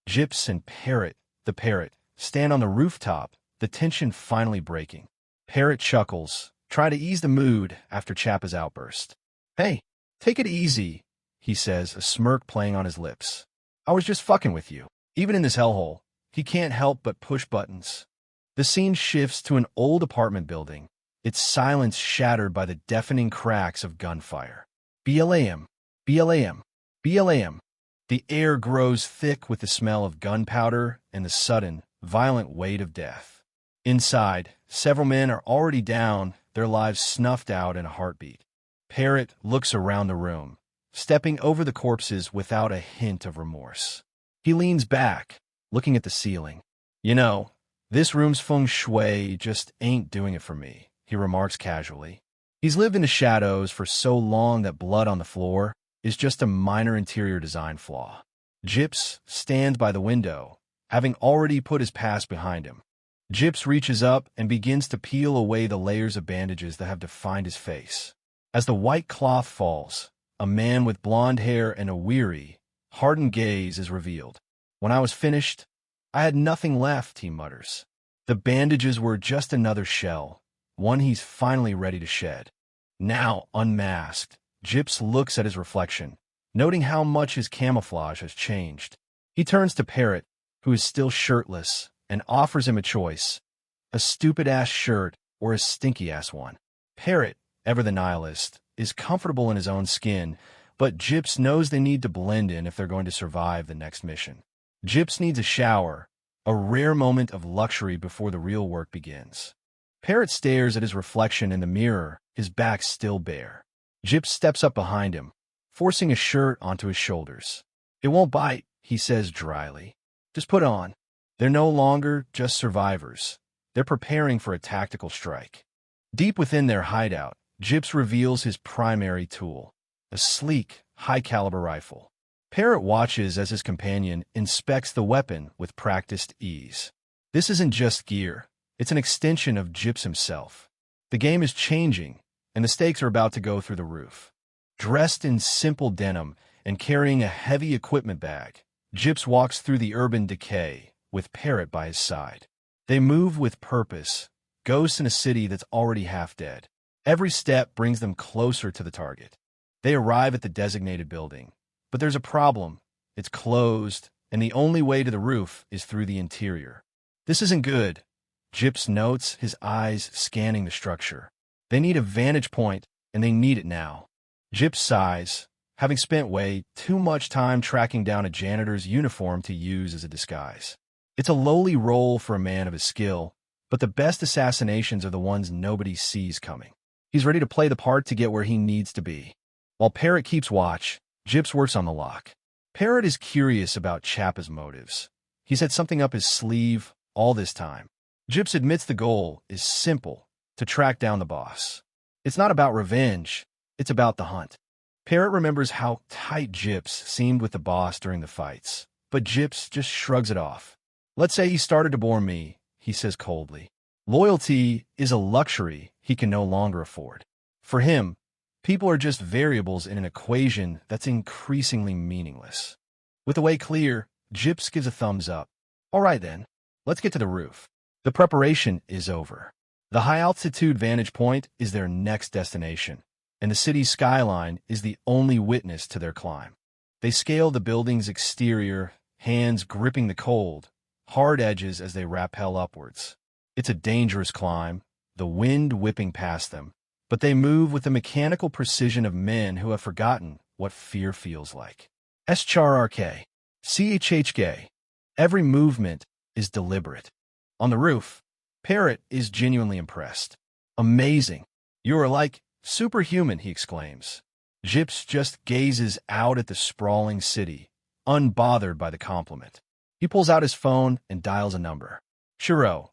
Gyps and Parrot, the parrot, stand on the rooftop, the tension finally breaking. Parrot chuckles, trying to ease the mood after Chappa's outburst. Hey, take it easy, he says, a smirk playing on his lips. I was just fucking with you. Even in this hellhole, he can't help but push buttons. The scene shifts to an old apartment building, its silence shattered by the deafening cracks of gunfire. BLAM, BLAM, BLAM. The air grows thick with the smell of gunpowder and the sudden, violent weight of death. Inside, several men are already down, their lives snuffed out in a heartbeat. Parrot looks around the room, stepping over the corpses without a hint of remorse. He leans back, looking at the ceiling. You know, this room's feng shui just ain't doing it for me, he remarks casually. He's lived in the shadows for so long that blood on the floor is just a minor interior design flaw. Gyps stands by the window, having already put his past behind him. Gyps reaches up and begins to peel away the layers of bandages that have defined his face. As the white cloth falls, a man with blonde hair and a weary, hardened gaze is revealed. When I was finished, I had nothing left, he mutters. The bandages were just another shell, one he's finally ready to shed. Now, unmasked, Gyps looks at his reflection, noting how much his camouflage has changed. He turns to Parrot, who is still shirtless, and offers him a choice, a stupid-ass shirt or a stinky-ass one. Parrot, ever the nihilist, is comfortable in his own skin, but Gyps knows they need to blend in if they're going to survive the next mission. Gyps needs a shower, a rare moment of luxury before the real work begins. Parrot stares at his reflection in the mirror, his back still bare. Gyps steps up behind him, forcing a shirt onto his shoulders. It won't bite, he says dryly. Just put on. They're no longer just survivors. They're preparing for a tactical strike. Deep within their hideout, Gyps reveals his primary tool, a sleek, high-caliber rifle. Parrot watches as his companion inspects the weapon with practiced ease. This isn't just gear. It's an extension of Gyps himself. The game is changing, and the stakes are about to go through the roof. Dressed in simple denim and carrying a heavy equipment bag, Gyps walks through the urban decay, with Parrot by his side. They move with purpose, ghosts in a city that's already half dead. Every step brings them closer to the target. They arrive at the designated building. But there's a problem. It's closed, and the only way to the roof is through the interior. This isn't good, Gyps notes, his eyes scanning the structure. They need a vantage point, and they need it now. Gyps sighs, having spent way too much time tracking down a janitor's uniform to use as a disguise. It's a lowly role for a man of his skill, but the best assassinations are the ones nobody sees coming. He's ready to play the part to get where he needs to be. While Parrot keeps watch, Gyps works on the lock. Parrot is curious about Chappa's motives. He's had something up his sleeve all this time. Gyps admits the goal is simple, to track down the boss. It's not about revenge, it's about the hunt. Parrot remembers how tight Gyps seemed with the boss during the fights, but Gyps just shrugs it off. Let's say he started to bore me, he says coldly. Loyalty is a luxury he can no longer afford. For him, people are just variables in an equation that's increasingly meaningless. With the way clear, Gyps gives a thumbs up. All right then, let's get to the roof. The preparation is over. The high-altitude vantage point is their next destination, and the city's skyline is the only witness to their climb. They scale the building's exterior, hands gripping the cold, hard edges as they rappel upwards. It's a dangerous climb, the wind whipping past them, but they move with the mechanical precision of men who have forgotten what fear feels like. SCHRK. CHHK. Every movement is deliberate. On the roof, Parrot is genuinely impressed. Amazing. You are like superhuman, he exclaims. Gyps just gazes out at the sprawling city, unbothered by the compliment. He pulls out his phone and dials a number. Shiro,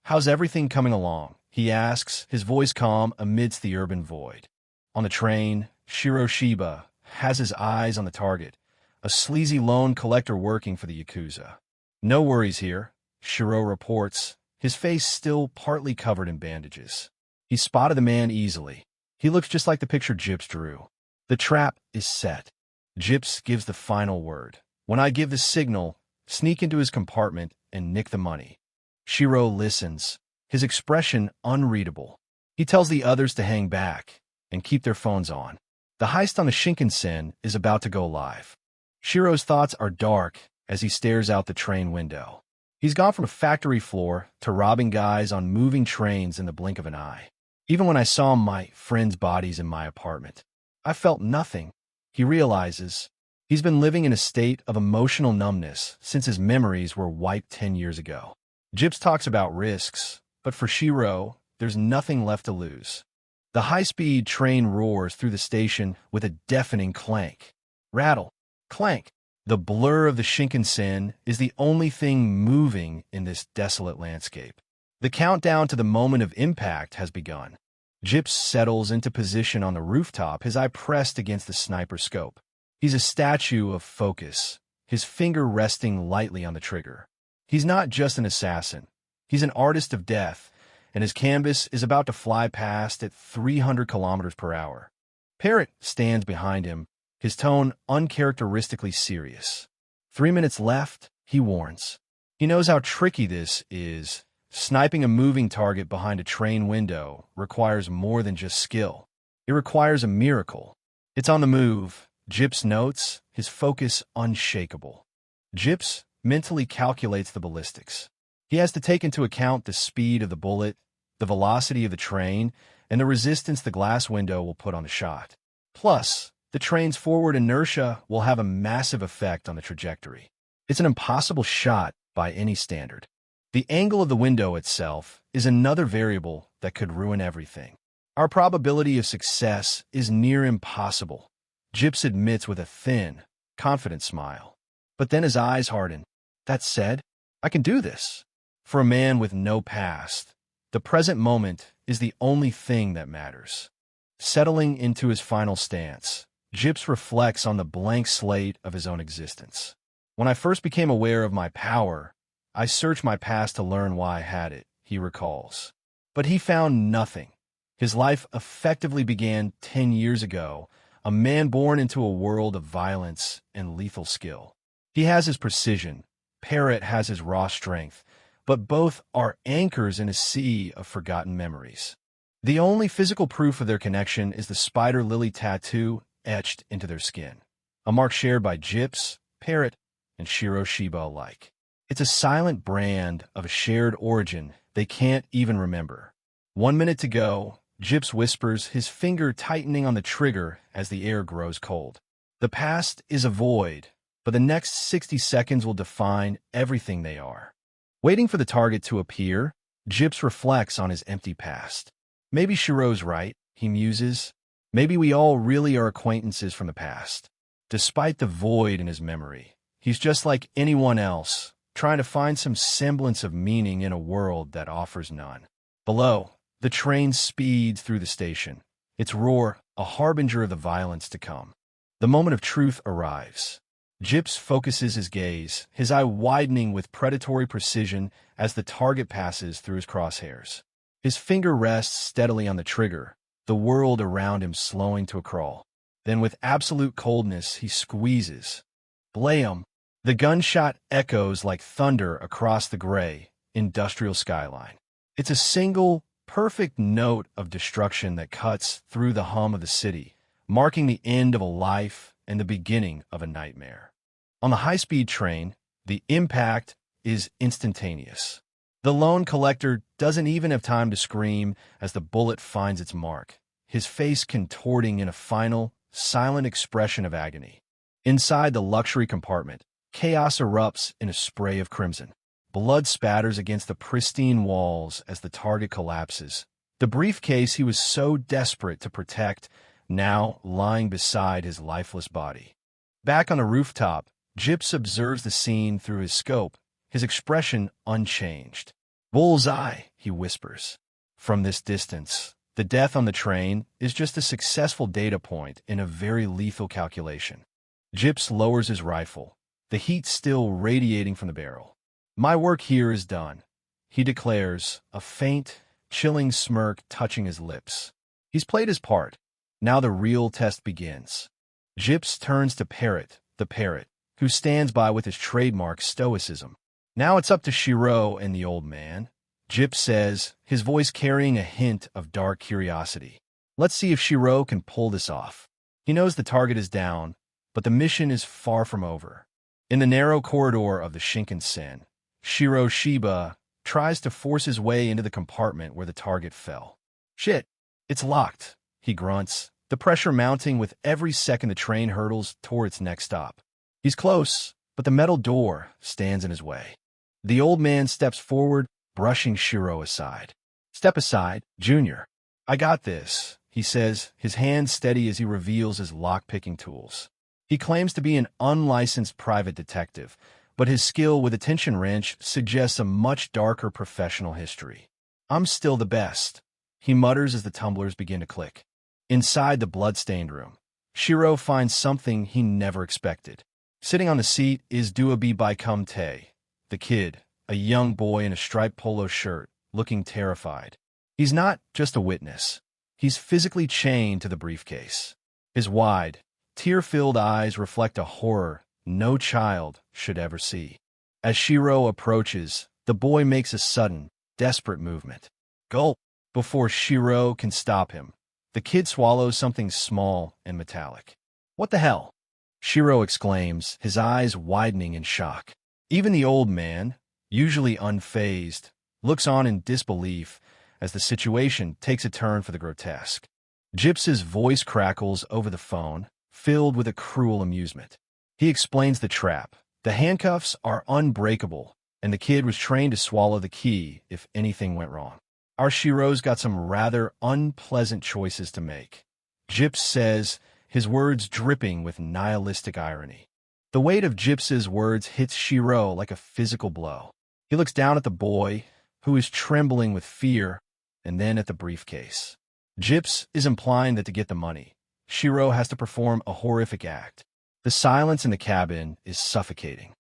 how's everything coming along? He asks, his voice calm amidst the urban void. On the train, Shiro Shiba has his eyes on the target, a sleazy loan collector working for the Yakuza. No worries here, Shiro reports, his face still partly covered in bandages. He spotted the man easily. He looks just like the picture Gyps drew. The trap is set. Gyps gives the final word. When I give the signal, sneak into his compartment and nick the money. Shiro listens, his expression unreadable. He tells the others to hang back and keep their phones on. The heist on the Shinkansen is about to go live. Shiro's thoughts are dark as he stares out the train window. He's gone from a factory floor to robbing guys on moving trains in the blink of an eye. Even when I saw my friends' bodies in my apartment, I felt nothing. He realizes he's been living in a state of emotional numbness since his memories were wiped 10 years ago. Gyps talks about risks, but for Shiro, there's nothing left to lose. The high-speed train roars through the station with a deafening clank. Rattle, clank. The blur of the Shinkansen is the only thing moving in this desolate landscape. The countdown to the moment of impact has begun. Gyps settles into position on the rooftop, his eye pressed against the sniper scope. He's a statue of focus, his finger resting lightly on the trigger. He's not just an assassin. He's an artist of death, and his canvas is about to fly past at 300 kilometers per hour. Parrot stands behind him, his tone uncharacteristically serious. 3 minutes left, he warns. He knows how tricky this is. Sniping a moving target behind a train window requires more than just skill. It requires a miracle. It's on the move, Gyps notes, his focus unshakable. Gyps mentally calculates the ballistics. He has to take into account the speed of the bullet, the velocity of the train, and the resistance the glass window will put on the shot. Plus, the train's forward inertia will have a massive effect on the trajectory. It's an impossible shot by any standard. The angle of the window itself is another variable that could ruin everything. Our probability of success is near impossible, Gyps admits with a thin, confident smile. But then his eyes harden. That said, I can do this. For a man with no past, the present moment is the only thing that matters. Settling into his final stance, Gyps reflects on the blank slate of his own existence. When I first became aware of my power, I searched my past to learn why I had it, he recalls. But he found nothing. His life effectively began 10 years ago, a man born into a world of violence and lethal skill. He has his precision, Parrot has his raw strength, but both are anchors in a sea of forgotten memories. The only physical proof of their connection is the spider lily tattoo etched into their skin, a mark shared by Gyps, Parrot, and Shiro Shiba alike. It's a silent brand of a shared origin they can't even remember. 1 minute to go, Gyps whispers, his finger tightening on the trigger as the air grows cold. The past is a void, but the next 60 seconds will define everything they are. Waiting for the target to appear, Gyps reflects on his empty past. Maybe Shiro's right, he muses. Maybe we all really are acquaintances from the past. Despite the void in his memory, he's just like anyone else, trying to find some semblance of meaning in a world that offers none. Below, the train speeds through the station, its roar a harbinger of the violence to come. The moment of truth arrives. Gyps focuses his gaze, his eye widening with predatory precision as the target passes through his crosshairs. His finger rests steadily on the trigger, the world around him slowing to a crawl. Then with absolute coldness, he squeezes. Blam! The gunshot echoes like thunder across the gray, industrial skyline. It's a single, perfect note of destruction that cuts through the hum of the city, marking the end of a life and the beginning of a nightmare. On the high-speed train, the impact is instantaneous. The loan collector doesn't even have time to scream as the bullet finds its mark, his face contorting in a final, silent expression of agony. Inside the luxury compartment, chaos erupts in a spray of crimson. Blood spatters against the pristine walls as the target collapses. The briefcase he was so desperate to protect, now lying beside his lifeless body. Back on the rooftop, Gyps observes the scene through his scope, his expression unchanged. "Bullseye," he whispers. From this distance, the death on the train is just a successful data point in a very lethal calculation. Gyps lowers his rifle, the heat still radiating from the barrel. "My work here is done," he declares, a faint, chilling smirk touching his lips. He's played his part. Now the real test begins. Gyps turns to Parrot, the parrot, who stands by with his trademark stoicism. "Now it's up to Shiro and the old man," Gyps says, his voice carrying a hint of dark curiosity. "Let's see if Shiro can pull this off." He knows the target is down, but the mission is far from over. In the narrow corridor of the Shinkansen, Shiro Shiba tries to force his way into the compartment where the target fell. "Shit, it's locked," he grunts, the pressure mounting with every second the train hurtles toward its next stop. He's close, but the metal door stands in his way. The old man steps forward, brushing Shiro aside. "Step aside, Junior. I got this," he says, his hands steady as he reveals his lock-picking tools. He claims to be an unlicensed private detective, but his skill with a tension wrench suggests a much darker professional history. "I'm still the best," he mutters as the tumblers begin to click. Inside the blood-stained room, Shiro finds something he never expected. Sitting on the seat is Duabi Baikumte, the kid, a young boy in a striped polo shirt, looking terrified. He's not just a witness. He's physically chained to the briefcase. His wide, tear-filled eyes reflect a horror no child should ever see. As Shiro approaches, the boy makes a sudden, desperate movement. Gulp! Before Shiro can stop him, the kid swallows something small and metallic. "What the hell?" Shiro exclaims, his eyes widening in shock. Even the old man, usually unfazed, looks on in disbelief as the situation takes a turn for the grotesque. Gyps's voice crackles over the phone, filled with a cruel amusement. He explains the trap. The handcuffs are unbreakable, and the kid was trained to swallow the key if anything went wrong. "Our Shiro's got some rather unpleasant choices to make," Gyps says, his words dripping with nihilistic irony. The weight of Gyps's words hits Shiro like a physical blow. He looks down at the boy, who is trembling with fear, and then at the briefcase. Gyps is implying that to get the money, Shiro has to perform a horrific act. The silence in the cabin is suffocating.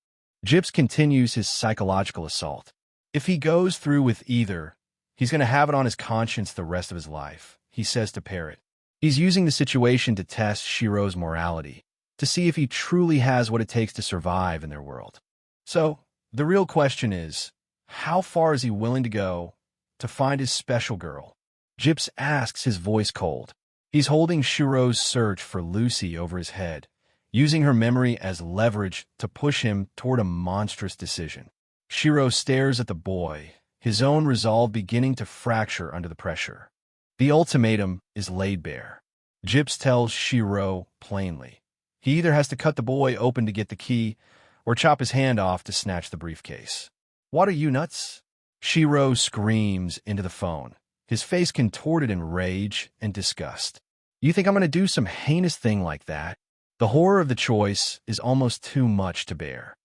Gyps continues his psychological assault. If he goes through with either, he's going to have it on his conscience the rest of his life, he says to Parrot. He's using the situation to test Shiro's morality, to see if he truly has what it takes to survive in their world. So, the real question is, how far is he willing to go to find his special girl? Gyps asks, his voice cold. He's holding Shiro's search for Lucy over his head, using her memory as leverage to push him toward a monstrous decision. Shiro stares at the boy, his own resolve beginning to fracture under the pressure. The ultimatum is laid bare. Gyps tells Shiro plainly. He either has to cut the boy open to get the key, or chop his hand off to snatch the briefcase. "What are you, nuts?" Shiro screams into the phone, his face contorted in rage and disgust. "You think I'm going to do some heinous thing like that?" The horror of the choice is almost too much to bear.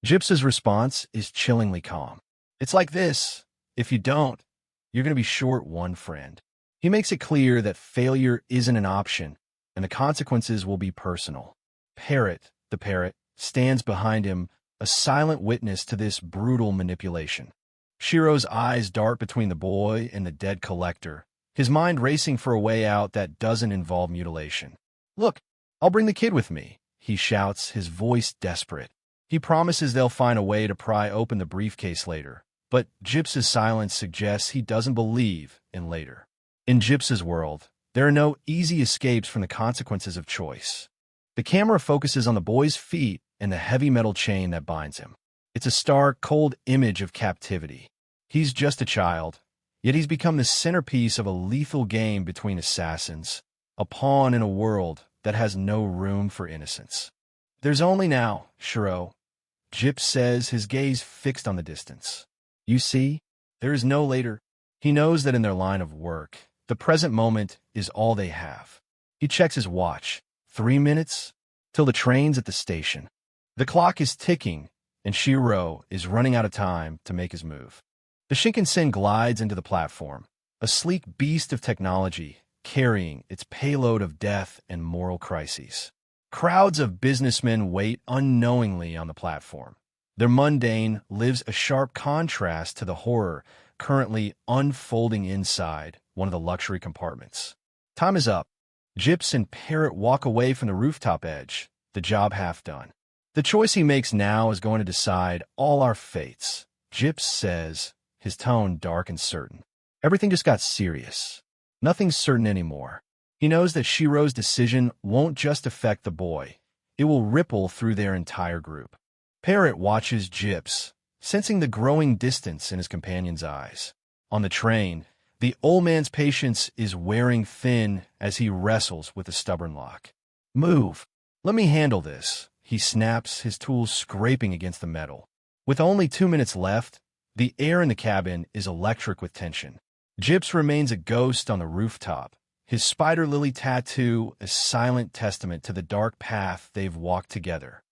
Gyps's response is chillingly calm. "It's like this. If you don't, you're going to be short one friend." He makes it clear that failure isn't an option, and the consequences will be personal. Parrot, the parrot, stands behind him, a silent witness to this brutal manipulation. Shiro's eyes dart between the boy and the dead collector, his mind racing for a way out that doesn't involve mutilation. "Look, I'll bring the kid with me," he shouts, his voice desperate. He promises they'll find a way to pry open the briefcase later, but Gyps's silence suggests he doesn't believe in later. In Gyps's world, there are no easy escapes from the consequences of choice. The camera focuses on the boy's feet and the heavy metal chain that binds him. It's a stark, cold image of captivity. He's just a child, yet he's become the centerpiece of a lethal game between assassins, a pawn in a world that has no room for innocence. There's only now, Shiro, Gyps says, his gaze fixed on the distance. You see, there is no later. He knows that in their line of work, the present moment is all they have. He checks his watch. 3 minutes? Till the train's at the station. The clock is ticking, and Shiro is running out of time to make his move. The Shinkansen glides into the platform, a sleek beast of technology carrying its payload of death and moral crises. Crowds of businessmen wait unknowingly on the platform. Their mundane lives a sharp contrast to the horror currently unfolding inside one of the luxury compartments. Time is up. Gyps and Parrot walk away from the rooftop edge, the job half done. The choice he makes now is going to decide all our fates, Gyps says, his tone dark and certain. Everything just got serious. Nothing's certain anymore. He knows that Shiro's decision won't just affect the boy. It will ripple through their entire group. Parrot watches Gyps, sensing the growing distance in his companion's eyes. On the train, the old man's patience is wearing thin as he wrestles with the stubborn lock. Move. Let me handle this, he snaps, his tools scraping against the metal. With only 2 minutes left, the air in the cabin is electric with tension. Gyps remains a ghost on the rooftop, his spider lily tattoo a silent testament to the dark path they've walked together.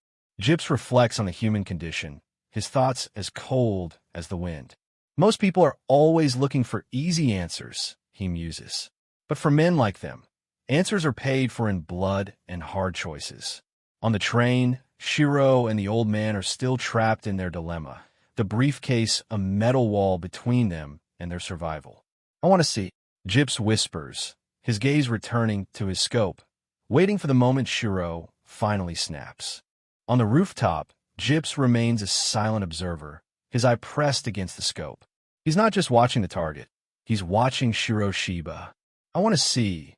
Gyps reflects on the human condition, his thoughts as cold as the wind. Most people are always looking for easy answers, he muses. But for men like them, answers are paid for in blood and hard choices. On the train, Shiro and the old man are still trapped in their dilemma, the briefcase a metal wall between them and their survival. I want to see, Gyps whispers, his gaze returning to his scope, waiting for the moment Shiro finally snaps. On the rooftop, Gyps remains a silent observer, his eye pressed against the scope. He's not just watching the target, he's watching Shiro Shiba. I want to see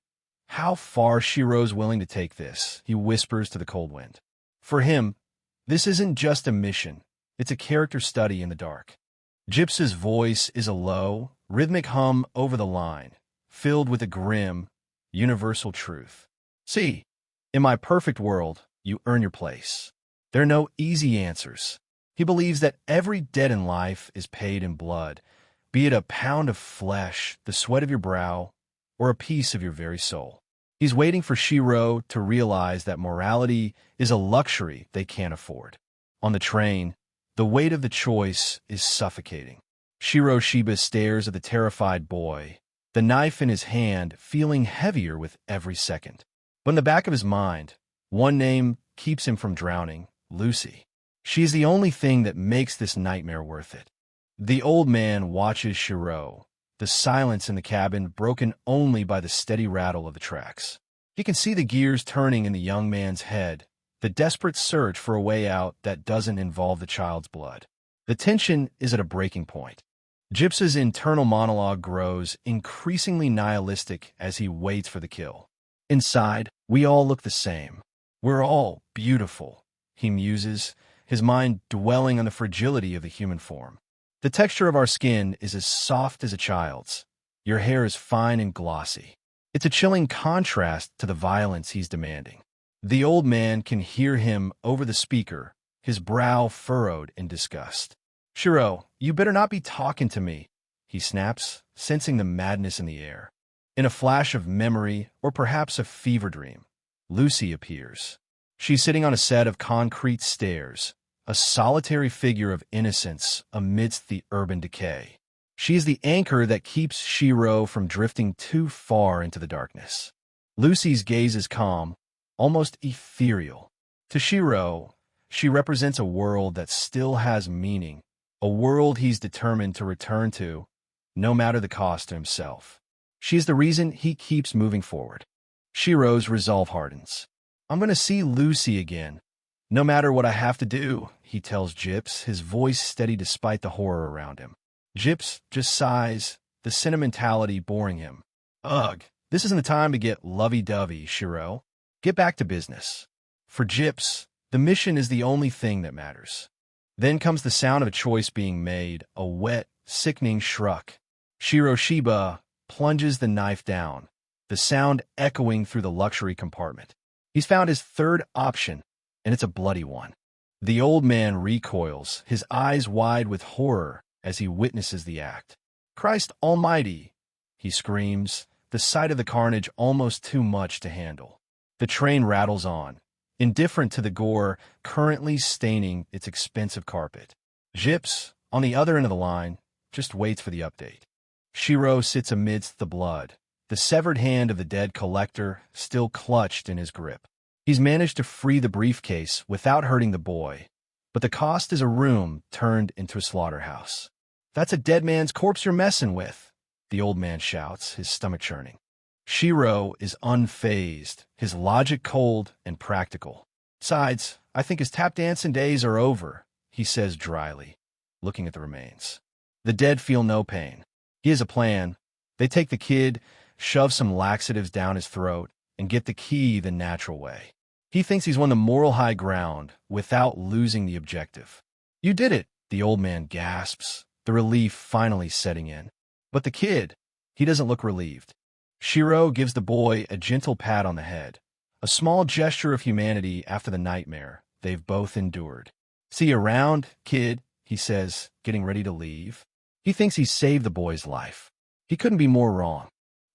how far Shiro's willing to take this, he whispers to the cold wind. For him, this isn't just a mission, it's a character study in the dark. Gyps's voice is a low, rhythmic hum over the line, filled with a grim, universal truth. See, in my perfect world, you earn your place. There are no easy answers. He believes that every debt in life is paid in blood, be it a pound of flesh, the sweat of your brow, or a piece of your very soul. He's waiting for Shiro to realize that morality is a luxury they can't afford. On the train, the weight of the choice is suffocating. Shiro Shiba stares at the terrified boy, the knife in his hand feeling heavier with every second. But in the back of his mind, one name keeps him from drowning, Lucy. She is the only thing that makes this nightmare worth it. The old man watches Shiro, the silence in the cabin broken only by the steady rattle of the tracks. He can see the gears turning in the young man's head, the desperate search for a way out that doesn't involve the child's blood. The tension is at a breaking point. Gyps's internal monologue grows increasingly nihilistic as he waits for the kill. Inside, we all look the same. We're all beautiful, he muses, his mind dwelling on the fragility of the human form. The texture of our skin is as soft as a child's. Your hair is fine and glossy. It's a chilling contrast to the violence he's demanding. The old man can hear him over the speaker, his brow furrowed in disgust. Shiro, you better not be talking to me, he snaps, sensing the madness in the air. In a flash of memory, or perhaps a fever dream, Lucy appears. She's sitting on a set of concrete stairs, a solitary figure of innocence amidst the urban decay. She is the anchor that keeps Shiro from drifting too far into the darkness. Lucy's gaze is calm, almost ethereal. To Shiro, she represents a world that still has meaning, a world he's determined to return to, no matter the cost to himself. She is the reason he keeps moving forward. Shiro's resolve hardens. I'm going to see Lucy again, no matter what I have to do, he tells Gyps, his voice steady despite the horror around him. Gyps just sighs, the sentimentality boring him. Ugh, this isn't the time to get lovey-dovey, Shiro. Get back to business. For Gyps, the mission is the only thing that matters. Then comes the sound of a choice being made, a wet, sickening shruck. Shiro Shiba plunges the knife down, the sound echoing through the luxury compartment. He's found his third option, and it's a bloody one. The old man recoils, his eyes wide with horror as he witnesses the act. "Christ Almighty!" he screams, the sight of the carnage almost too much to handle. The train rattles on, indifferent to the gore currently staining its expensive carpet. Gyps, on the other end of the line, just waits for the update. Shiro sits amidst the blood, the severed hand of the dead collector still clutched in his grip. He's managed to free the briefcase without hurting the boy, but the cost is a room turned into a slaughterhouse. "That's a dead man's corpse you're messing with," the old man shouts, his stomach churning. Shiro is unfazed, his logic cold and practical. "Besides, I think his tap dancing days are over," he says dryly, looking at the remains. The dead feel no pain. He has a plan. They take the kid, shove some laxatives down his throat, and get the key the natural way. He thinks he's won the moral high ground without losing the objective. "You did it," the old man gasps, the relief finally setting in. But the kid, he doesn't look relieved. Shiro gives the boy a gentle pat on the head, a small gesture of humanity after the nightmare they've both endured. "See you around, kid," he says, getting ready to leave. He thinks he's saved the boy's life. He couldn't be more wrong.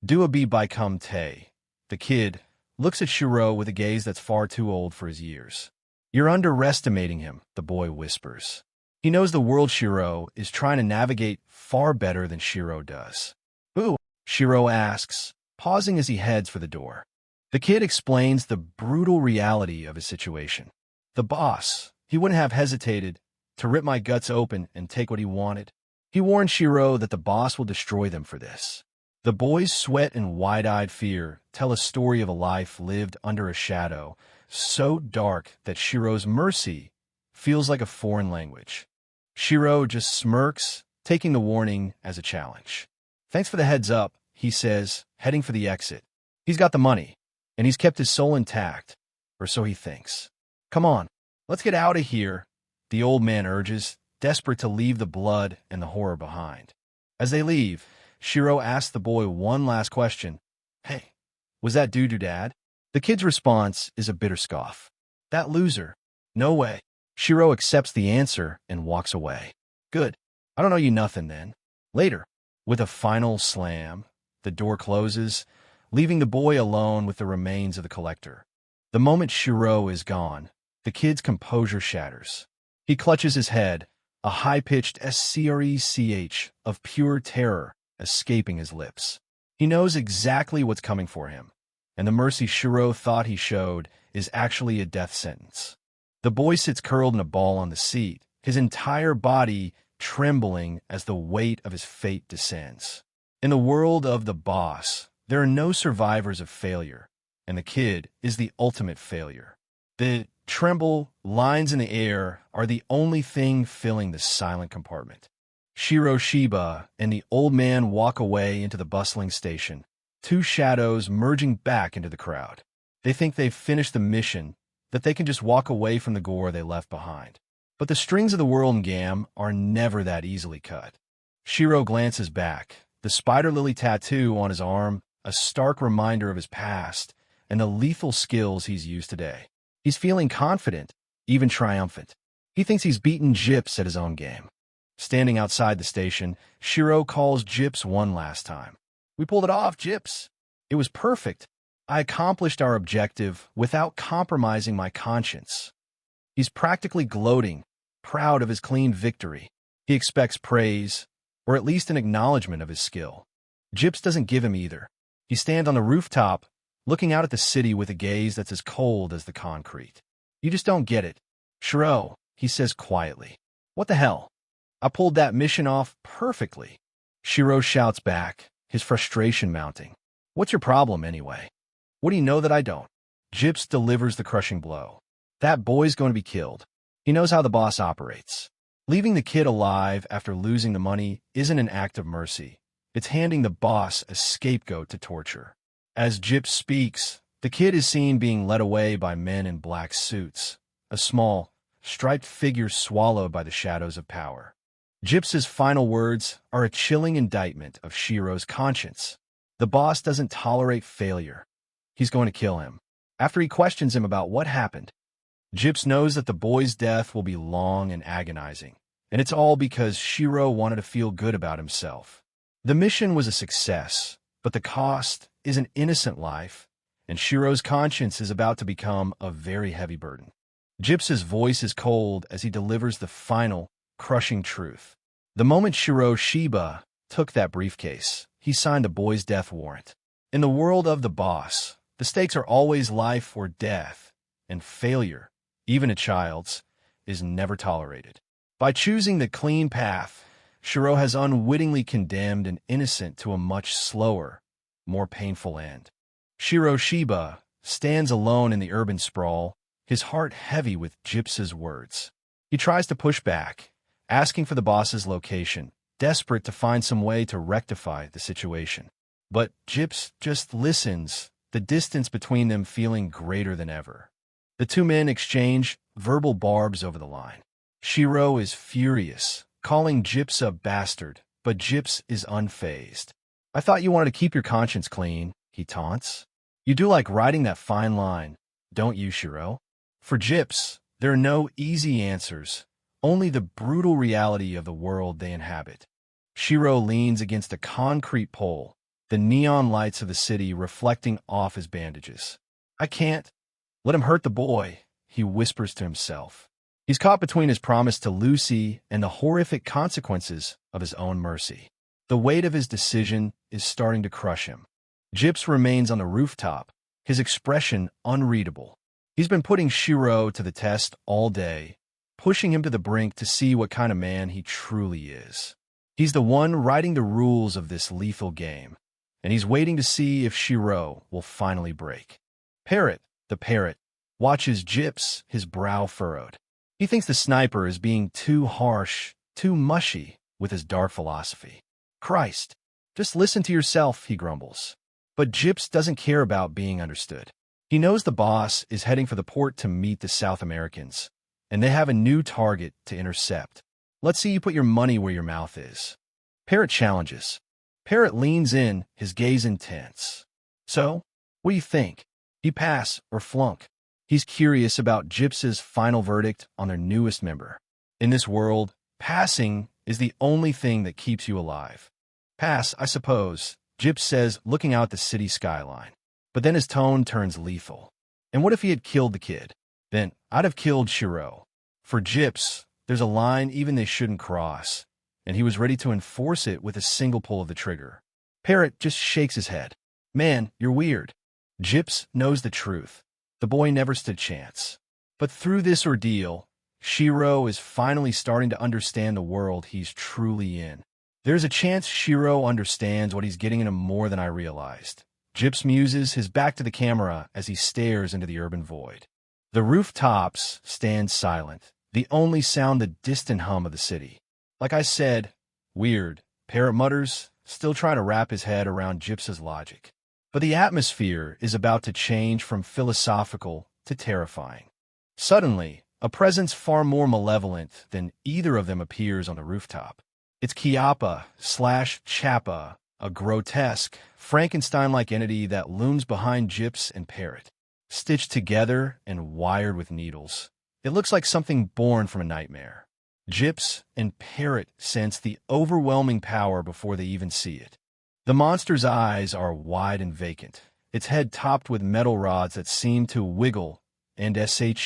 "Do a be by come te." The kid looks at Shiro with a gaze that's far too old for his years. "You're underestimating him," the boy whispers. He knows the world Shiro is trying to navigate far better than Shiro does. "Who?" Shiro asks, pausing as he heads for the door. The kid explains the brutal reality of his situation. "The boss, he wouldn't have hesitated to rip my guts open and take what he wanted. He warned Shiro that the boss will destroy them for this." The boy's sweat and wide-eyed fear tell a story of a life lived under a shadow so dark that Shiro's mercy feels like a foreign language. Shiro just smirks, taking the warning as a challenge. "Thanks for the heads up," he says, heading for the exit. He's got the money, and he's kept his soul intact, or so he thinks. "Come on, let's get out of here," the old man urges, desperate to leave the blood and the horror behind. As they leave, Shiro asks the boy one last question. "Hey, was that dad?" The kid's response is a bitter scoff. "That loser. No way." Shiro accepts the answer and walks away. "Good. I don't know you nothing then. Later." With a final slam, the door closes, leaving the boy alone with the remains of the collector. The moment Shiro is gone, the kid's composure shatters. He clutches his head, a high-pitched screech of pure terror escaping his lips. He knows exactly what's coming for him, and the mercy Shiro thought he showed is actually a death sentence. The boy sits curled in a ball on the seat, his entire body trembling as the weight of his fate descends. In the world of the boss, there are no survivors of failure, and the kid is the ultimate failure. The tremble lines in the air are the only thing filling the silent compartment. Shiro Shiba and the old man walk away into the bustling station, two shadows merging back into the crowd. They think they've finished the mission, that they can just walk away from the gore they left behind. But the strings of the Whirlingam are never that easily cut. Shiro glances back, the spider lily tattoo on his arm, a stark reminder of his past and the lethal skills he's used today. He's feeling confident, even triumphant. He thinks he's beaten Gyps at his own game. Standing outside the station, Shiro calls Gyps one last time. "We pulled it off, Gyps. It was perfect. I accomplished our objective without compromising my conscience." He's practically gloating, proud of his clean victory. He expects praise, or at least an acknowledgement of his skill. Gyps doesn't give him either. He stands on the rooftop, looking out at the city with a gaze that's as cold as the concrete. "You just don't get it. Shiro," he says quietly. "What the hell? I pulled that mission off perfectly." Shiro shouts back, his frustration mounting. "What's your problem, anyway? What do you know that I don't?" Gyps delivers the crushing blow. That boy's going to be killed. He knows how the boss operates. Leaving the kid alive after losing the money isn't an act of mercy. It's handing the boss a scapegoat to torture. As Gyps speaks, the kid is seen being led away by men in black suits, a small, striped figure swallowed by the shadows of power. Gyps's final words are a chilling indictment of Shiro's conscience. The boss doesn't tolerate failure. He's going to kill him. After he questions him about what happened, Gyps knows that the boy's death will be long and agonizing, and it's all because Shiro wanted to feel good about himself. The mission was a success, but the cost is an innocent life, and Shiro's conscience is about to become a very heavy burden. Gyps's voice is cold as he delivers the final, crushing truth. The moment Shiro Shiba took that briefcase, he signed the boy's death warrant. In the world of the boss, the stakes are always life or death, and failure, even a child's, is never tolerated. By choosing the clean path, Shiro has unwittingly condemned an innocent to a much slower, more painful end. Shiro Shiba stands alone in the urban sprawl, his heart heavy with Gyps's words. He tries to push back, asking for the boss's location, desperate to find some way to rectify the situation. But Gyps just listens, the distance between them feeling greater than ever. The two men exchange verbal barbs over the line. Shiro is furious, calling Gyps a bastard, but Gyps is unfazed. "I thought you wanted to keep your conscience clean," he taunts. "You do like riding that fine line, don't you, Shiro?" For Gyps, there are no easy answers, only the brutal reality of the world they inhabit. Shiro leans against a concrete pole, the neon lights of the city reflecting off his bandages. "I can't let him hurt the boy," he whispers to himself. He's caught between his promise to Lucy and the horrific consequences of his own mercy. The weight of his decision is starting to crush him. Gyps remains on the rooftop, his expression unreadable. He's been putting Shiro to the test all day, pushing him to the brink to see what kind of man he truly is. He's the one writing the rules of this lethal game, and he's waiting to see if Shiro will finally break. Parrot, the parrot, watches Gyps, his brow furrowed. He thinks the sniper is being too harsh, too mushy with his dark philosophy. "Christ, just listen to yourself," he grumbles. But Gyps doesn't care about being understood. He knows the boss is heading for the port to meet the South Americans, and they have a new target to intercept. "Let's see you put your money where your mouth is." Parrot challenges. Parrot leans in, his gaze intense. "So, what do you think? Do you pass or flunk?" He's curious about Gyps's final verdict on their newest member. In this world, passing is the only thing that keeps you alive. "Pass, I suppose," Gyps says, looking out the city skyline. But then his tone turns lethal. "And what if he had killed the kid? Then I'd have killed Shiro." For Gyps, there's a line even they shouldn't cross, and he was ready to enforce it with a single pull of the trigger. Parrot just shakes his head. "Man, you're weird." Gyps knows the truth. The boy never stood chance. But through this ordeal, Shiro is finally starting to understand the world he's truly in. There's a chance Shiro understands what he's getting into more than I realized. Gyps muses, his back to the camera as he stares into the urban void. The rooftops stand silent, the only sound the distant hum of the city. "Like I said, weird," Parrot mutters, still trying to wrap his head around Gyps's logic. But the atmosphere is about to change from philosophical to terrifying. Suddenly, a presence far more malevolent than either of them appears on the rooftop. It's Kiappa/Chappa, a grotesque, Frankenstein-like entity that looms behind Gyps and Parrot. Stitched together and wired with needles, it looks like something born from a nightmare. Gyps and Parrot sense the overwhelming power before they even see it. The monster's eyes are wide and vacant, its head topped with metal rods that seem to wiggle and shuk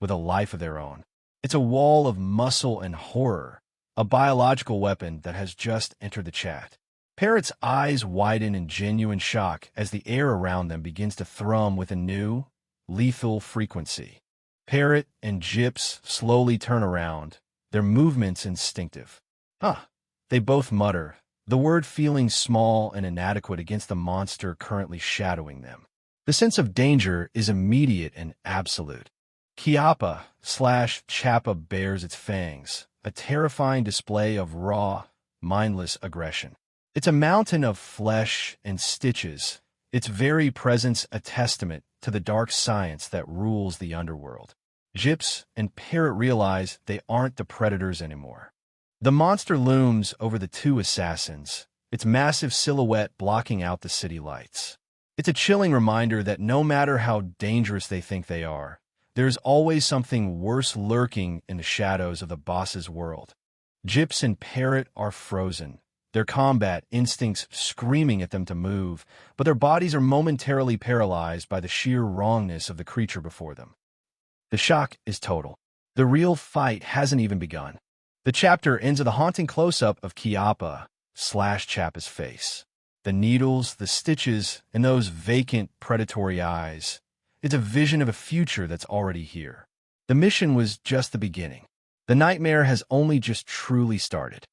with a life of their own. It's a wall of muscle and horror, a biological weapon that has just entered the chat. Parrot's eyes widen in genuine shock as the air around them begins to thrum with a new, lethal frequency. Parrot and Gyps slowly turn around, their movements instinctive. They both mutter, the word feeling small and inadequate against the monster currently shadowing them. The sense of danger is immediate and absolute. Kiappa/Chappa bares its fangs, a terrifying display of raw, mindless aggression. It's a mountain of flesh and stitches, its very presence a testament to the dark science that rules the underworld. Gyps and Parrot realize they aren't the predators anymore. The monster looms over the two assassins, its massive silhouette blocking out the city lights. It's a chilling reminder that no matter how dangerous they think they are, There's always something worse lurking in the shadows of the boss's world. Gyps and Parrot are frozen, their combat instincts screaming at them to move, but their bodies are momentarily paralyzed by the sheer wrongness of the creature before them. The shock is total. The real fight hasn't even begun. The chapter ends with a haunting close-up of Chiappa/Chappa's face. The needles, the stitches, and those vacant, predatory eyes. It's a vision of a future that's already here. The mission was just the beginning. The nightmare has only just truly started.